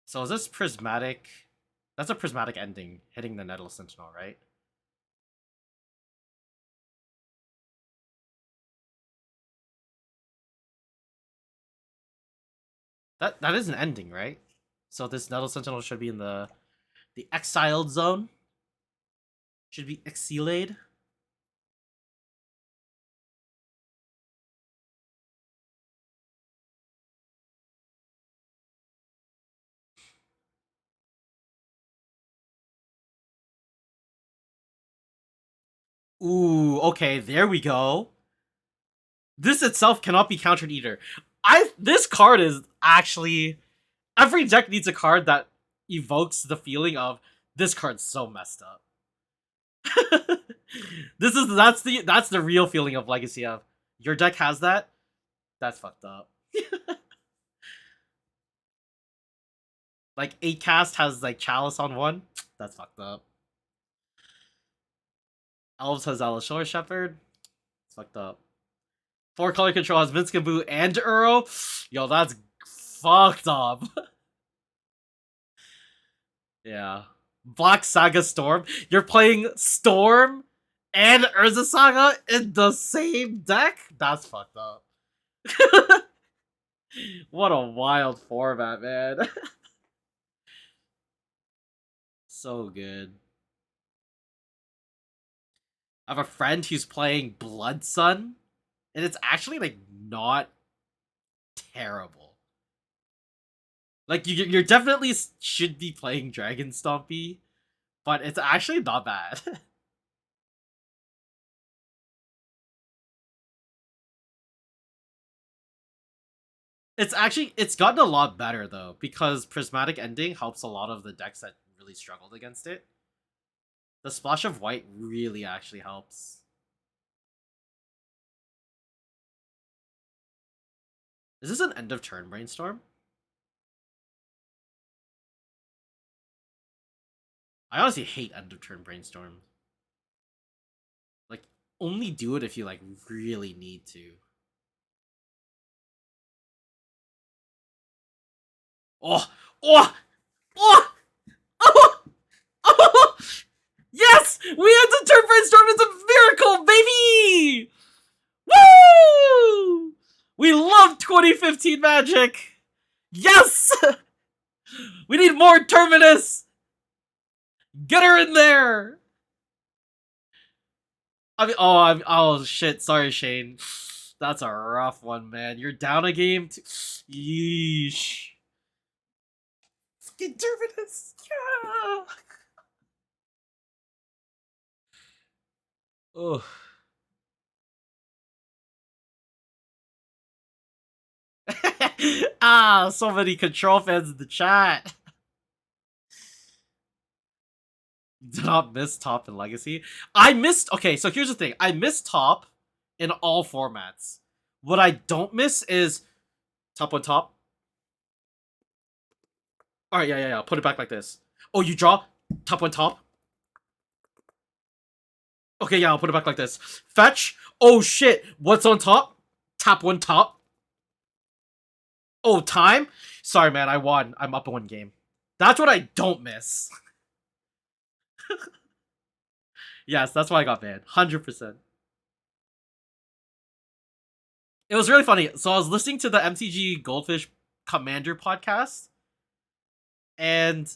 So is this prismatic? That's a prismatic ending, hitting the Nettle Sentinel, right? That is an ending, right? So this Nettle Sentinel should be in the exiled zone. Should be exiled. Ooh, okay, there we go. This itself cannot be countered either. This card is actually... Every deck needs a card that evokes the feeling of this card's so messed up. That's the real feeling of Legacy of your deck has that. That's fucked up. Like 8 cast has like Chalice on one. That's fucked up. Elves has Alashore Shepherd. It's fucked up. 4 color control has Minskaboo and Uro. Yo, that's fucked up. Yeah. Black Saga Storm. You're playing Storm and Urza Saga in the same deck? That's fucked up. What a wild format, man. So good. I have a friend who's playing Blood Sun, and it's actually like not terrible. Like you're definitely should be playing Dragon Stompy, but it's actually not bad. It's gotten a lot better though, because Prismatic Ending helps a lot of the decks that really struggled against it. The splash of white really actually helps. Is this an end of turn brainstorm? I honestly hate end of turn brainstorm. Like, only do it if you like really need to. Oh, oh, oh, oh, oh! Yes, we had to turn brainstorm into miracle, baby! Woo! We love 2015 Magic. Yes, we need more Terminus. Get her in there. Oh shit. Sorry, Shane. That's a rough one, man. You're down a game. Yeesh. Get Terminus. Yeah. Oh. Ah, so many control fans in the chat. Did not miss top in Legacy. I missed. Okay, so here's the thing. I missed top in all formats. What I don't miss is top on top. All right, yeah. Put it back like this. Oh, you draw top on top. Okay, yeah, I'll put it back like this. Fetch. Oh shit, what's on top? Tap one top. Oh, time. Sorry, man, I won. I'm up in one game. That's what I don't miss. Yes, that's why I got banned. 100%. It was really funny. So I was listening to the MTG Goldfish Commander podcast, and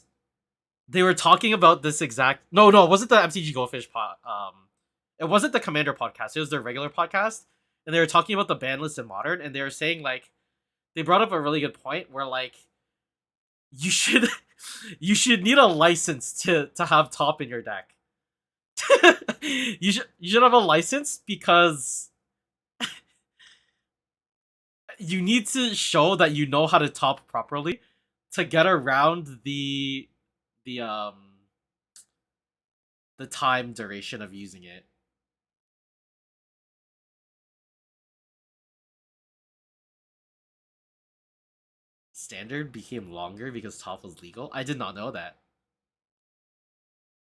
they were talking about this exact... No, it wasn't the MTG Goldfish it wasn't the Commander podcast. It was their regular podcast, and they were talking about the ban list in Modern, and they were saying, like, they brought up a really good point where, like, you should need a license to have top in your deck. you should have a license because you need to show that you know how to top properly. to get around the um the time duration of using it. Standard became longer because top was legal. I did not know that.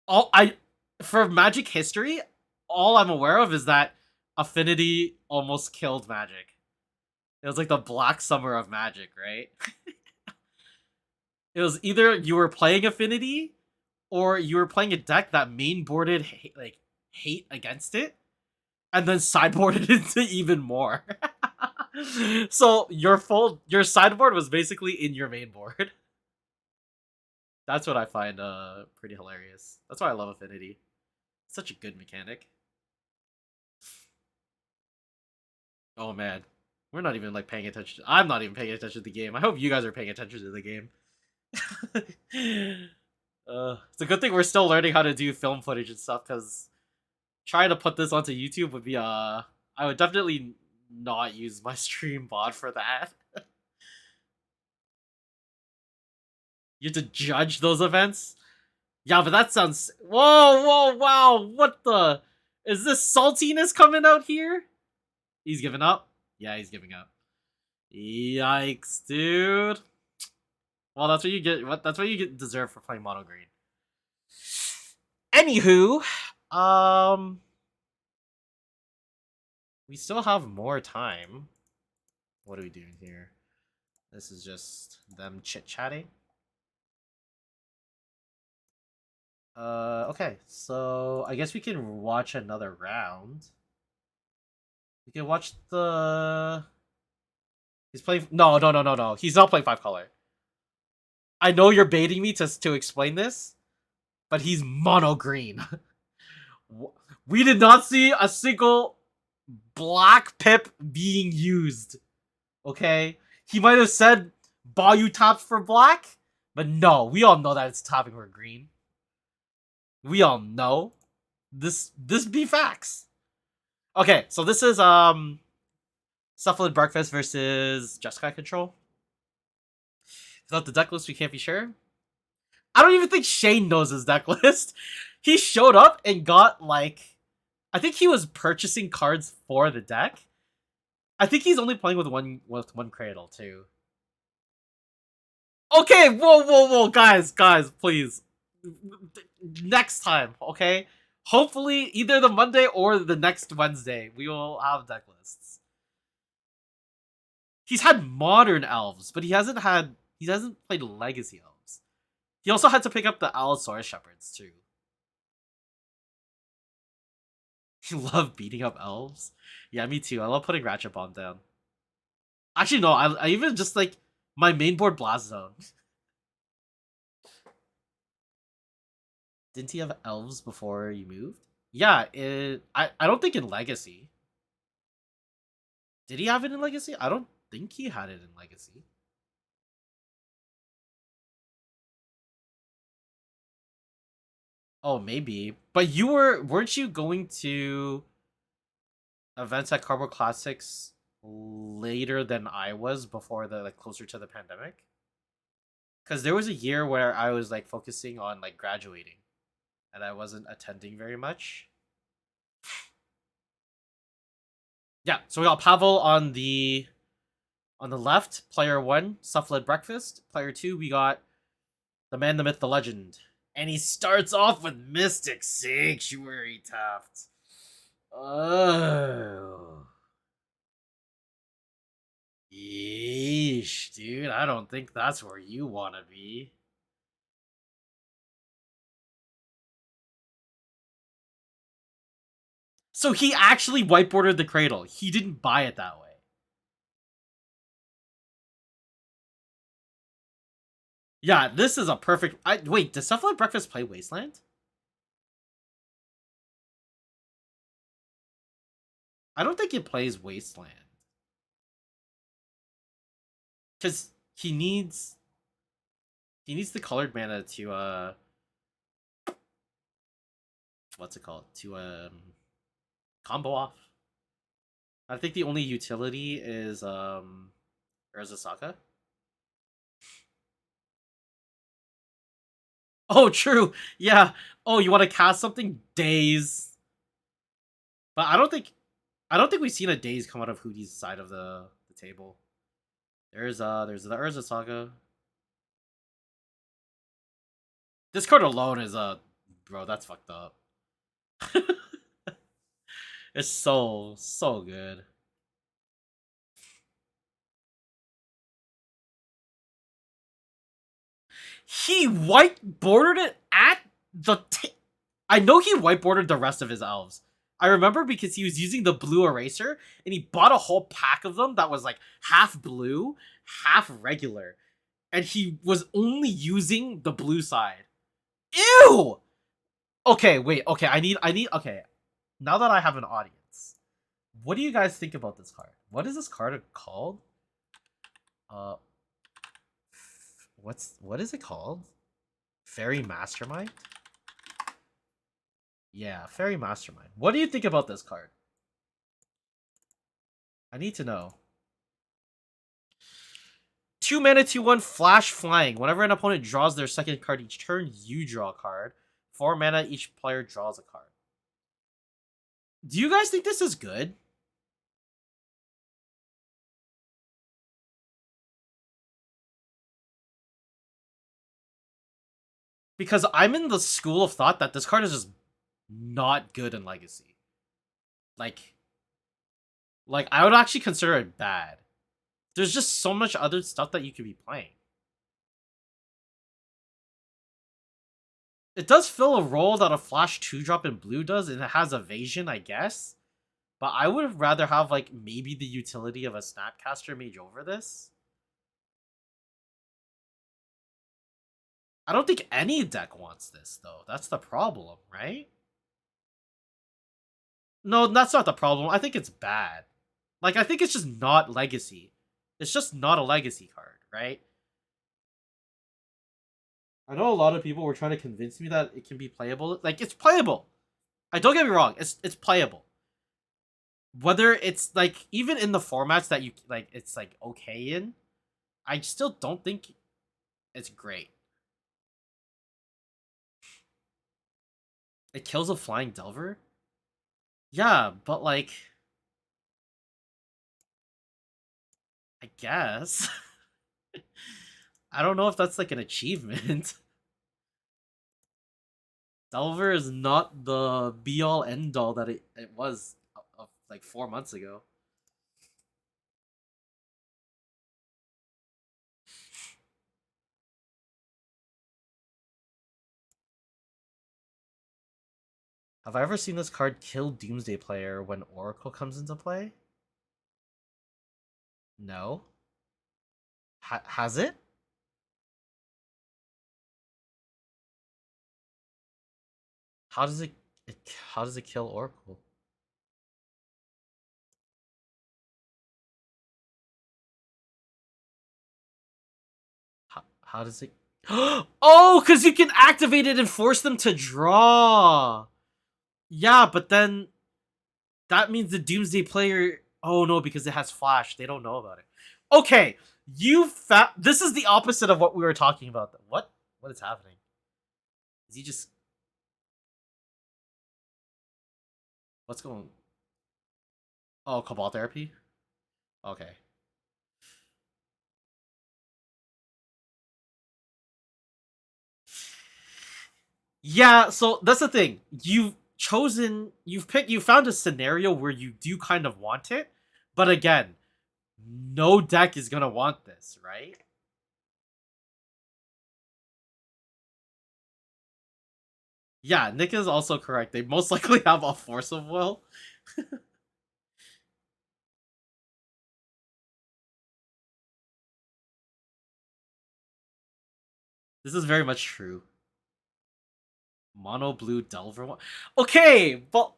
All I For Magic history, all I'm aware of is that Affinity almost killed Magic. It was like the Black Summer of Magic, right? It was either you were playing Affinity or you were playing a deck that mainboarded hate against it and then sideboarded into even more. So your sideboard was basically in your main board. That's what I find pretty hilarious. That's why I love Affinity. It's such a good mechanic. Oh man. We're not even like paying attention. I'm not even paying attention to the game. I hope you guys are paying attention to the game. It's a good thing we're still learning how to do film footage and stuff, because trying to put this onto YouTube would be I would definitely not use my stream bot for that. You have to judge those events? Yeah, but that sounds... Whoa, whoa, wow, what the... Is this saltiness coming out here? He's giving up? Yeah, he's giving up. Yikes, dude. Well, that's what you get. That's what you get deserve for playing mono green. Anywho, we still have more time. What are we doing here? This is just them chit-chatting. Okay, so I guess we can watch another round. We can watch the... He's playing... No, no, no, no, no. He's not playing 5-color. I know you're baiting me to explain this, but he's mono green. We did not see a single black pip being used. Okay? He might have said Bayou taps for black, but no, we all know that it's tapping for green. We all know. This be facts. Okay, so this is Cephalid Breakfast versus Jeskai Control. Without the deck list, we can't be sure. I don't even think Shane knows his deck list. He showed up and got like... I think he was purchasing cards for the deck. I think he's only playing with one Cradle too. Okay, whoa, whoa, whoa, guys, please. Next time, okay? Hopefully, either the Monday or the next Wednesday, we will have deck lists. He's had modern elves, but he hasn't played legacy elves. He also had to pick up the Allosaurus Shepherds too. You love beating up elves? Yeah, me too. I love putting Ratchet Bomb down. Actually, no, I even just like my main board Blast Zone. Didn't he have elves before you moved? Yeah, I don't think in Legacy. Did he have it in Legacy? I don't think he had it in Legacy. Oh, maybe. But weren't you going to events at Cardboard Classics later than I was, before the closer to the pandemic? Because there was a year where I was like focusing on like graduating, and I wasn't attending very much. Yeah, so we got Pavel on the left, player 1, Cephalid Breakfast. Player 2, we got the man, the myth, the legend. And he starts off with Mystic Sanctuary tapped. Oh. Yeesh, dude. I don't think that's where you want to be. So he actually whiteboarded the Cradle. He didn't buy it that way. Yeah, this is a perfect... Wait, does Cephalid Breakfast play Wasteland? I don't think it plays Wasteland. Because he needs the colored mana to, what's it called? To, combo off. I think the only utility is, Urza Saga. Oh, true. Yeah. Oh, you want to cast something? Days. But I don't think we've seen a Days come out of Hootie's side of the table. There's the Urza Saga. This card alone is bro, that's fucked up. It's so good. He whiteboarded it at the I know he whiteboarded the rest of his elves. I remember because he was using the blue eraser and he bought a whole pack of them that was like half blue, half regular. And he was only using the blue side. Ew! Okay, wait, okay, okay. Now that I have an audience, what do you guys think about this card? What is this card called? Uh, what is it called? Fairy Mastermind? Yeah, Fairy Mastermind. What do you think about this card? I need to know. 2 mana, 2/1, flash flying. Whenever an opponent draws their second card each turn, you draw a card. 4 mana, each player draws a card. Do you guys think this is good? Because I'm in the school of thought that this card is just not good in Legacy. Like, I would actually consider it bad. There's just so much other stuff that you could be playing. It does fill a role that a flash 2-drop in blue does, and it has evasion, I guess. But I would rather have, like, maybe the utility of a Snapcaster Mage over this. I don't think any deck wants this, though. That's the problem, right? No, that's not the problem. I think it's bad. Like, I think it's just not Legacy. It's just not a Legacy card, right? I know a lot of people were trying to convince me that it can be playable. Like, it's playable. I don't get me wrong. It's playable. Whether it's, like, even in the formats that you, like, it's, like, okay in, I still don't think it's great. It kills a flying Delver? Yeah, but, like, I guess. I don't know if that's, like, an achievement. Delver is not the be-all, end-all that it was, like, 4 months ago. Have I ever seen this card kill Doomsday Player when Oracle comes into play? No. Has it? How does how does it kill Oracle? How does it? Oh, because you can activate it and force them to draw. Yeah, but then that means the Doomsday Player. Oh no, because it has Flash. They don't know about it. Okay, this is the opposite of what we were talking about. What? What is happening? Is he just? What's going? Oh, Cabal Therapy. Okay. Yeah, so that's the thing. You found a scenario where you do kind of want it, but again, no deck is gonna want this, right? Yeah, Nick is also correct. They most likely have a Force of Will. This is very much true. Mono blue Delver one. Okay, but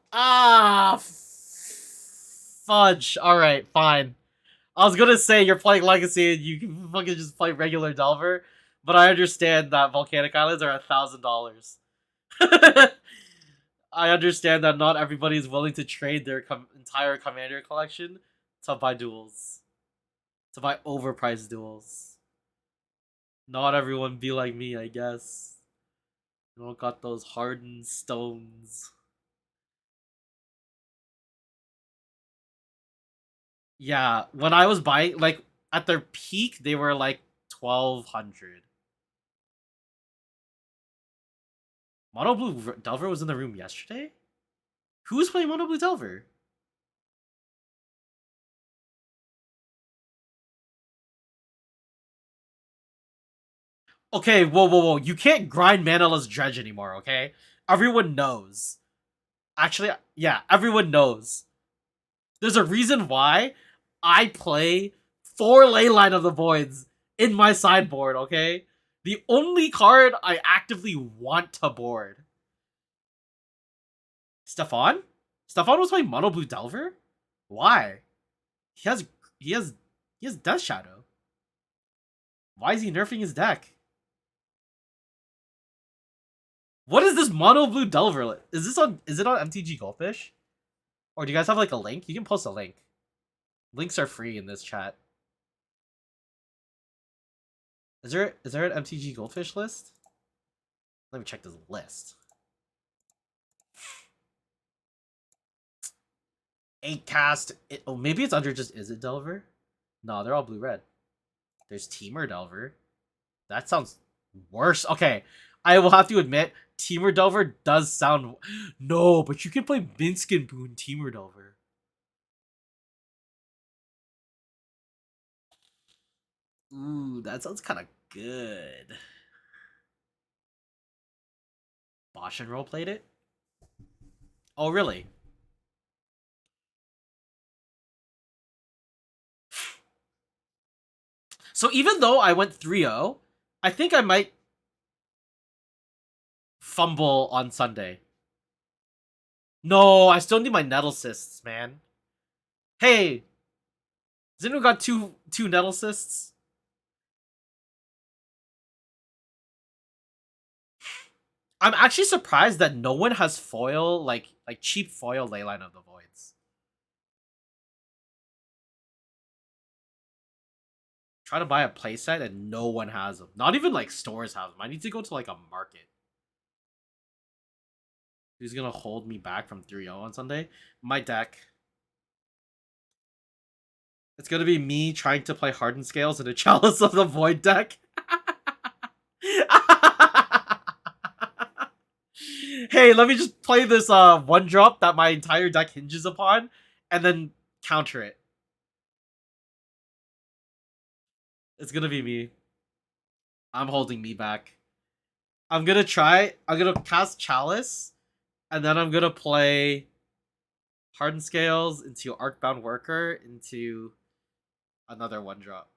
fudge. All right, fine. I was gonna say you're playing Legacy and you can fucking just play regular Delver, but I understand that Volcanic Islands are $1,000. I understand that not everybody is willing to trade their entire Commander collection to buy duels, to buy overpriced duels. Not everyone be like me, I guess. You know, got those hardened stones. Yeah, when I was buying, like, at their peak, they were like 1,200. Mono Blue Delver was in the room yesterday? Who was playing Mono Blue Delver? Okay, whoa. You can't grind Manaless Dredge anymore, okay? Everyone knows. Actually, yeah, everyone knows. There's a reason why I play 4 Leyline of the Voids in my sideboard, okay? The only card I actively want to board. Stefan? Stefan was playing Mono Blue Delver? Why? He has he has he has Death Shadow. Why is he nerfing his deck? What is this Mono Blue Delver? Is it on MTG Goldfish? Or do you guys have like a link? You can post a link. Links are free in this chat. Is there an MTG Goldfish list? Let me check this list. 8 cast. Oh, maybe it's under just Is It Delver? No, they're all blue red. There's Teamer Delver. That sounds worse. Okay, I will have to admit, Teamer Delver does sound. No, but you can play Minskin Boon Teamer Delver. Ooh, that sounds kind of good. Bosch and Roll played it? Oh, really? So even though I went 3-0, I think I might fumble on Sunday. No, I still need my Nettle Cysts, man. Hey, has anyone got two Nettle Cysts? I'm actually surprised that no one has foil, like cheap foil Leyline of the Voids. Try to buy a playset and no one has them. Not even like stores have them. I need to go to like a market. Who's gonna hold me back from 3-0 on Sunday? My deck. It's gonna be me trying to play Hardened Scales in a Chalice of the Void deck. Hey, let me just play this one drop that my entire deck hinges upon, and then counter it. It's gonna be me. I'm holding me back. I'm gonna cast Chalice, and then I'm gonna play Hardened Scales into Arcbound Worker into another one drop.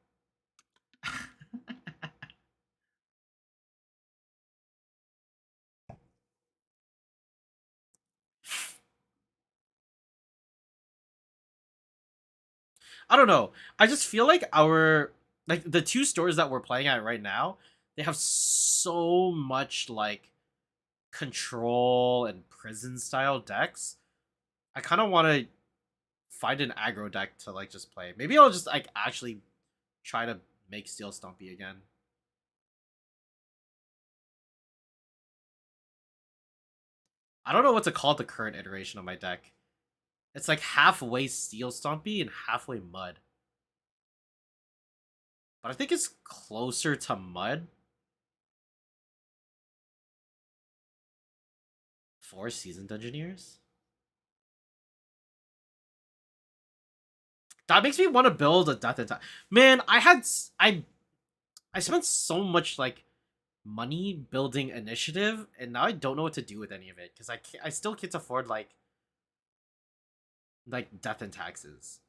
I don't know. I just feel like the 2 stores that we're playing at right now, they have so much like control and prison style decks. I kind of want to find an aggro deck to like just play. Maybe I'll just like actually try to make Steel Stompy again. I don't know what to call the current iteration of my deck. It's like halfway Steel Stompy and halfway Mud. But I think it's closer to Mud. 4 Seasoned Engineers? That makes me want to build a Death Attack. Man, I spent so much like money building initiative, and now I don't know what to do with any of it because I still can't afford like death and taxes.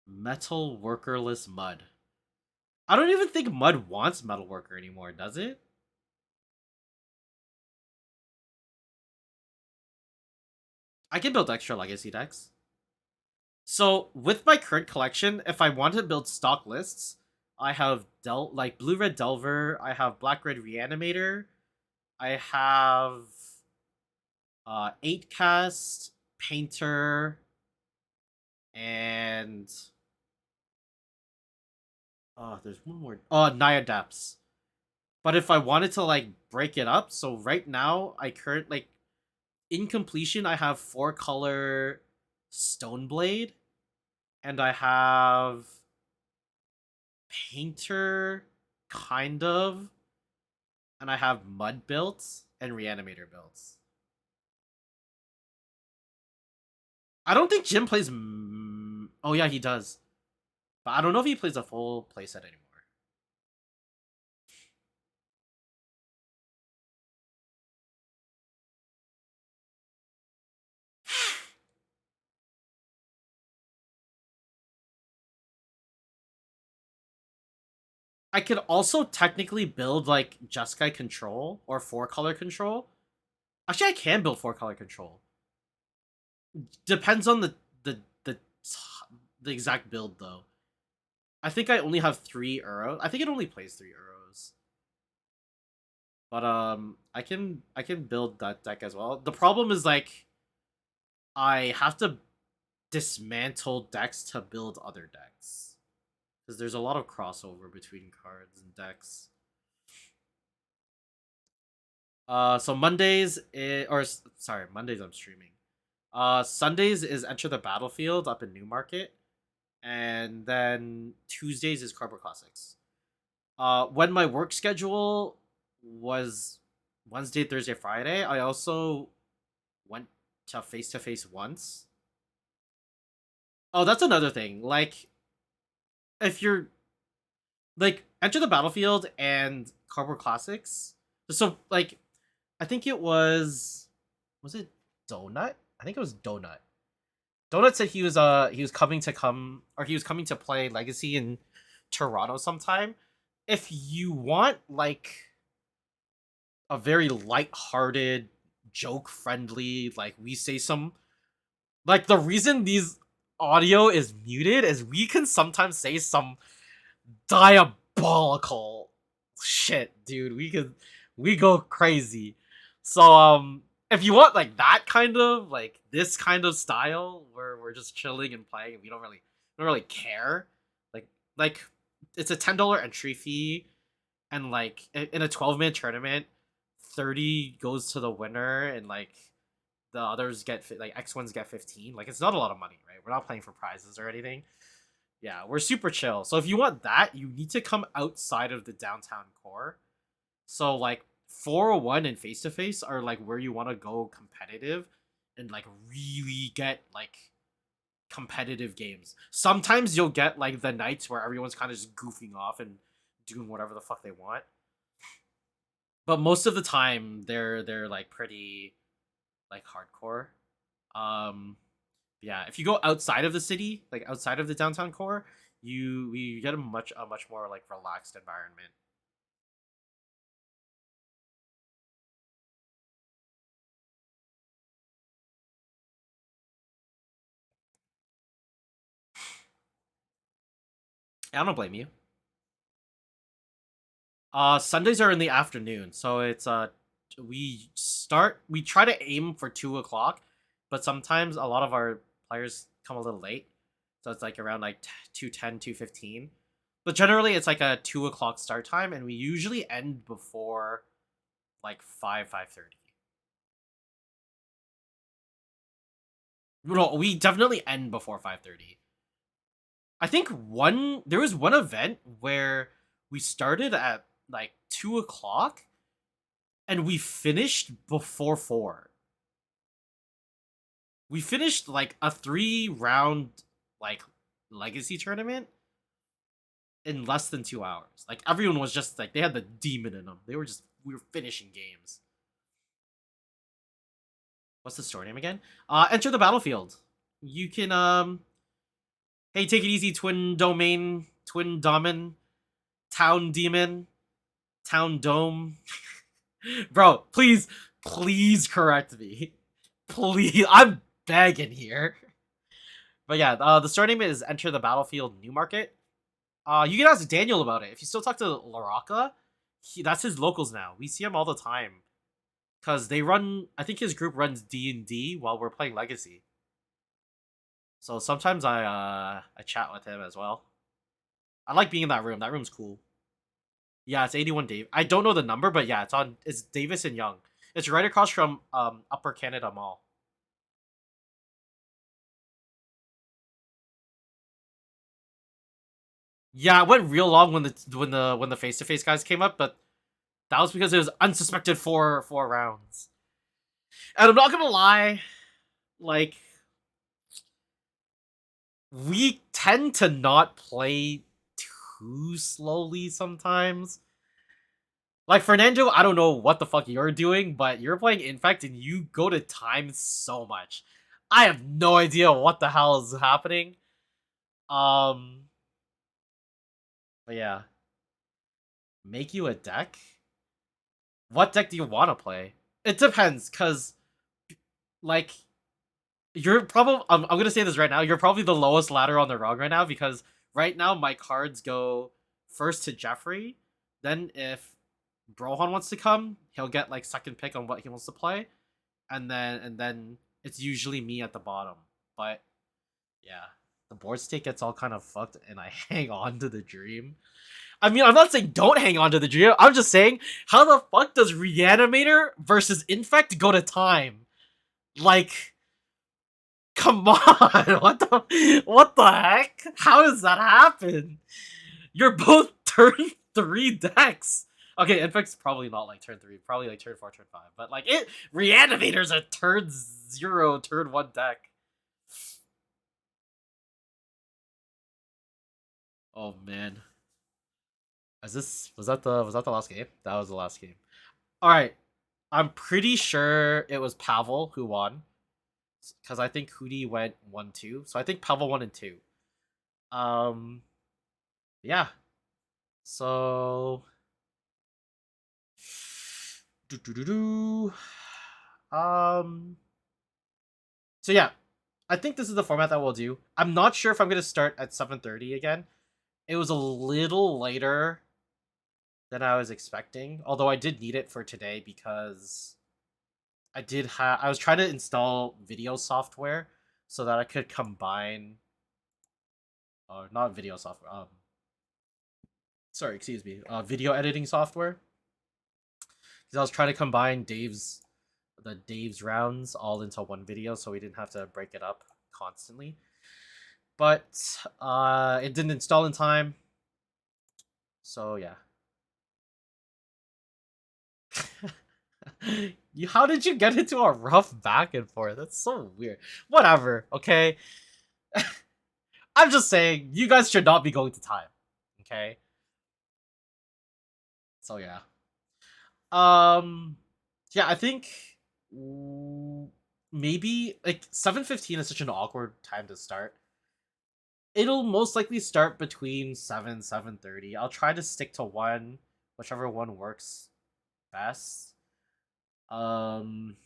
Metal workerless Mud. I don't even think Mud wants metal worker anymore, does it? I can build extra legacy decks. So with my current collection, if I want to build stock lists, I have blue red Delver, I have black red Reanimator, I have 8 cast Painter, and there's one more. Naya Depths. But if I wanted to like break it up, so right now I current like in completion I have 4-color Stoneblade, and I have Painter, kind of, and I have Mud built and Reanimator built. I don't think Jim plays. Oh yeah, he does, but I don't know if he plays a full playset anymore. I could also technically build like Jeskai control or 4-color control. Actually, I can build 4-color control. Depends on the the exact build though. I think I only have 3 arrows. I think it only plays 3 arrows. But I can build that deck as well. The problem is like I have to dismantle decks to build other decks because there's a lot of crossover between cards and decks. So Mondays I'm streaming. Sundays is Enter the Battlefield up in Newmarket, and then Tuesdays is Cardboard Classics. When my work schedule was Wednesday, Thursday, Friday, I also went to face once. Oh, that's another thing. Like, if you're like Enter the Battlefield and Cardboard Classics, so like, I think it was it Donut? I think it was Donut. Donut said he was coming to play Legacy in Toronto sometime. If you want like a very light-hearted, joke-friendly, like we say some like the reason these audio is muted is we can sometimes say some diabolical shit, dude. We go crazy. So if you want like that kind of like this kind of style where we're just chilling and playing and we don't really care. Like like it's a $10 entry fee, and like in a 12-man tournament, 30 goes to the winner, and like the others get like X ones get 15. Like it's not a lot of money, right? We're not playing for prizes or anything. Yeah, we're super chill. So if you want that, you need to come outside of the downtown core. So like 401 and face to face are like where you want to go competitive and like really get like competitive games. Sometimes you'll get like the nights where everyone's kind of just goofing off and doing whatever the fuck they want. But most of the time they're like pretty like hardcore. Um yeah, if you go outside of the city, like outside of the downtown core, you get a much more like relaxed environment. I don't blame you. Sundays are in the afternoon, so it's we try to aim for 2 o'clock, but sometimes a lot of our players come a little late, so it's like around like 2:10, 2:15. But generally, it's like a 2 o'clock start time, and we usually end before like 5:30. No, we definitely end before 5:30. I think there was one event where we started at like 2 o'clock and we finished before 4. We finished like a 3-round like legacy tournament in less than 2 hours. Like everyone was just like they had the demon in them. We were finishing games. What's the store name again? Enter the Battlefield. You can hey, take it easy, twin domain, twin domin, town demon, town dome. Bro, please correct me. Please, I'm begging here. But yeah, the store name is Enter the Battlefield Newmarket. You can ask Daniel about it. If you still talk to Laraka, that's his locals now. We see him all the time because they run. I think his group runs D&D while we're playing Legacy. So sometimes I chat with him as well. I like being in that room. That room's cool. Yeah, it's 81 Dave. I don't know the number, but yeah, it's Davis and Young. It's right across from Upper Canada Mall. Yeah, it went real long when the face to face guys came up, but that was because it was unsuspected four rounds. And I'm not gonna lie, like we tend to not play too slowly sometimes. Like Fernando, I don't know what the fuck you're doing, but you're playing Infect and you go to time so much. I have no idea what the hell is happening. Um, but yeah, make you a deck. What deck do you want to play? It depends, cause like you're probably I'm gonna say this right now. You're probably the lowest ladder on the rung right now because right now my cards go first to Jeffrey. Then if Brohan wants to come, he'll get like second pick on what he wants to play, and then it's usually me at the bottom. But yeah, the board state gets all kind of fucked, and I hang on to the dream. I mean, I'm not saying don't hang on to the dream. I'm just saying, how the fuck does Reanimator versus Infect go to time? Like, come on, what the heck? How does that happen? You're both turn 3 decks. Okay, Infect's probably not like turn 3, probably like turn 4, turn 5. But like it Reanimator's a turn 0, turn 1 deck. Oh man. Was that the last game? That was the last game. Alright. I'm pretty sure it was Pavel who won. Because I think Hootie went 1-2. So I think Pavel won in 2. Um yeah. So do do do do. Um so yeah, I think this is the format that we'll do. I'm not sure if I'm gonna start at 7:30 again. It was a little later than I was expecting, although I did need it for today because I was trying to install video software so that I could combine not video software. Sorry, excuse me. Video editing software. Because I was trying to combine Dave's rounds all into one video so we didn't have to break it up constantly. But it didn't install in time. So yeah. How did you get into a rough back and forth? That's so weird. Whatever, okay? I'm just saying, you guys should not be going to time. Okay? So yeah. Um yeah, I think maybe like 7:15 is such an awkward time to start. It'll most likely start between 7:30. I'll try to stick to one, whichever one works best. Um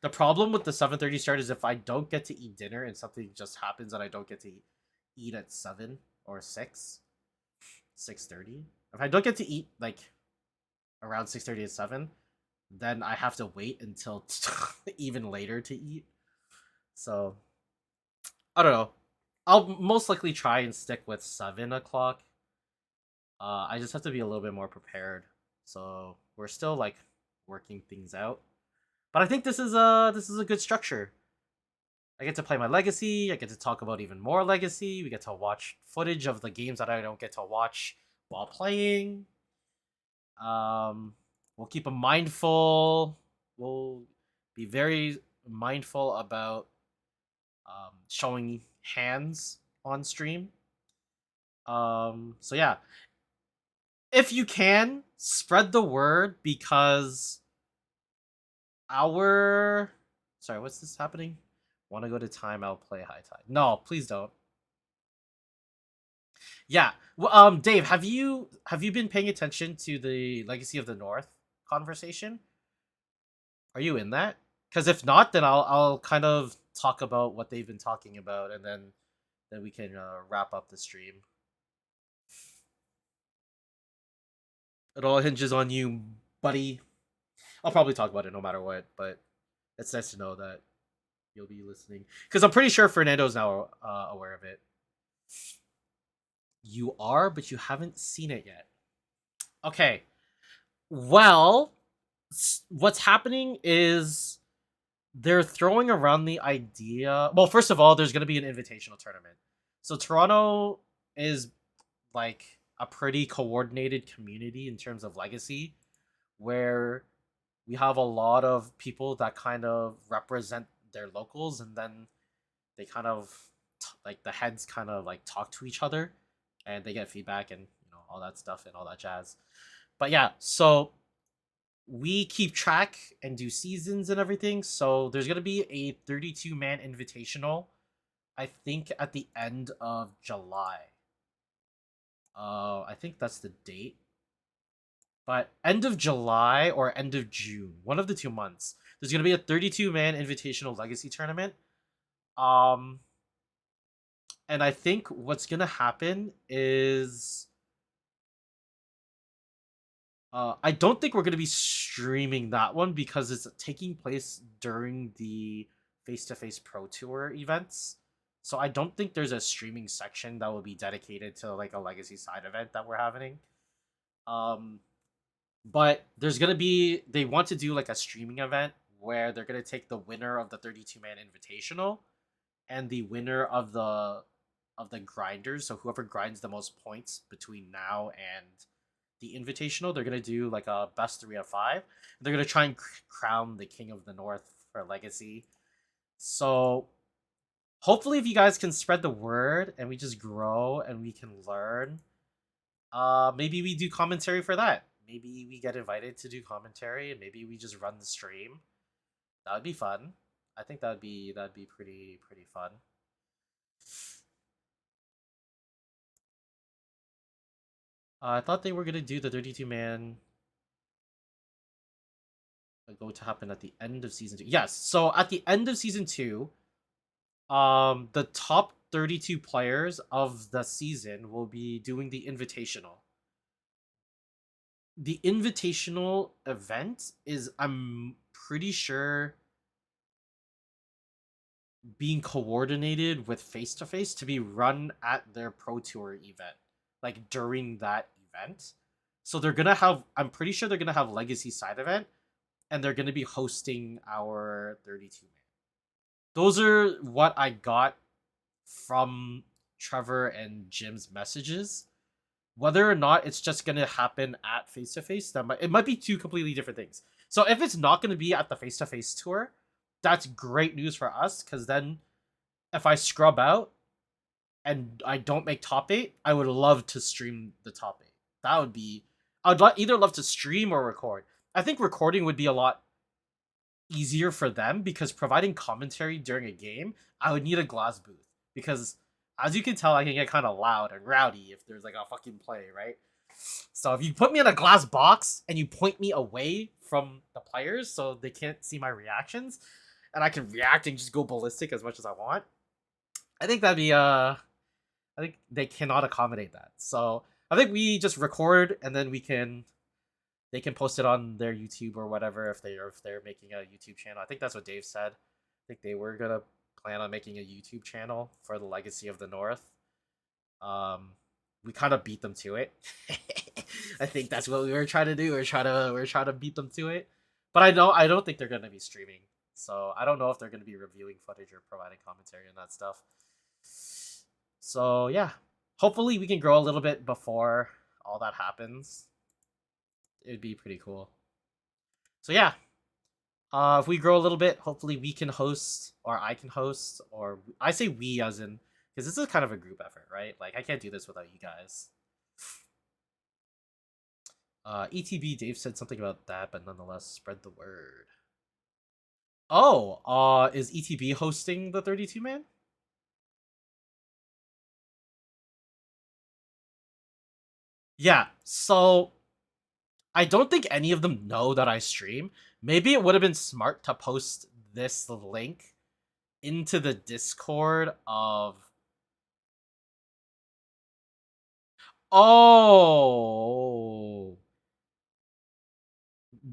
the problem with the 7:30 start is if I don't get to eat dinner and something just happens and I don't get to eat at 7 or 6:30. If I don't get to eat like around 6:30 and 7, then I have to wait until even later to eat. So I don't know. I'll most likely try and stick with 7 o'clock. I just have to be a little bit more prepared. So we're still like working things out. But I think this is a good structure. I get to play my legacy. I get to talk about even more legacy. We get to watch footage of the games that I don't get to watch while playing. We'll keep a mindful. We'll be very mindful about showing hands on stream. So yeah, if you can spread the word because our sorry, what's this happening? Want to go to time? I'll play high tide. No, please don't. Yeah. Well, Dave, have you been paying attention to the Legacy of the North conversation? Are you in that? Because if not, then I'll kind of talk about what they've been talking about, and then we can wrap up the stream. It all hinges on you, buddy. I'll probably talk about it no matter what, but it's nice to know that you'll be listening because I'm pretty sure Fernando's now aware of it. You are, but you haven't seen it yet. Okay. Well, what's happening is they're throwing around the idea. Well, first of all, there's going to be an invitational tournament. So Toronto is like a pretty coordinated community in terms of legacy, where we have a lot of people that kind of represent their locals, and then they kind of like the heads kind of like talk to each other, and they get feedback and all that stuff and all that jazz. But yeah, so we keep track and do seasons and everything. So there's gonna be a 32-man invitational, I think at the end of July. I think that's the date. But end of July or end of June, one of the 2 months, there's gonna be a 32-man invitational legacy tournament. Um, and I think what's gonna happen is I don't think we're going to be streaming that one because it's taking place during the face-to-face Pro Tour events. So I don't think there's a streaming section that will be dedicated to like a legacy side event that we're having. Um, but there's going to be they want to do like a streaming event where they're going to take the winner of the 32-man invitational and the winner of the grinders, so whoever grinds the most points between now and the invitational, they're gonna do like a best 3 out of 5. They're gonna try and crown the king of the north for legacy. So hopefully, if you guys can spread the word and we just grow and we can learn, maybe we do commentary for that. Maybe we get invited to do commentary, and maybe we just run the stream. That would be fun. I think that'd be pretty fun. I thought they were gonna do the 32-man going to happen at the end of season 2. Yes, so at the end of season 2, the top 32 players of the season will be doing the invitational. The invitational event is, I'm pretty sure, being coordinated with face to face to be run at their Pro Tour event, like during that event. So they're gonna have, I'm pretty sure they're gonna have Legacy side event, and they're gonna be hosting our 32 man. Those are what I got from Trevor and Jim's messages. Whether or not it's just gonna happen at face to face, it might be two completely different things. So if it's not gonna be at the face to face tour, that's great news for us, because then if I scrub out and I don't make top 8, I would love to stream the top 8. That would be, either love to stream or record. I think recording would be a lot easier for them, because providing commentary during a game, I would need a glass booth, because as you can tell, I can get kind of loud and rowdy if there's like a fucking play, right? So if you put me in a glass box and you point me away from the players so they can't see my reactions, and I can react and just go ballistic as much as I want, I think that'd be I think they cannot accommodate that. So I think we just record, and then they can post it on their YouTube or whatever, if they're making a YouTube channel. I think that's what Dave said. I think they were gonna plan on making a YouTube channel for the Legacy of the North. We kind of beat them to it. I think that's what we were trying to do. We're trying to beat them to it. But I don't think they're gonna be streaming. So I don't know if they're gonna be reviewing footage or providing commentary and that stuff. So yeah, hopefully we can grow a little bit before all that happens. It'd be pretty cool. So yeah, if we grow a little bit, hopefully we can host, or I can host, or I say we as in, because this is kind of a group effort, right? Like I can't do this without you guys. ETB Dave said something about that, but nonetheless, spread the word. Oh, is ETB hosting the 32 man? Yeah, so I don't think any of them know that I stream. Maybe it would have been smart to post this link into the Discord of... Oh,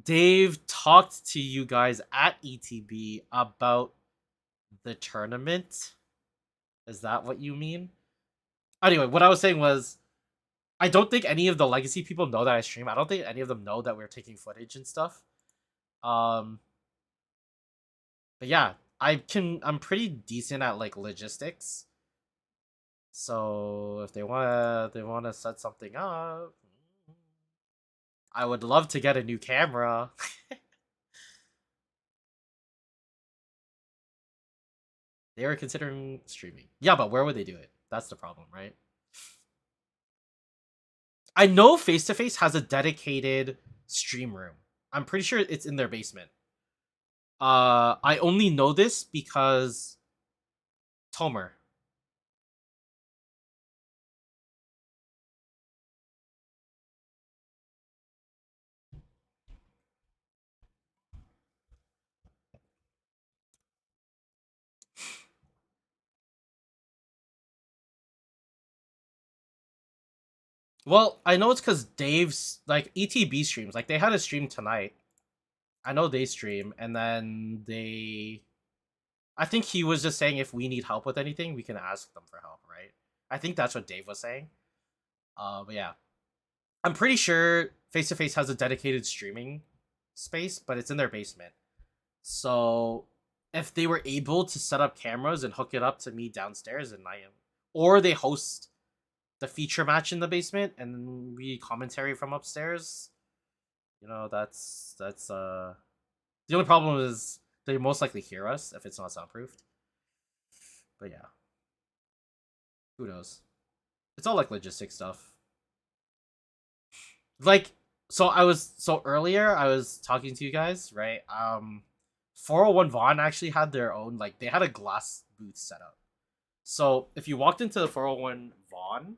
Dave talked to you guys at ETB about the tournament. Is that what you mean? Anyway, what I was saying was, I don't think any of the legacy people know that I stream. I don't think any of them know that we're taking footage and stuff. But yeah, I'm pretty decent at like logistics. So if they wanna set something up, I would love to get a new camera. They were considering streaming. Yeah, but where would they do it? That's the problem, right? I know Face to Face has a dedicated stream room. I'm pretty sure it's in their basement. I only know this because Tomer. Well, I know it's because Dave's like ETB streams. Like they had a stream tonight. I know they stream, and then they. I think he was just saying if we need help with anything, we can ask them for help, right? I think that's what Dave was saying. But yeah, I'm pretty sure Face to Face has a dedicated streaming space, but it's in their basement. So if they were able to set up cameras and hook it up to me downstairs, and I am, or they host the feature match in the basement and we commentary from upstairs, you know, that's the only problem is they most likely hear us if it's not soundproofed. But yeah, who knows? It's all like logistic stuff. Like, so earlier I was talking to you guys, right? 401 Vaughn actually had their own, like they had a glass booth set up. So if you walked into the 401 Vaughn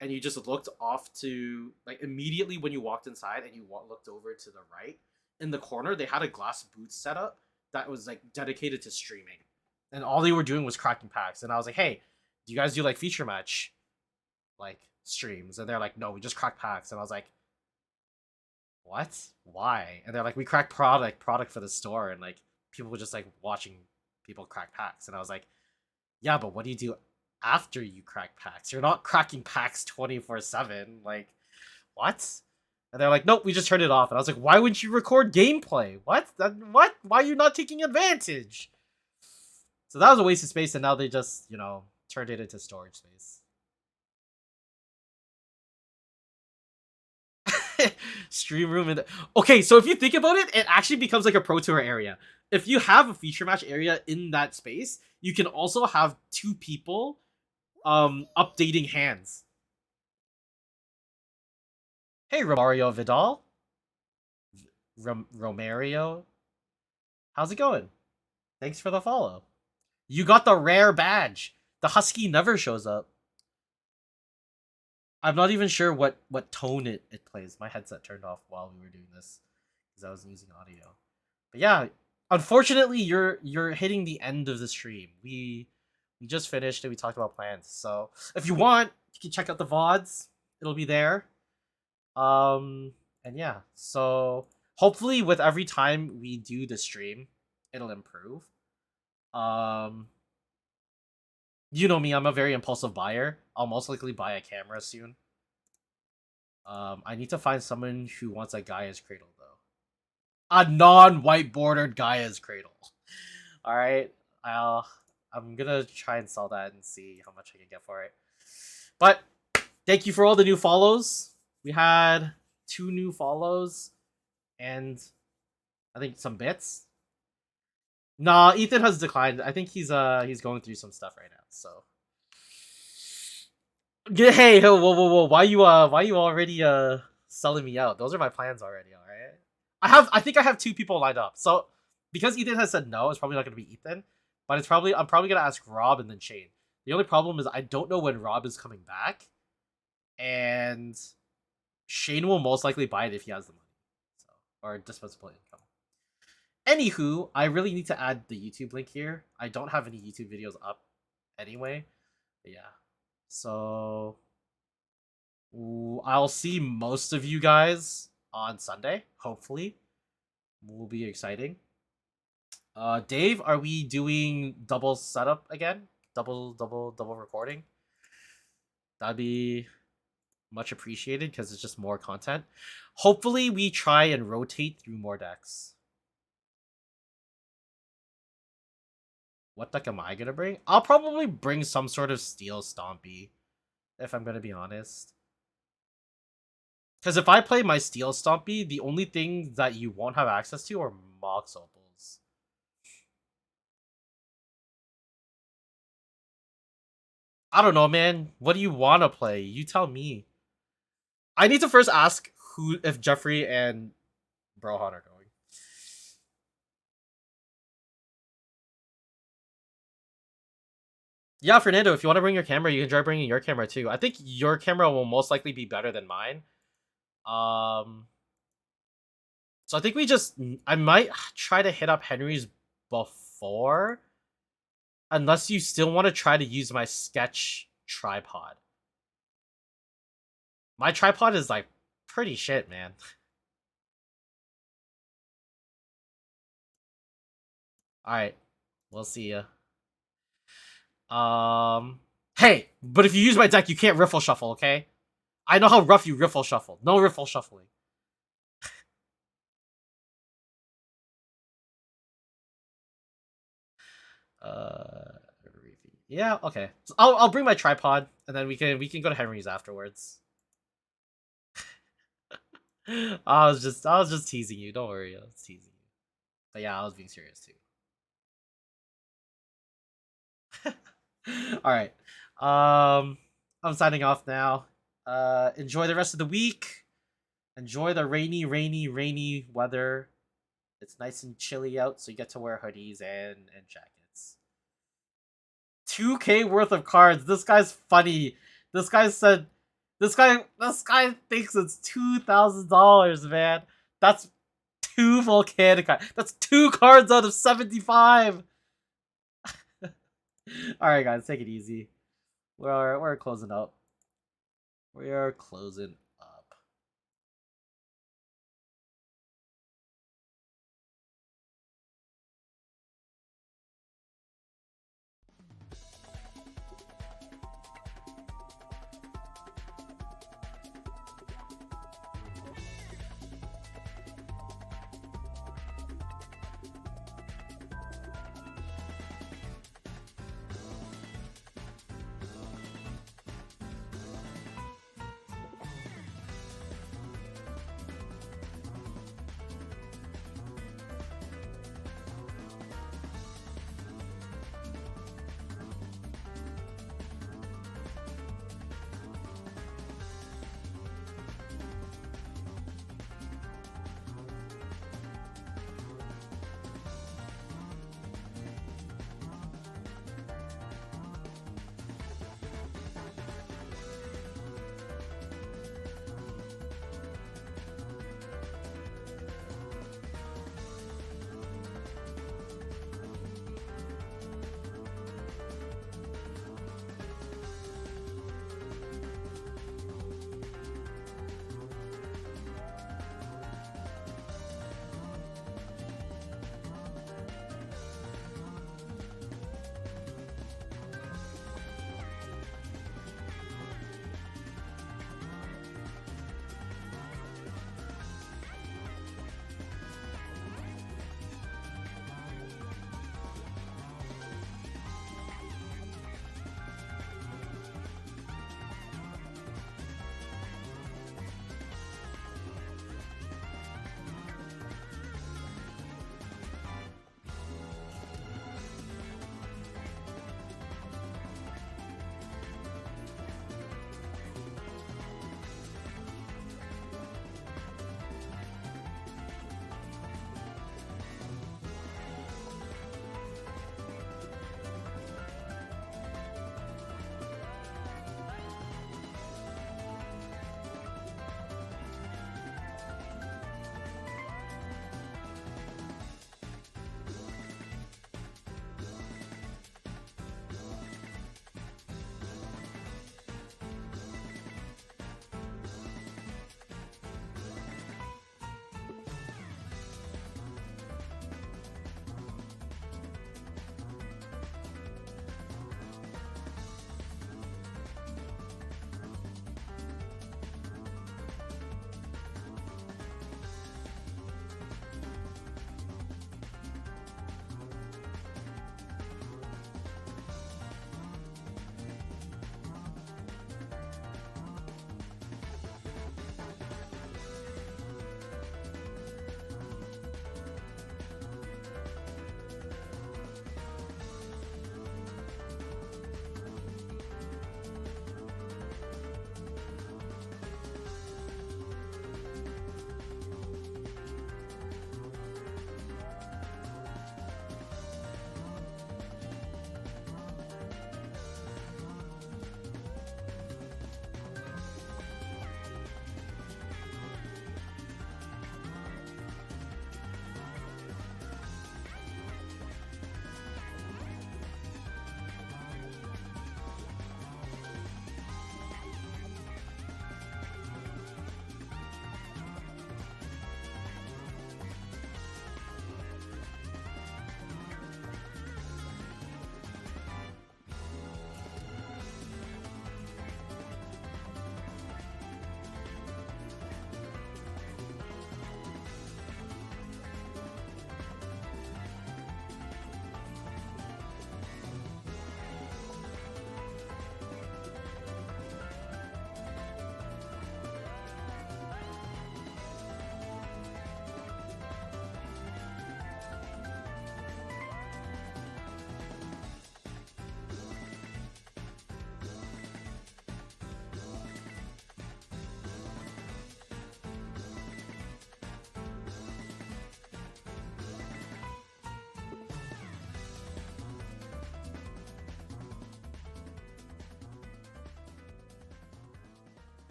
and you just looked off to, like, immediately when you walked inside and you looked over to the right, in the corner they had a glass booth set up that was like dedicated to streaming, and all they were doing was cracking packs. And I was like, hey, do you guys do like feature match like streams? And they're like, no, we just crack packs. And I was like, what? Why? And they're like, we crack product for the store, and like people were just like watching people crack packs. And I was like, yeah, but what do you do after you crack packs? You're not cracking packs 24/7. Like, what? And they're like, nope, we just turned it off. And I was like, why wouldn't you record gameplay? What? What? Why are you not taking advantage? So that was a waste of space, and now they just, you know, turned it into storage space. Stream room in the... Okay, so if you think about it, it actually becomes like a pro tour area. If you have a feature match area in that space, you can also have two people updating hands. Hey, Romario Vidal. Romario. How's it going? Thanks for the follow. You got the rare badge. The Husky never shows up. I'm not even sure what tone it plays. My headset turned off while we were doing this because I was using audio. But yeah, unfortunately, you're hitting the end of the stream. We just finished and we talked about plans. So if you want, you can check out the VODs. It'll be there. And yeah, so hopefully with every time we do the stream, it'll improve. You know me, I'm a very impulsive buyer. I'll most likely buy a camera soon. I need to find someone who wants a Gaia's Cradle though. A non-white bordered Gaia's Cradle. All right, I'm gonna try and sell that and see how much I can get for it. But thank you for all the new follows. We had 2 new follows and I think some bits. Nah, Ethan has declined. I think he's going through some stuff right now. So hey, whoa, why you already selling me out? Those are my plans already. All right, I think I have 2 people lined up. So because Ethan has said no, it's probably not gonna be Ethan, but I'm probably gonna ask Rob and then Shane. The only problem is I don't know when Rob is coming back, and Shane will most likely buy it if he has the money, so, or disposable income. Anywho, I really need to add the YouTube link here. I don't have any YouTube videos up anyway. But yeah. So I'll see most of you guys on Sunday, hopefully. Will be exciting. Dave, are we doing double setup again? Double recording? That'd be Much appreciated because it's just more content. Hopefully, we try and rotate through more decks. What deck am I gonna bring? I'll probably bring some sort of Steel Stompy, if I'm gonna be honest. Because if I play my Steel Stompy, the only thing that you won't have access to are Mox Opals. I don't know, man. What do you want to play? You tell me. I need to first ask who if Jeffrey and Brohan are going. Yeah, Fernando, if you want to bring your camera, you can try bringing your camera too. I think your camera will most likely be better than mine. So I think I might try to hit up Henry's before, unless you still want to try to use my sketch tripod. My tripod is like pretty shit, man. All right, we'll see ya. Hey, but if you use my deck, you can't riffle shuffle, okay? I know how rough you riffle shuffle. No riffle shuffling. Yeah, okay. So I'll bring my tripod, and then we can go to Henry's afterwards. I was just teasing you. Don't worry, I was teasing you. But yeah, I was being serious too. All right. I'm signing off now. Enjoy the rest of the week. Enjoy the rainy weather. It's nice and chilly out, so you get to wear hoodies and jackets. 2K worth of cards. This guy's funny. This guy said this guy thinks it's $2,000, man. That's 2 volcanic cards. That's 2 cards out of 75. Alright guys, take it easy. We're closing up. We are closing